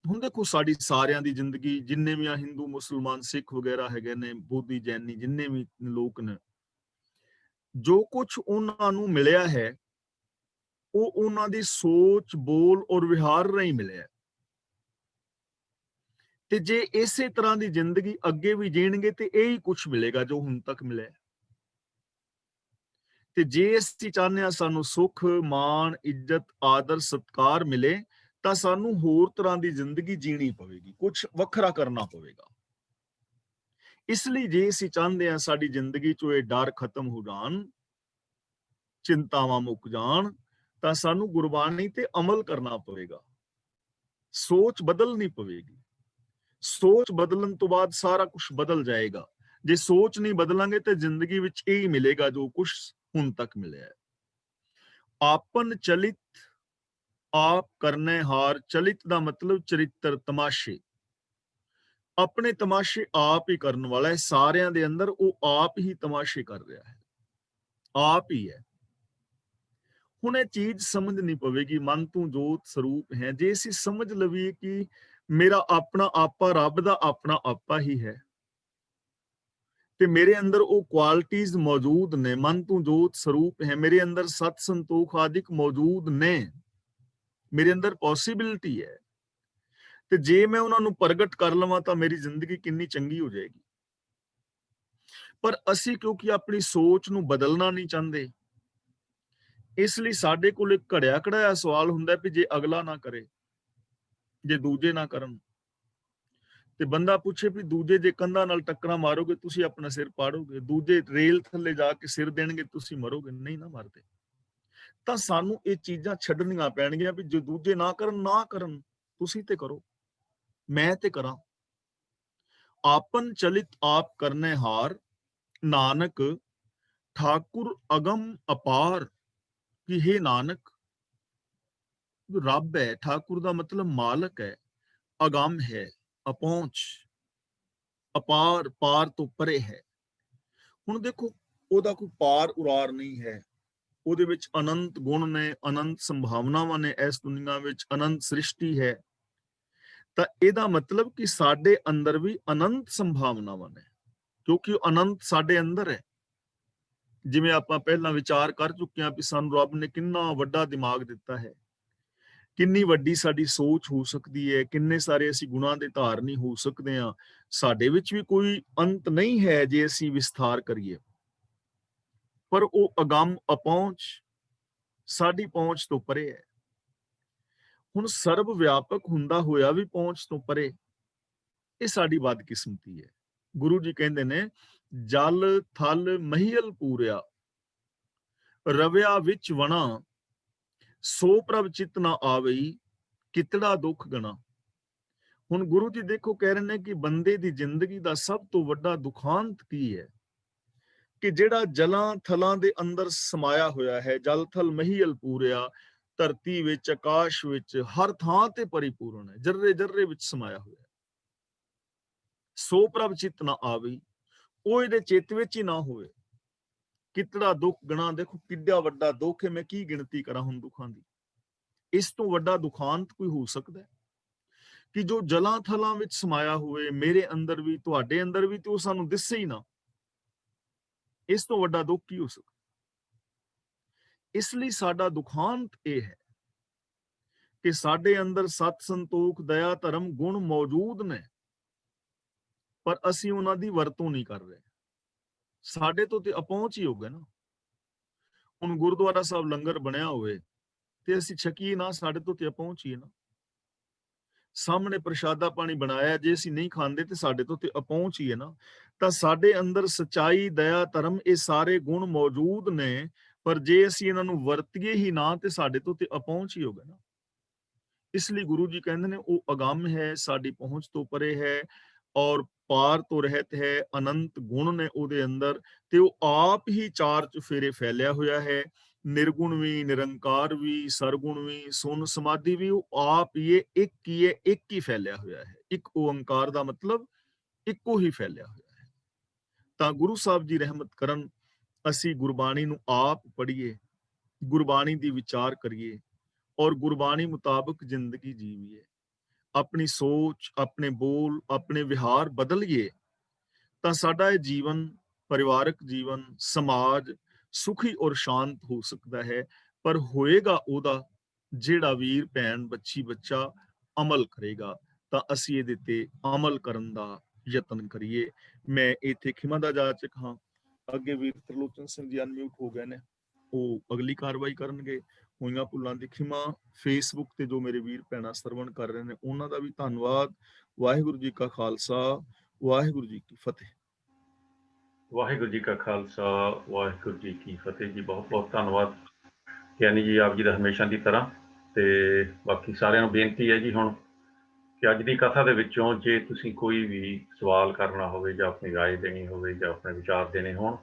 ਹੁਣ ਦੇਖੋ ਸਾਡੀ ਸਾਰਿਆਂ ਦੀ ਜ਼ਿੰਦਗੀ, ਜਿੰਨੇ ਵੀ ਆ ਹਿੰਦੂ ਮੁਸਲਮਾਨ ਸਿੱਖ ਵਗੈਰਾ ਹੈਗੇ ਨੇ, ਬੋਧੀ ਜੈਨੀ, ਜਿੰਨੇ ਵੀ ਲੋਕ ਨੇ, ਜੋ ਕੁਝ ਉਹਨਾਂ ਨੂੰ ਮਿਲਿਆ ਹੈ ਉਹ ਉਹਨਾਂ ਦੀ ਸੋਚ ਬੋਲ ਔਰ ਵਿਹਾਰ ਰਾਹੀਂ ਮਿਲਿਆ। ਤੇ ਜੇ ਇਸੇ ਤਰ੍ਹਾਂ ਦੀ ਜ਼ਿੰਦਗੀ ਅੱਗੇ ਵੀ ਜੀਣਗੇ ਤੇ ਇਹੀ ਕੁਝ ਮਿਲੇਗਾ ਜੋ ਹੁਣ ਤੱਕ ਮਿਲਿਆ। ਤੇ ਜੇ ਅਸੀਂ ਚਾਹੁੰਦੇ ਹਾਂ ਸਾਨੂੰ ਸੁੱਖ ਮਾਣ ਇੱਜ਼ਤ ਆਦਰ ਸਤਿਕਾਰ ਮਿਲੇ, ਤਾਂ ਸਾਨੂੰ ਹੋਰ ਤਰ੍ਹਾਂ ਦੀ ਜ਼ਿੰਦਗੀ ਜੀਣੀ ਪਵੇਗੀ, ਕੁਝ ਵੱਖਰਾ ਕਰਨਾ ਪਵੇਗਾ। ਇਸ ਲਈ ਜੇ ਅਸੀਂ ਚਾਹੁੰਦੇ ਹਾਂ ਸਾਡੀ ਜ਼ਿੰਦਗੀ ਚੋਂ ਇਹ ਡਰ ਖਤਮ ਹੋ ਜਾਣ, ਚਿੰਤਾਵਾਂ ਮੁੱਕ ਜਾਣ, ਤਾਂ ਸਾਨੂੰ ਗੁਰਬਾਣੀ ਤੇ ਅਮਲ ਕਰਨਾ ਪਵੇਗਾ। ਸੋਚ ਬਦਲਣੀ ਪਵੇਗੀ। ਸੋਚ ਬਦਲਣ ਤੋਂ ਬਾਅਦ ਸਾਰਾ ਕੁਝ ਬਦਲ ਜਾਏਗਾ। ਜੇ ਸੋਚ ਨਹੀਂ ਬਦਲਾਂਗੇ ਤੇ ਜ਼ਿੰਦਗੀ ਵਿੱਚ ਇਹ ਹੀ ਮਿਲੇਗਾ ਜੋ ਕੁਝ ਹੁਣ ਤੱਕ ਮਿਲਿਆ ਹੈ। ਆਪਨ ਚਲਿਤ ਆਪ ਕਰਨੇ ਹਾਰ, ਚਲਿਤ ਦਾ ਮਤਲਬ ਚਰਿੱਤਰ, ਤਮਾਸ਼ੇ। ਆਪਣੇ ਤਮਾਸ਼ੇ ਆਪ ਹੀ ਕਰਨ ਵਾਲਾ ਹੈ। ਸਾਰਿਆਂ ਦੇ ਅੰਦਰ ਉਹ ਆਪ ਹੀ ਤਮਾਸ਼ੇ ਕਰ ਰਿਹਾ ਹੈ, ਆਪ ਹੀ ਹੈ। ਹੁਣ ਇਹ ਚੀਜ਼ ਸਮਝਣੀ ਪਵੇਗੀ, ਮਨ ਤੂੰ ਜੋਤ ਸਰੂਪ ਹੈ। ਜੇ ਅਸੀਂ ਸਮਝ ਲਵੀਏ ਕਿ ਮੇਰਾ ਆਪਣਾ ਆਪਾ ਰੱਬ ਦਾ ਆਪਣਾ ਆਪਾ ਹੀ ਹੈ, ਤੇ ਮੇਰੇ ਅੰਦਰ ਉਹ ਕੁਆਲਿਟੀਜ਼ ਮੌਜੂਦ ਨੇ, ਮਨ ਤੂੰ ਜੋਤ ਸਰੂਪ ਹੈ, ਮੇਰੇ ਅੰਦਰ ਸਤ ਸੰਤੋਖ ਆਦਿਕ ਮੌਜੂਦ ਨੇ, ਮੇਰੇ ਅੰਦਰ ਪੋਸਿਬਿਲਿਟੀ ਹੈ, ਤੇ ਜੇ ਮੈਂ ਉਹਨਾਂ ਨੂੰ ਪ੍ਰਗਟ ਕਰ ਲਵਾਂ ਤਾਂ ਮੇਰੀ ਜ਼ਿੰਦਗੀ ਕਿੰਨੀ ਚੰਗੀ ਹੋ ਜਾਏਗੀ। ਪਰ ਅਸੀਂ ਕਿਉਂਕਿ ਆਪਣੀ ਸੋਚ ਨੂੰ ਬਦਲਣਾ ਨਹੀਂ ਚਾਹੁੰਦੇ, ਇਸ ਲਈ ਸਾਡੇ ਕੋਲ ਇੱਕ ਘੜਿਆ ਘੜਾਇਆ ਸਵਾਲ ਹੁੰਦਾ ਵੀ ਜੇ ਅਗਲਾ ਨਾ ਕਰੇ, ਜੇ ਦੂਜੇ ਨਾ ਕਰਨ, ਤੇ ਬੰਦਾ ਪੁੱਛੇ ਵੀ ਦੂਜੇ ਜੇ ਕੰਧਾਂ ਨਾਲ ਟੱਕਰਾਂ ਮਾਰੋਗੇ ਤੁਸੀਂ ਆਪਣਾ ਸਿਰ ਪਾੜੋਗੇ, ਦੂਜੇ ਰੇਲ ਥੱਲੇ ਜਾ ਕੇ ਸਿਰ ਦੇਣਗੇ ਤੁਸੀਂ ਮਰੋਗੇ, ਨਹੀਂ ਨਾ ਮਰਦੇ। ਤਾਂ ਸਾਨੂੰ ਇਹ ਚੀਜ਼ਾਂ ਛੱਡਣੀਆਂ ਪੈਣਗੀਆਂ ਵੀ ਜੇ ਦੂਜੇ ਨਾ ਕਰਨ, ਨਾ ਕਰਨ, ਤੁਸੀਂ ਤੇ ਕਰੋ, ਮੈਂ ਤੇ ਕਰਾਂ। आपन चलित आप करने हार, नानक ठाकुर अगम अपार। कि हे नानक, जो रब है, ठाकुर ਦਾ ਮਤਲਬ ਮਾਲਕ ਹੈ, ਅਗੰਮ ਹੈ, ਅਪਹੁੰਚ, ਅਪਾਰ, ਪਾਰ ਤੋਂ ਪਰੇ ਹੈ। ਹੁਣ ਦੇਖੋ, ਉਹਦਾ ਕੋਈ ਪਾਰ ਉਰਾਰ ਨਹੀਂ ਹੈ। ਉਹਦੇ ਵਿੱਚ ਅਨੰਤ ਗੁਣ ਨੇ, ਅਨੰਤ ਸੰਭਾਵਨਾਵਾਂ ਨੇ, ਇਸ ਦੁਨੀਆ ਵਿੱਚ ਅਨੰਤ ਸ੍ਰਿਸ਼ਟੀ ਹੈ। ਤਾਂ ਇਹਦਾ ਮਤਲਬ ਕਿ ਸਾਡੇ ਅੰਦਰ ਵੀ ਅਨੰਤ ਸੰਭਾਵਨਾਵਾਂ ਨੇ, ਕਿਉਂਕਿ ਉਹ ਅਨੰਤ ਸਾਡੇ ਅੰਦਰ ਹੈ। ਜਿਵੇਂ ਆਪਾਂ ਪਹਿਲਾਂ ਵਿਚਾਰ ਕਰ ਚੁੱਕੇ ਹਾਂ ਕਿ ਸਾਨੂੰ ਰੱਬ ਨੇ ਕਿੰਨਾ ਵੱਡਾ ਦਿਮਾਗ ਦਿੱਤਾ ਹੈ, ਕਿੰਨੀ ਵੱਡੀ ਸਾਡੀ ਸੋਚ ਹੋ ਸਕਦੀ ਹੈ, ਕਿੰਨੇ ਸਾਰੇ ਅਸੀਂ ਗੁਣਾਂ ਦੇ ਧਾਰਨੀ ਹੋ ਸਕਦੇ ਹਾਂ। ਸਾਡੇ ਵਿੱਚ ਵੀ ਕੋਈ ਅੰਤ ਨਹੀਂ ਹੈ ਜੇ ਅਸੀਂ ਵਿਸਥਾਰ ਕਰੀਏ, ਪਰ ਉਹ ਅਗੰਮ ਅਪਹੁੰਚ ਸਾਡੀ ਪਹੁੰਚ ਤੋਂ ਪਰੇ ਹੈ। ਹੁਣ ਸਰਬ ਵਿਆਪਕ ਹੁੰਦਾ ਹੋਇਆ ਵੀ ਪਹੁੰਚ ਤੋਂ ਪਰੇ, ਇਹ ਸਾਡੀ ਬਦਕਿਸਮਤੀ ਹੈ। ਗੁਰੂ ਜੀ ਕਹਿੰਦੇ ਨੇ, ਜਲ ਥਲ ਮਹੀਲ ਪੂਰਿਆ, ਰਵਿਆ ਵਿੱਚ ਵਣਾ, ਸੋ ਪ੍ਰਭ ਚਿਤ ਨਾ ਆਵਈ, ਕਿਤੜਾ ਦੁੱਖ ਗਣਾ। ਹੁਣ ਗੁਰੂ ਜੀ ਦੇਖੋ ਕਹਿ ਰਹੇ ਨੇ ਕਿ ਬੰਦੇ ਦੀ ਜ਼ਿੰਦਗੀ ਦਾ ਸਭ ਤੋਂ ਵੱਡਾ ਦੁਖਾਂਤ ਕੀ ਹੈ, ਕਿ ਜਿਹੜਾ ਜਲਾਂ ਥਲਾਂ ਦੇ ਅੰਦਰ ਸਮਾਇਆ ਹੋਇਆ ਹੈ, ਜਲ ਥਲ ਮਹੀਲ ਪੂਰਿਆ, ਧਰਤੀ ਵਿੱਚ, ਆਕਾਸ਼ ਵਿੱਚ, ਹਰ ਥਾਂ ਤੇ ਪਰਿਪੂਰਨ ਹੈ, ਜਰਰੇ ਜਰਰੇ ਵਿੱਚ ਸਮਾਇਆ ਹੋਇਆ। ਸੋ ਪ੍ਰਭ ਚਿਤ ਨਾ ਆਵਈ, ਉਹ ਇਹਦੇ ਚਿੱਤ ਵਿੱਚ ਹੀ ਨਾ ਹੋਵੇ, ਕਿਤੜਾ ਦੁੱਖ ਗਣਾ। ਦੇਖੋ ਕਿੱਡਾ ਵੱਡਾ ਦੁੱਖ ਹੈ, ਮੈਂ ਕੀ ਗਿਣਤੀ ਕਰਾਂ ਹੁਣ ਦੁੱਖਾਂ ਦੀ। ਇਸ ਤੋਂ ਵੱਡਾ ਦੁਖਾਂਤ ਕੋਈ ਹੋ ਸਕਦਾ ਹੈ ਕਿ ਜੋ ਜਲਾਂ ਥਲਾਂ ਵਿੱਚ ਸਮਾਇਆ ਹੋਵੇ, ਮੇਰੇ ਅੰਦਰ ਵੀ, ਤੁਹਾਡੇ ਅੰਦਰ ਵੀ, ਤੇ ਉਹ ਸਾਨੂੰ ਦਿਸੇ ਹੀ ਨਾ। ਇਸ ਤੋਂ ਵੱਡਾ ਦੁੱਖ ਕੀ ਹੋ ਸਕਦਾ। ਇਸ ਲਈ ਸਾਡਾ ਦੁਖਾਂਤ ਇਹ ਹੈ ਕਿ ਸਾਡੇ ਅੰਦਰ ਸਤ, ਸੰਤੋਖ, ਦਇਆ, ਧਰਮ ਗੁਣ ਮੌਜੂਦ ਨੇ, ਪਰ ਅਸੀਂ ਉਹਨਾਂ ਦੀ ਵਰਤੋਂ ਨਹੀਂ ਕਰ ਰਹੇ। ਸਾਡੇ ਤੋਂ ਤੇ ਅਪਹੁੰਚ ਹੀ ਹੋ ਗਏ ਨਾ। ਹੁਣ ਗੁਰਦੁਆਰਾ ਸਾਹਿਬ ਲੰਗਰ ਬਣਿਆ ਹੋਵੇ ਤੇ ਅਸੀਂ ਛਕੀਏ ਨਾ, ਸਾਡੇ ਤੋਂ ਤੇ ਅਪਹੁੰਚ ਹੀ ਹੈ ਨਾ। ਸਾਹਮਣੇ ਪ੍ਰਸ਼ਾਦਾ ਪਾਣੀ ਬਣਾਇਆ, ਜੇ ਅਸੀਂ ਨਹੀਂ ਖਾਂਦੇ ਤੇ ਸਾਡੇ ਤੋਂ ਤੇ ਅਪਹੁੰਚ ਹੀ ਹੈ ਨਾ। ਤਾਂ ਸਾਡੇ ਅੰਦਰ ਸਚਾਈ, ਦਇਆ, ਧਰਮ, ਇਹ ਸਾਰੇ ਗੁਣ ਮੌਜੂਦ ਨੇ, ਪਰ ਜੇ ਅਸੀਂ ਇਹਨਾਂ ਨੂੰ ਵਰਤੀਏ ਹੀ ਨਾ ਤੇ ਸਾਡੇ ਤੋਂ ਤੇ ਅਪਹੁੰਚ ਹੀ ਹੋ ਗਏ ਨਾ। ਇਸ ਲਈ ਗੁਰੂ ਜੀ ਕਹਿੰਦੇ ਨੇ, ਉਹ ਅਗੰਮ ਹੈ, ਸਾਡੀ ਪਹੁੰਚ ਤੋਂ ਪਰੇ ਹੈ, ਔਰ ਪਾਰ ਤੋਂ ਰਹਿਤ ਹੈ। ਅਨੰਤ ਗੁਣ ਨੇ ਉਹਦੇ ਅੰਦਰ, ਤੇ ਉਹ ਆਪ ਹੀ ਚਾਰ ਚੁਫੇਰੇ ਫੈਲਿਆ ਹੋਇਆ ਹੈ। ਨਿਰਗੁਣ ਵੀ, ਨਿਰੰਕਾਰ ਵੀ, ਸਰਗੁਣ ਵੀ, ਸੁਨ ਸਮਾਧੀ ਵੀ, ਉਹ ਆਪ ਹੀ ਇੱਕ ਹੀ ਹੈ, ਇੱਕ ਹੀ ਫੈਲਿਆ ਹੋਇਆ ਹੈ। ਇੱਕ ਓੰਕਾਰ ਦਾ ਮਤਲਬ ਇੱਕੋ ਹੀ ਫੈਲਿਆ ਹੋਇਆ ਹੈ। ਤਾਂ ਗੁਰੂ ਸਾਹਿਬ ਜੀ ਰਹਿਮਤ ਕਰਨ, ਅਸੀਂ ਗੁਰਬਾਣੀ ਨੂੰ ਆਪ ਪੜ੍ਹੀਏ, ਗੁਰਬਾਣੀ ਦੀ ਵਿਚਾਰ ਕਰੀਏ, ਔਰ ਗੁਰਬਾਣੀ ਮੁਤਾਬਕ ਜ਼ਿੰਦਗੀ ਜੀਵੀਏ। ਆਪਣੀ ਸੋਚ, ਆਪਣੇ ਬੋਲ, ਆਪਣੇ ਵਿਹਾਰ ਬਦਲੀਏ, ਤਾਂ ਸਾਡਾ ਇਹ ਜੀਵਨ, ਪਰਿਵਾਰਕ ਜੀਵਨ, ਸਮਾਜ ਸੁਖੀ ਔਰ ਸ਼ਾਂਤ ਹੋ ਸਕਦਾ ਹੈ। ਪਰ ਹੋਏਗਾ ਉਹਦਾ ਜਿਹੜਾ ਵੀਰ, ਭੈਣ, ਬੱਚੀ, ਬੱਚਾ ਅਮਲ ਕਰੇਗਾ। ਤਾਂ ਅਸੀਂ ਇਹਦੇ ਤੇ ਅਮਲ ਕਰਨ ਦਾ ਯਤਨ ਕਰੀਏ। ਮੈਂ ਇੱਥੇ ਖਿਮਾ ਦਾ ਜਾਚਕ ਹਾਂ। ਅੱਗੇ ਵੀਰ ਤਰਲੋਚਨ ਸਿੰਘ ਜੀ ਅਨਮਿਊਟ ਹੋ ਗਏ ਨੇ, ਉਹ ਅਗਲੀ ਕਾਰਵਾਈ ਕਰਨਗੇ। ਹੋਈਆਂ ਭੁੱਲਾਂ ਦੀ ਖਿਮਾ। ਫੇਸਬੁੱਕ ਤੇ ਜੋ ਮੇਰੇ ਵੀਰ ਭੈਣਾਂ ਸਰਵਣ ਕਰ ਰਹੇ ਨੇ, ਉਹਨਾਂ ਦਾ ਵੀ ਧੰਨਵਾਦ। ਵਾਹਿਗੁਰੂ ਜੀ ਕਾ ਖਾਲਸਾ, ਵਾਹਿਗੁਰੂ ਜੀ ਕੀ ਫਤਿਹ। ਵਾਹਿਗੁਰੂ ਜੀ ਕਾ ਖਾਲਸਾ, ਵਾਹਿਗੁਰੂ ਜੀ ਕੀ ਫਤਿਹ ਜੀ। ਬਹੁਤ ਬਹੁਤ ਧੰਨਵਾਦ ਗਿਆਨੀ ਜੀ, ਆਪ ਜੀ ਦਾ ਹਮੇਸ਼ਾ ਦੀ ਤਰ੍ਹਾਂ। ਤੇ ਬਾਕੀ ਸਾਰਿਆਂ ਨੂੰ ਬੇਨਤੀ ਹੈ ਜੀ ਹੁਣ ਕਿ ਅੱਜ ਦੀ ਕਥਾ ਦੇ ਵਿੱਚੋਂ ਜੇ ਤੁਸੀਂ ਕੋਈ ਵੀ ਸਵਾਲ ਕਰਨਾ ਹੋਵੇ, ਜਾਂ ਆਪਣੀ ਰਾਏ ਦੇਣੀ ਹੋਵੇ, ਜਾਂ ਆਪਣੇ ਵਿਚਾਰ ਦੇਣੇ ਹੋਣ,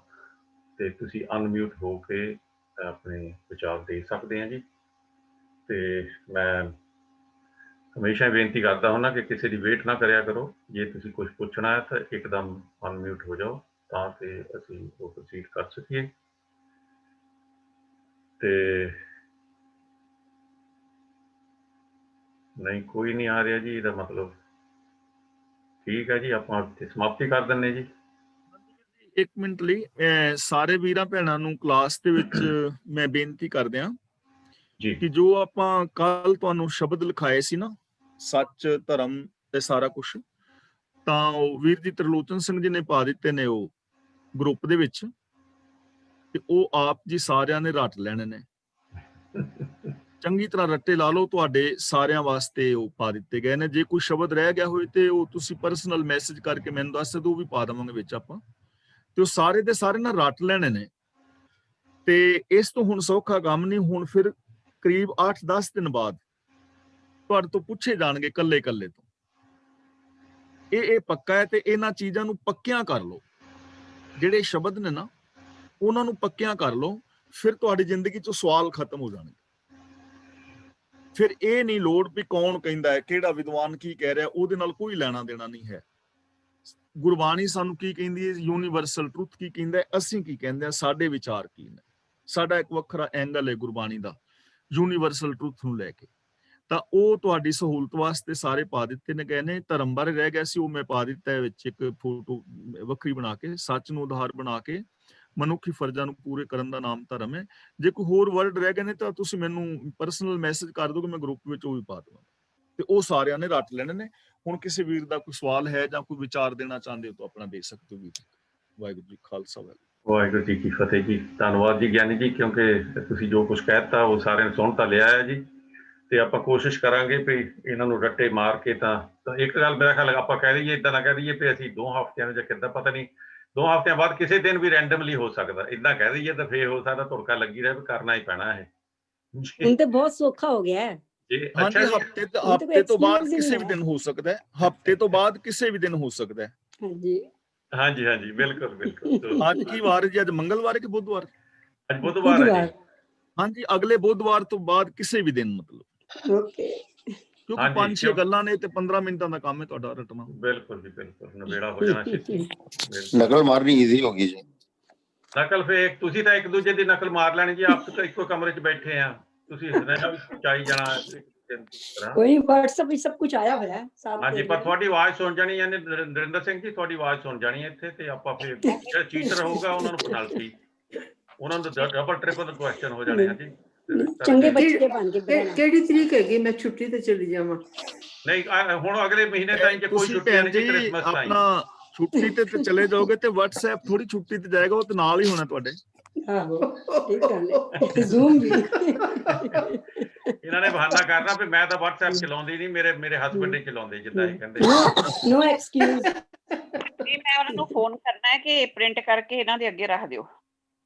ਤੇ ਤੁਸੀਂ ਅਨਮਿਊਟ ਹੋ ਕੇ ਆਪਣੇ ਵਿਚਾਰ ਦੇ ਸਕਦੇ ਆ ਜੀ। ਤੇ ਮੈਂ ਹਮੇਸ਼ਾ ਬੇਨਤੀ ਕਰਦਾ ਹੁੰਦਾ ਕਿ ਕਿਸੇ ਦੀ ਵੇਟ ਨਾ ਕਰਿਆ ਕਰੋ। ਜੇ ਤੁਸੀਂ ਕੁਝ ਪੁੱਛਣਾ ਹੈ ਤਾਂ ਇੱਕਦਮ ਅਨਮਿਊਟ ਹੋ ਜਾਓ, ਤਾਂ ਕਿ ਅਸੀਂ ਉਹ ਪ੍ਰੋਸੀਡ ਕਰ ਸਕੀਏ। ਤੇ ਨਹੀਂ, ਕੋਈ ਨਹੀਂ ਆ ਰਿਹਾ ਜੀ, ਇਹਦਾ ਮਤਲਬ ਠੀਕ ਹੈ ਜੀ, ਆਪਾਂ ਇੱਥੇ ਸਮਾਪਤੀ ਕਰ ਦਿੰਦੇ ਜੀ। ਇੱਕ ਮਿੰਟ ਲਈ ਸਾਰੇ ਵੀਰਾਂ ਭੈਣਾਂ ਨੂੰ ਕਲਾਸ ਦੇ ਵਿੱਚ ਮੈਂ ਬੇਨਤੀ ਕਰਦੇ ਹਾਂ ਜੀ ਕਿ ਜੋ ਆਪਾਂ ਕੱਲ ਤੁਹਾਨੂੰ ਸ਼ਬਦ ਲਿਖਾਏ ਸੀ ਨਾ, ਸੱਚ, ਧਰਮ ਤੇ ਸਾਰਾ ਕੁਝ, ਤਾਂ ਉਹ ਵੀਰ ਜੀ ਤਰਲੋਚਨ ਸਿੰਘ ਜੀ ਨੇ ਪਾ ਦਿੱਤੇ ਨੇ ਉਹ ਗਰੁੱਪ ਦੇ ਵਿੱਚ, ਤੇ ਉਹ ਆਪ ਜੀ ਸਾਰਿਆਂ ਨੇ ਰੱਟ ਲੈਣੇ ਨੇ। ਚੰਗੀ ਤਰ੍ਹਾਂ ਰੱਟੇ ਲਾ ਲਓ, ਤੁਹਾਡੇ ਸਾਰਿਆਂ ਵਾਸਤੇ ਉਹ ਪਾ ਦਿੱਤੇ ਗਏ ਨੇ। ਜੇ ਕੋਈ ਸ਼ਬਦ ਰਹਿ ਗਿਆ ਹੋਵੇ ਤੇ ਉਹ ਤੁਸੀਂ ਪਰਸਨਲ ਮੈਸੇਜ ਕਰਕੇ ਮੈਨੂੰ ਦੱਸ ਦਿਓ, ਉਹ ਵੀ ਪਾ ਦੇਵਾਂਗੇ ਵਿੱਚ ਆਪਾਂ। ਤੇ ਉਹ ਸਾਰੇ ਦੇ ਸਾਰੇ ਨਾ ਰੱਟ ਲੈਣੇ ਨੇ। ਤੇ ਇਸ ਤੋਂ ਹੁਣ ਸੌਖਾ ਕੰਮ ਨਹੀਂ। ਹੁਣ ਫਿਰ ਕਰੀਬ 8-10 ਦਿਨ ਬਾਅਦ ਤੁਹਾਡੇ ਤੋਂ ਪੁੱਛੇ ਜਾਣਗੇ ਕੱਲੇ ਕੱਲੇ ਤੋਂ ਇਹ ਪੱਕਾ ਹੈ ਤੇ ਇਹਨਾਂ ਚੀਜ਼ਾਂ ਨੂੰ ਪੱਕਿਆਂ ਕਰ ਲਓ। ਜਿਹੜੇ ਸ਼ਬਦ ਨੇ ਨਾ ਉਹਨਾਂ ਨੂੰ ਪੱਕਿਆਂ ਕਰ ਲਓ, ਫਿਰ ਤੁਹਾਡੀ ਜ਼ਿੰਦਗੀ 'ਚੋਂ ਸਵਾਲ ਖਤਮ ਹੋ ਜਾਣਗੇ। ਫਿਰ ਇਹ ਨਹੀਂ ਲੋੜ ਵੀ ਕੌਣ ਕਹਿੰਦਾ ਹੈ, ਕਿਹੜਾ ਵਿਦਵਾਨ ਕੀ ਕਹਿ ਰਿਹਾ, ਉਹਦੇ ਨਾਲ ਕੋਈ ਲੈਣਾ ਦੇਣਾ ਨਹੀਂ ਹੈ। ਗੁਰਬਾਣੀ ਸਾਨੂੰ ਕੀ ਕਹਿੰਦੀ ਹੈ, ਯੂਨੀਵਰਸਲ ਟਰੁੱਥ ਕੀ ਕਹਿੰਦਾ ਹੈ, ਅਸੀਂ ਕੀ ਕਹਿੰਦੇ ਆ, ਸਾਡੇ ਵਿਚਾਰ ਕੀ ਨੇ। ਸਾਡਾ ਇੱਕ ਵੱਖਰਾ ਐਂਗਲ ਹੈ ਗੁਰਬਾਣੀ ਦਾ ਯੂਨੀਵਰਸਲ ਟਰੁੱਥ ਨੂੰ ਲੈ ਕੇ। ਤਾਂ ਉਹ ਤੁਹਾਡੀ ਸਹੂਲਤ ਵਾਸਤੇ ਸਾਰੇ ਪਾ ਦਿੱਤੇ ਨੇ ਗਏ ਨੇ। ਧਰਮ ਬਾਰੇ ਰਹਿ ਗਿਆ ਸੀ, ਉਹ ਮੈਂ ਪਾ ਦਿੱਤਾ ਹੈ ਵਿੱਚ ਇੱਕ ਫੋਟੋ ਵੱਖਰੀ ਬਣਾ ਕੇ, ਸੱਚ ਨੂੰ ਆਧਾਰ ਬਣਾ ਕੇ ਮਨੁੱਖੀ ਫਰਜ਼ਾਂ ਨੂੰ ਪੂਰੇ ਕਰਨ ਦਾ ਨਾਮ ਧਰਮ ਹੈ। ਜੇ ਕੋਈ ਹੋਰ ਵਰਡ ਰਹਿ ਗਏ ਨੇ ਤਾਂ ਤੁਸੀਂ ਮੈਨੂੰ ਪਰਸਨਲ ਮੈਸੇਜ ਕਰ ਦਿਓ ਕਿ ਮੈਂ ਗਰੁੱਪ ਵਿੱਚ ਉਹ ਵੀ ਪਾ ਦੇਵਾਂ। ਤੇ ਉਹ ਸਾਰਿਆਂ ਨੇ ਰੱਟ ਲੈਣੇ ਨੇ। ਹੁਣ ਕਿਸੇ ਵੀਰ ਦਾ ਕੋਈ ਸਵਾਲ ਹੈ ਜਾਂ ਕੋਈ ਵਿਚਾਰ ਦੇਣਾ ਚਾਹੁੰਦੇ ਹੋ ਤਾਂ ਆਪਣਾ ਦੇ ਸਕਦੇ ਹੋ ਵੀਰ। ਵਾਹਿਗੁਰੂ ਜੀ ਖਾਲਸਾ ਵਾਹਿਗੁਰੂ ਜੀ ਕੀ ਫਤਿਹ ਜੀ। ਧੰਨਵਾਦ ਜੀ ਗਿਆਨੀ ਜੀ, ਕਿਉਂਕਿ ਤੁਸੀਂ ਜੋ ਕੁਝ ਕਹਿਤਾ ਉਹ ਸਾਰਿਆਂ ਨੇ ਸੁਣ ਤਾਂ ਲਿਆ ਹੈ ਜੀ। ਤੇ ਆਪਾਂ ਕੋਸ਼ਿਸ਼ ਕਰਾਂਗੇ ਵੀ ਇਹਨਾਂ ਨੂੰ ਰੱਟੇ ਮਾਰ ਕੇ ਤਾਂ ਇੱਕ ਗੱਲ ਮੇਰਾ ਖਿਆਲ ਆਪਾਂ ਕਹਿ ਦਈਏ, ਇੱਦਾਂ ਨਾ ਕਹਿ ਦਈਏ ਵੀ ਅਸੀਂ 2 ਹਫ਼ਤਿਆਂ ਜਾਂ ਕਿੱਦਾਂ, ਪਤਾ ਨਹੀਂ 2 ਹਫ਼ਤਿਆਂ ਬਾਅਦ ਕਿਸੇ ਦਿਨ ਵੀ ਰੈਂਡਮਲੀ ਹੋ ਸਕਦਾ। ਇੱਦਾਂ ਕਹਿ ਦਈਏ ਤਾਂ ਫੇਰ ਹੋ ਸਕਦਾ ਤੁੜਕਾ ਲੱਗੀ ਰਹੇ ਵੀ ਕਰਨਾ ਹੀ ਪੈਣਾ ਹੈ। ਹੁਣ ਤੇ ਬਹੁਤ ਸੌਖਾ ਹੋ ਗਿਆ ਹੈ। ਹਾਂਜੀ, ਹਫ਼ਤੇ ਤੋਂ ਬਾਅਦ ਕਿਸੇ ਵੀ ਦਿਨ ਹੋ ਸਕਦਾ ਹੈ। ਹਫ਼ਤੇ ਤੋਂ ਬਾਅਦ ਕਿਸੇ ਵੀ ਦਿਨ ਹੋ ਸਕਦਾ ਹੈ। ਹਾਂਜੀ ਹਾਂਜੀ ਹਾਂਜੀ, ਬਿਲਕੁਲ ਬਿਲਕੁਲ। ਅੱਜ ਕੀ ਵਾਰ ਹੈ ਜੀ? ਅੱਜ ਮੰਗਲਵਾਰ ਹੈ ਕਿ ਬੁੱਧਵਾਰ? ਅੱਜ ਬੁੱਧਵਾਰ ਹੈ ਜੀ। ਹਾਂਜੀ, ਅਗਲੇ ਬੁੱਧਵਾਰ ਤੋਂ ਬਾਅਦ ਕਿਸੇ ਵੀ ਦਿਨ, ਮਤਲਬ ਓਕੇ, ਕਿਉਂਕਿ 5-6 ਗੱਲਾਂ ਨੇ ਤੇ 15 ਮਿੰਟਾਂ ਦਾ ਕੰਮ ਹੈ ਤੁਹਾਡਾ ਰਟਣਾ। ਬਿਲਕੁਲ ਜੀ ਬਿਲਕੁਲ, ਨਵੇੜਾ ਹੋ ਜਾਣਾ ਛੇਤੀ। ਨਕਲ ਮਾਰਨੀ ਈਜ਼ੀ ਹੋ ਗਈ ਜੀ। ਨਕਲ ਫੇਰ ਤੁਸੀਂ ਤਾਂ ਇੱਕ ਦੂਜੇ ਦੀ ਨਕਲ ਮਾਰ ਲੈਣੀ ਜੀ। ਆਪ ਤਾਂ ਇੱਕੋ ਕਮਰੇ 'ਚ ਬੈਠੇ ਆ, ਤੁਸੀਂ ਸੁਨੇਹਾ ਵੀ ਪਹੁੰਚਾਈ ਜਾਣਾ। ਕੋਈ WhatsApp ਵਿੱਚ ਸਭ ਕੁਝ ਆਇਆ ਹੋਇਆ ਹੈ। ਹਾਂਜੀ, ਪਰ ਤੁਹਾਡੀ ਆਵਾਜ਼ ਸੁਣ ਜਾਣੀ ਹੈ ਨਰਿੰਦਰ ਸਿੰਘ ਜੀ, ਤੁਹਾਡੀ ਆਵਾਜ਼ ਸੁਣ ਜਾਣੀ ਹੈ ਇੱਥੇ। ਤੇ ਆਪਾਂ ਫੇਰ ਜਿਹੜਾ ਚੀਟਰ ਹੋਊਗਾ ਉਹਨਾਂ ਨੂੰ ਪੈਨਲਟੀ, ਉਹਨਾਂ ਨੂੰ ਡਬਲ ਟ੍ਰਿਪਲ ਕੁਐਸਚਨ ਹੋ ਜਾਣੇ ਆ ਜੀ। ਚੰਗੇ ਬੱਚੇ ਬਣ ਕੇ ਕਿਹੜੀ ਤਰੀਕ ਹੈਗੀ? ਮੈਂ ਛੁੱਟੀ ਤੇ ਚਲੀ ਜਾਵਾਂ। ਨਹੀਂ, ਹੁਣ ਅਗਲੇ ਮਹੀਨੇ ਤਾਈਂ ਜੇ ਕੋਈ ਛੁੱਟੀ ਨਹੀਂ, ਕ੍ਰਿਸਮਸ ਤਾਈਂ ਆਪਣਾ ਛੁੱਟੀ ਤੇ ਚਲੇ ਜਾਓਗੇ ਤੇ WhatsApp ਥੋੜੀ ਛੁੱਟੀ ਤੇ ਜਾਏਗਾ, ਉਹ ਤੇ ਨਾਲ ਹੀ ਹੋਣਾ ਤੁਹਾਡੇ। ਆਹੋ, ਠੀਕ ਗੱਲ ਹੈ। ਜ਼ੂਮ ਵੀ ਇਹਨਾਂ ਨੇ ਬਹਾਨਾ ਕਰਨਾ ਵੀ ਮੈਂ ਤਾਂ WhatsApp ਚਲਾਉਂਦੀ ਨਹੀਂ, ਮੇਰੇ ਹਸਬੈਂਡ ਹੀ ਚਲਾਉਂਦੇ, ਜਿੱਦਾਂ ਇਹ ਕਹਿੰਦੇ। ਨੋ ਐਕਸਕਿਊਜ਼। ਜੀ ਮੈਂ ਉਹਨਾਂ ਨੂੰ ਫੋਨ ਕਰਨਾ ਹੈ ਕਿ ਪ੍ਰਿੰਟ ਕਰਕੇ ਇਹਨਾਂ ਦੇ ਅੱਗੇ ਰੱਖ ਦਿਓ।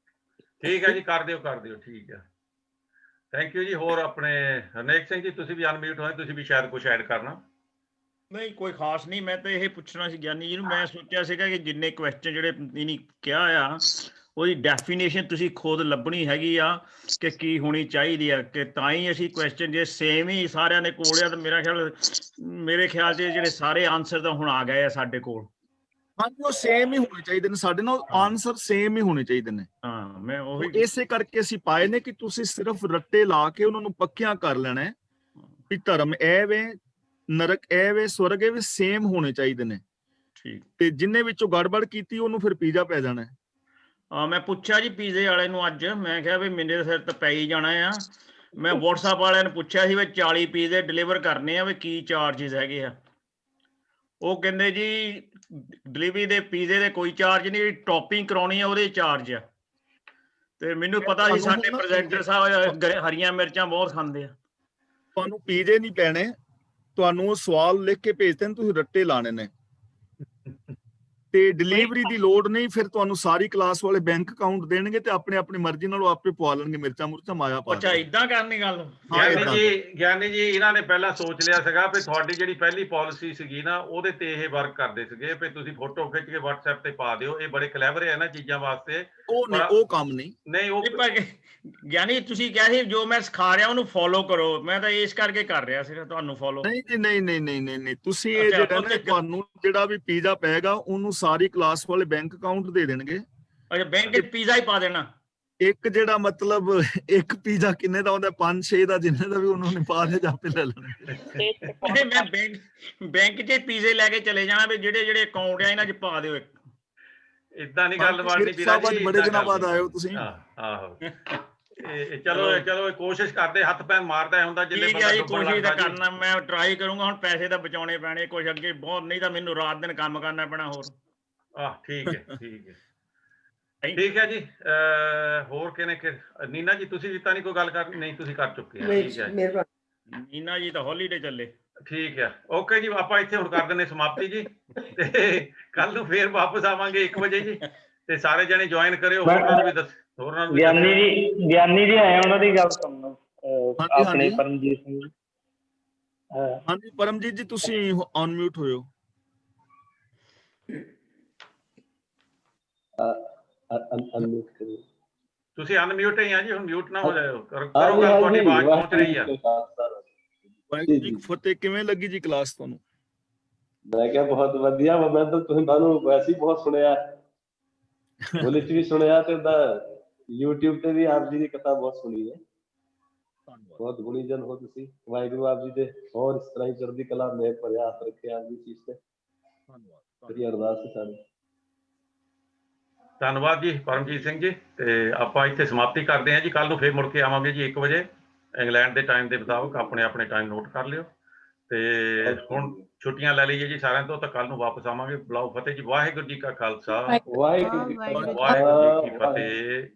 ਠੀਕ ਹੈ ਜੀ, ਕਰ ਦਿਓ ਠੀਕ ਹੈ। ਥੈਂਕ ਯੂ ਜੀ। ਹੋਰ ਆਪਣੇ ਹਰਨੇਕ ਸਿੰਘ ਜੀ, ਤੁਸੀਂ ਵੀ ਅਨਮਿਊਟ ਹੋਏ, ਤੁਸੀਂ ਵੀ ਸ਼ਾਇਦ ਕੁਝ ਐਡ ਕਰਨਾ। ਨਹੀਂ, ਕੋਈ ਖਾਸ ਨਹੀਂ। ਮੈਂ ਤਾਂ ਇਹ ਪੁੱਛਣਾ ਸੀ ਗਿਆਨੀ ਜੀ ਨੂੰ, ਮੈਂ ਸੋਚਿਆ ਸੀਗਾ ਕਿ ਜਿੰਨੇ ਕੁਐਸਚਨ ਜਿਹੜੇ ਇਹਨੇ ਕਿਹਾ ਆ ਉਹਦੀ ਡੈਫੀਨੇਸ਼ਨ ਤੁਸੀਂ ਖੁਦ ਲੱਭਣੀ ਹੈਗੀ ਆ ਕਿ ਕੀ ਹੋਣੀ ਚਾਹੀਦੀ ਆ, ਕਿ ਤਾਂ ਹੀ ਅਸੀਂ ਕੁਐਸਚਨ ਜੇ ਸੇਮ ਹੀ ਸਾਰਿਆਂ ਦੇ ਕੋਲ ਆ ਤਾਂ ਮੇਰੇ ਖਿਆਲ 'ਚ ਜਿਹੜੇ ਸਾਰੇ ਆਨਸਰ ਤਾਂ ਹੁਣ ਆ ਗਏ ਆ ਸਾਡੇ ਕੋਲ। ਹਾਂਜੀ, ਉਹ ਸੇਮ ਹੀ ਹੋਣੇ ਚਾਹੀਦੇ ਨੇ, ਸਾਡੇ ਨਾਲ ਆਨਸਰ ਸੇਮ ਹੀ ਹੋਣੇ ਚਾਹੀਦੇ ਨੇ। ਹਾਂ, ਮੈਂ ਉਹੀ ਇਸੇ ਕਰਕੇ ਅਸੀਂ ਪਾਏ ਨੇ ਕਿ ਤੁਸੀਂ ਸਿਰਫ ਰੱਟੇ ਲਾ ਕੇ ਉਹਨਾਂ ਨੂੰ ਪੱਕਿਆਂ ਕਰ ਲੈਣਾ ਹੈ ਵੀ ਧਰਮ ਇਹ ਵੇ, ਨਰਕ ਇਹ ਵੇ, ਸਵਰਗ ਇਹ ਵੇ, ਸੇਮ ਹੋਣੇ ਚਾਹੀਦੇ ਨੇ। ਠੀਕ। ਤੇ ਜਿੰਨੇ ਵਿੱਚੋਂ ਗੜਬੜ ਕੀਤੀ ਉਹਨੂੰ ਫਿਰ ਪੀਜ਼ਾ ਪੈ ਜਾਣਾ ਹੈ। ਹਾਂ, ਮੈਂ ਪੁੱਛਿਆ ਜੀ ਪੀਜ਼ੇ ਵਾਲੇ ਨੂੰ ਅੱਜ, ਮੈਂ ਕਿਹਾ ਵੀ ਮੇਰੇ ਸਿਰ ਤਾਂ ਪੈ ਹੀ ਜਾਣਾ ਆ। ਮੈਂ WhatsApp ਵਾਲਿਆਂ ਨੂੰ ਪੁੱਛਿਆ ਸੀ ਵੀ 40 ਪੀਜ਼ੇ ਡਿਲੀਵਰ ਕਰਨੇ ਆ, ਵੀ ਕੀ ਚਾਰਜਿਸ ਹੈਗੇ ਆ। ਉਹ ਕਹਿੰਦੇ ਜੀ ਡਿਲੀਵਰੀ ਦੇ ਪੀਜ਼ੇ ਦੇ ਕੋਈ ਚਾਰਜ ਨਹੀਂ, ਟੌਪਿੰਗ ਕਰਾਉਣੀ ਆ ਉਹਦੇ ਚਾਰਜ ਆ। ਤੇ ਮੈਨੂੰ ਪਤਾ ਸੀ ਸਾਡੇ ਪ੍ਰੈਜ਼ੈਂਟਰ ਸਾਹਿਬ ਹਰੀਆਂ ਮਿਰਚਾਂ ਬਹੁਤ ਖਾਂਦੇ ਆ। ਤੁਹਾਨੂੰ ਪੀਜ਼ੇ ਨਹੀਂ ਪੈਣੇ, ਤੁਹਾਨੂੰ ਉਹ ਸਵਾਲ ਲਿਖ ਕੇ ਭੇਜਦੇ ਨੇ, ਤੁਸੀਂ ਰੱਟੇ ਲਾਣੇ ਨੇ ਤੇ ਡਿਲੀਵਰੀ ਦੀ ਲੋੜ ਨਹੀਂ। ਫਿਰ ਤੁਹਾਨੂੰ ਸਾਰੀ ਕਲਾਸ ਵਾਲੇ ਬੈਂਕ ਅਕਾਊਂਟ ਦੇਣਗੇ ਤੇ ਆਪਣੇ ਆਪਣੀ ਮਰਜ਼ੀ ਨਾਲ ਉਹ ਆਪੇ ਪਵਾ ਲੈਣਗੇ ਮਿਰਚਾਂ ਮੁਰਚਾਂ, ਮਾਇਆ ਪਾ। ਅੱਛਾ, ਇਦਾਂ ਕਰਨੀ ਗੱਲ? ਗਿਆਨੀ ਜੀ ਇਹਨਾਂ ਨੇ ਪਹਿਲਾਂ ਸੋਚ ਲਿਆ ਸੀਗਾ ਵੀ ਤੁਹਾਡੀ ਜਿਹੜੀ ਪਹਿਲੀ ਪਾਲਿਸੀ ਸੀਗੀ ਨਾ, ਉਹਦੇ ਤੇ ਇਹ ਵਰਕ ਕਰਦੇ ਸੀਗੇ ਵੀ ਤੁਸੀਂ ਫੋਟੋ ਖਿੱਚ ਕੇ WhatsApp ਤੇ ਪਾ ਦਿਓ। ਇਹ ਬੜੇ ਕਲੈਵਰ ਹੈ ਨਾ ਚੀਜ਼ਾਂ ਵਾਸਤੇ। ਉਹ ਕੰਮ ਨਹੀਂ ਉਹ ਗਿਆਨੀ ਤੁਸੀਂ ਕਿਹਾ ਸੀ ਜੋ ਮੈਂ ਸਿਖਾ ਰਿਹਾ ਉਹਨੂੰ ਫੋਲੋ ਕਰੋ, ਮੈਂ ਤਾਂ ਇਸ ਕਰਕੇ ਕਰ ਰਿਹਾ ਸੀ ਤੁਹਾਨੂੰ ਫੋਲੋ। ਨਹੀਂ ਜੀ, ਨਹੀਂ, ਤੁਸੀਂ ਇਹ ਜਿਹੜਾ ਨਾ, ਤੁਹਾਨੂੰ ਜਿਹੜਾ ਵੀ ਪੀਜ਼ਾ ਪਏਗਾ ਉਹਨੂੰ ਸਾਰੀ ਕਲਾਸ ਵਾਲੇ ਬੈਂਕ ਅਕਾਊਂਟ ਦੇ ਦੇਣਗੇ। ਅੱਛਾ, ਬੈਂਕ 'ਚ ਪੀਜ਼ਾ ਹੀ ਪਾ ਦੇਣਾ? ਇੱਕ ਜਿਹੜਾ ਮਤਲਬ ਇੱਕ ਪੀਜ਼ਾ ਕਿੰਨੇ ਦਾ ਹੁੰਦਾ? 5-6 ਦਾ, ਜਿੰਨੇ ਦਾ ਵੀ ਉਹਨਾਂ ਨੇ ਪਾ ਦੇ ਆਪੇ ਲੈ ਲੈਣੇ। ਮੈਂ ਬੈਂਕ 'ਚ ਪੀਜ਼ੇ ਲੈ ਕੇ ਚਲੇ ਜਾਣਾ ਵੀ ਜਿਹੜੇ ਅਕਾਊਂਟ ਆ ਇਹਨਾਂ 'ਚ ਪਾ ਦਿਓ। ਇਦਾਂ ਨਹੀਂ ਗੱਲ ਬਣਨੀ ਵੀਰਾ ਜੀ, ਬੜੇ ਦਿਨਾਂ ਬਾਅਦ ਆਏ ਹੋ ਤੁਸੀਂ। ਆਹੋ, ਚਲੋ ਕੋਸ਼ਿਸ਼ ਕਰਦੇ, ਹੱਥ ਪੈਰ ਮਾਰਦਾ ਹੁੰਦਾ ਜਿੱਲੇ ਬੰਦਾ ਡੁੱਬਣ ਕੋਸ਼ਿਸ਼ ਤਾਂ ਕਰਨਾ, ਮੈਂ ਟਰਾਈ ਕਰੂੰਗਾ। ਹੁਣ ਪੈਸੇ ਤਾਂ ਬਚਾਉਣੇ ਪੈਣੇ ਕੁਝ ਅੱਗੇ ਬਹੁਤ, ਨਹੀਂ ਤਾਂ ਮੈਨੂੰ ਰਾਤ ਦਿਨ ਕੰਮ ਕਰਨਾ ਪੈਣਾ ਹੋਰ। ਠੀਕ ਹੈ ਜੀ। ਹੋਰ ਕਿਨੇ ਨੀਨਾ ਜੀ, ਤੁਸੀਂ ਤਾਂ ਨਹੀਂ ਕੋਈ ਗੱਲ ਕਰ? ਨਹੀਂ, ਤੁਸੀਂ ਕਰ ਚੁੱਕੇ ਆ। ਠੀਕ ਹੈ, ਨੀਨਾ ਜੀ ਤਾਂ ਹੌਲੀਡੇ ਚੱਲੇ। ਠੀਕ ਹੈ, ਓਕੇ ਜੀ। ਆਪਾਂ ਇੱਥੇ ਹੁਣ ਕਰ ਦਿੰਦੇ ਸਮਾਪਤੀ ਜੀ, ਤੇ ਕੱਲ ਨੂੰ ਫੇਰ ਵਾਪਸ ਆਵਾਂਗੇ 1 ਵਜੇ ਜੀ। ਤੇ ਸਾਰੇ ਜਣੇ ਜੁਆਇਨ ਕਰਿਓ। ਹੋਰਾਂ ਨੂੰ ਵੀ ਦੱਸ। ਗਿਆਨੀ ਜੀ ਆਏ, ਉਹਨਾਂ ਦੀ ਗੱਲ ਸੁਣੋ। ਆਪਣੇ ਪਰਮਜੀਤ ਸਿੰਘ। ਹਾਂਜੀ ਪਰਮਜੀਤ ਜੀ, ਤੁਸੀਂ ਅਨਮਿਊਟ ਹੋਇਓ। ਅਨਮਿਊਟ ਕਰਿਓ। ਤੁਸੀਂ ਅਨਮਿਊਟ ਹੀ ਆ ਜੀ, ਹੁਣ ਮਿਊਟ ਨਾ ਹੋ ਜਾਇਓ। ਕਰੋ ਹਾਂਜੀ, ਗੱਲ, ਤੁਹਾਡੀ ਹਾਂਜੀ, ਆਵਾਜ਼ ਪਹੁੰਚ ਰਹੀ ਆ। ਵਾਹਿਗੁਰੂ ਜੀ ਕਾ ਖਾਲਸਾ। ਵਾਹਿਗੁਰੂ ਜੀ ਜੀ। ਕੀ ਫਤਿਹ। ਕਿਵੇਂ ਲੱਗੀ ਜੀ ਕਲਾਸ ਤੁਹਾਨੂੰ? ਮੈਂ ਕਿਹਾ ਬਹੁਤ ਵਧੀਆ। ਮੈਂ ਤਾਂ ਤੁਹਾਨੂੰ ਵੈਸੇ ਹੀ ਬਹੁਤ ਸੁਣਿਆ, ਉਹਦੇ ਚ ਵੀ ਸੁਣਿਆ ਤੇ ਉਹਦਾ YouTube ਤੇ ਵੀ ਆਪ ਜੀ ਦੀ ਕਥਾ ਬਹੁਤ ਸੁਣੀ ਹੈ। ਧੰਨਵਾਦ। ਬਹੁਤ ਗੁਣੀ ਜਨ ਹੋ ਤੁਸੀਂ। ਵਾਹਿਗੁਰੂ ਆਪ ਜੀ ਦੇ ਹੋਰ ਇਸ ਤਰ੍ਹਾਂ ਹੀ ਚੜ੍ਹਦੀ ਕਲਾ ਮੇਰ ਭਰਿਆ ਹੱਥ ਰੱਖਿਆ ਆਪ ਦੀ ਚੀਜ਼ ਤੇ। ਧੰਨਵਾਦ। ਮੇਰੀ ਅਰਦਾਸ ਹੈ ਸਾਡੀ। ਧੰਨਵਾਦ ਜੀ ਪਰਮਜੀਤ ਸਿੰਘ ਜੀ। ਤੇ ਆਪਾਂ ਇੱਥੇ ਸਮਾਪਤੀ ਕਰਦੇ ਹਾਂ ਜੀ। ਕੱਲ ਨੂੰ ਫੇਰ ਮੁੜ ਕੇ ਆਵਾਂਗੇ ਜੀ 1 ਵਜੇ ਇੰਗਲੈਂਡ ਦੇ ਟਾਈਮ ਦੇ ਮੁਤਾਬਕ। ਆਪਣੇ ਆਪਣੇ ਟਾਈਮ ਨੋਟ ਕਰ ਲਿਓ। ਤੇ ਹੁਣ ਛੁੱਟੀਆਂ ਲੈ ਲਈਏ ਜੀ ਸਾਰਿਆਂ ਤੋਂ, ਤਾਂ ਕੱਲ ਨੂੰ ਵਾਪਸ ਆਵਾਂਗੇ। ਬੁਲਾਓ ਫਤਿਹ ਜੀ। ਵਾਹਿਗੁਰੂ ਜੀ ਕਾ ਖਾਲਸਾ, ਵਾਹਿਗੁਰੂ ਜੀ ਵਾਹਿਗੁਰੂ ਜੀ ਕੀ ਫਤਿਹ।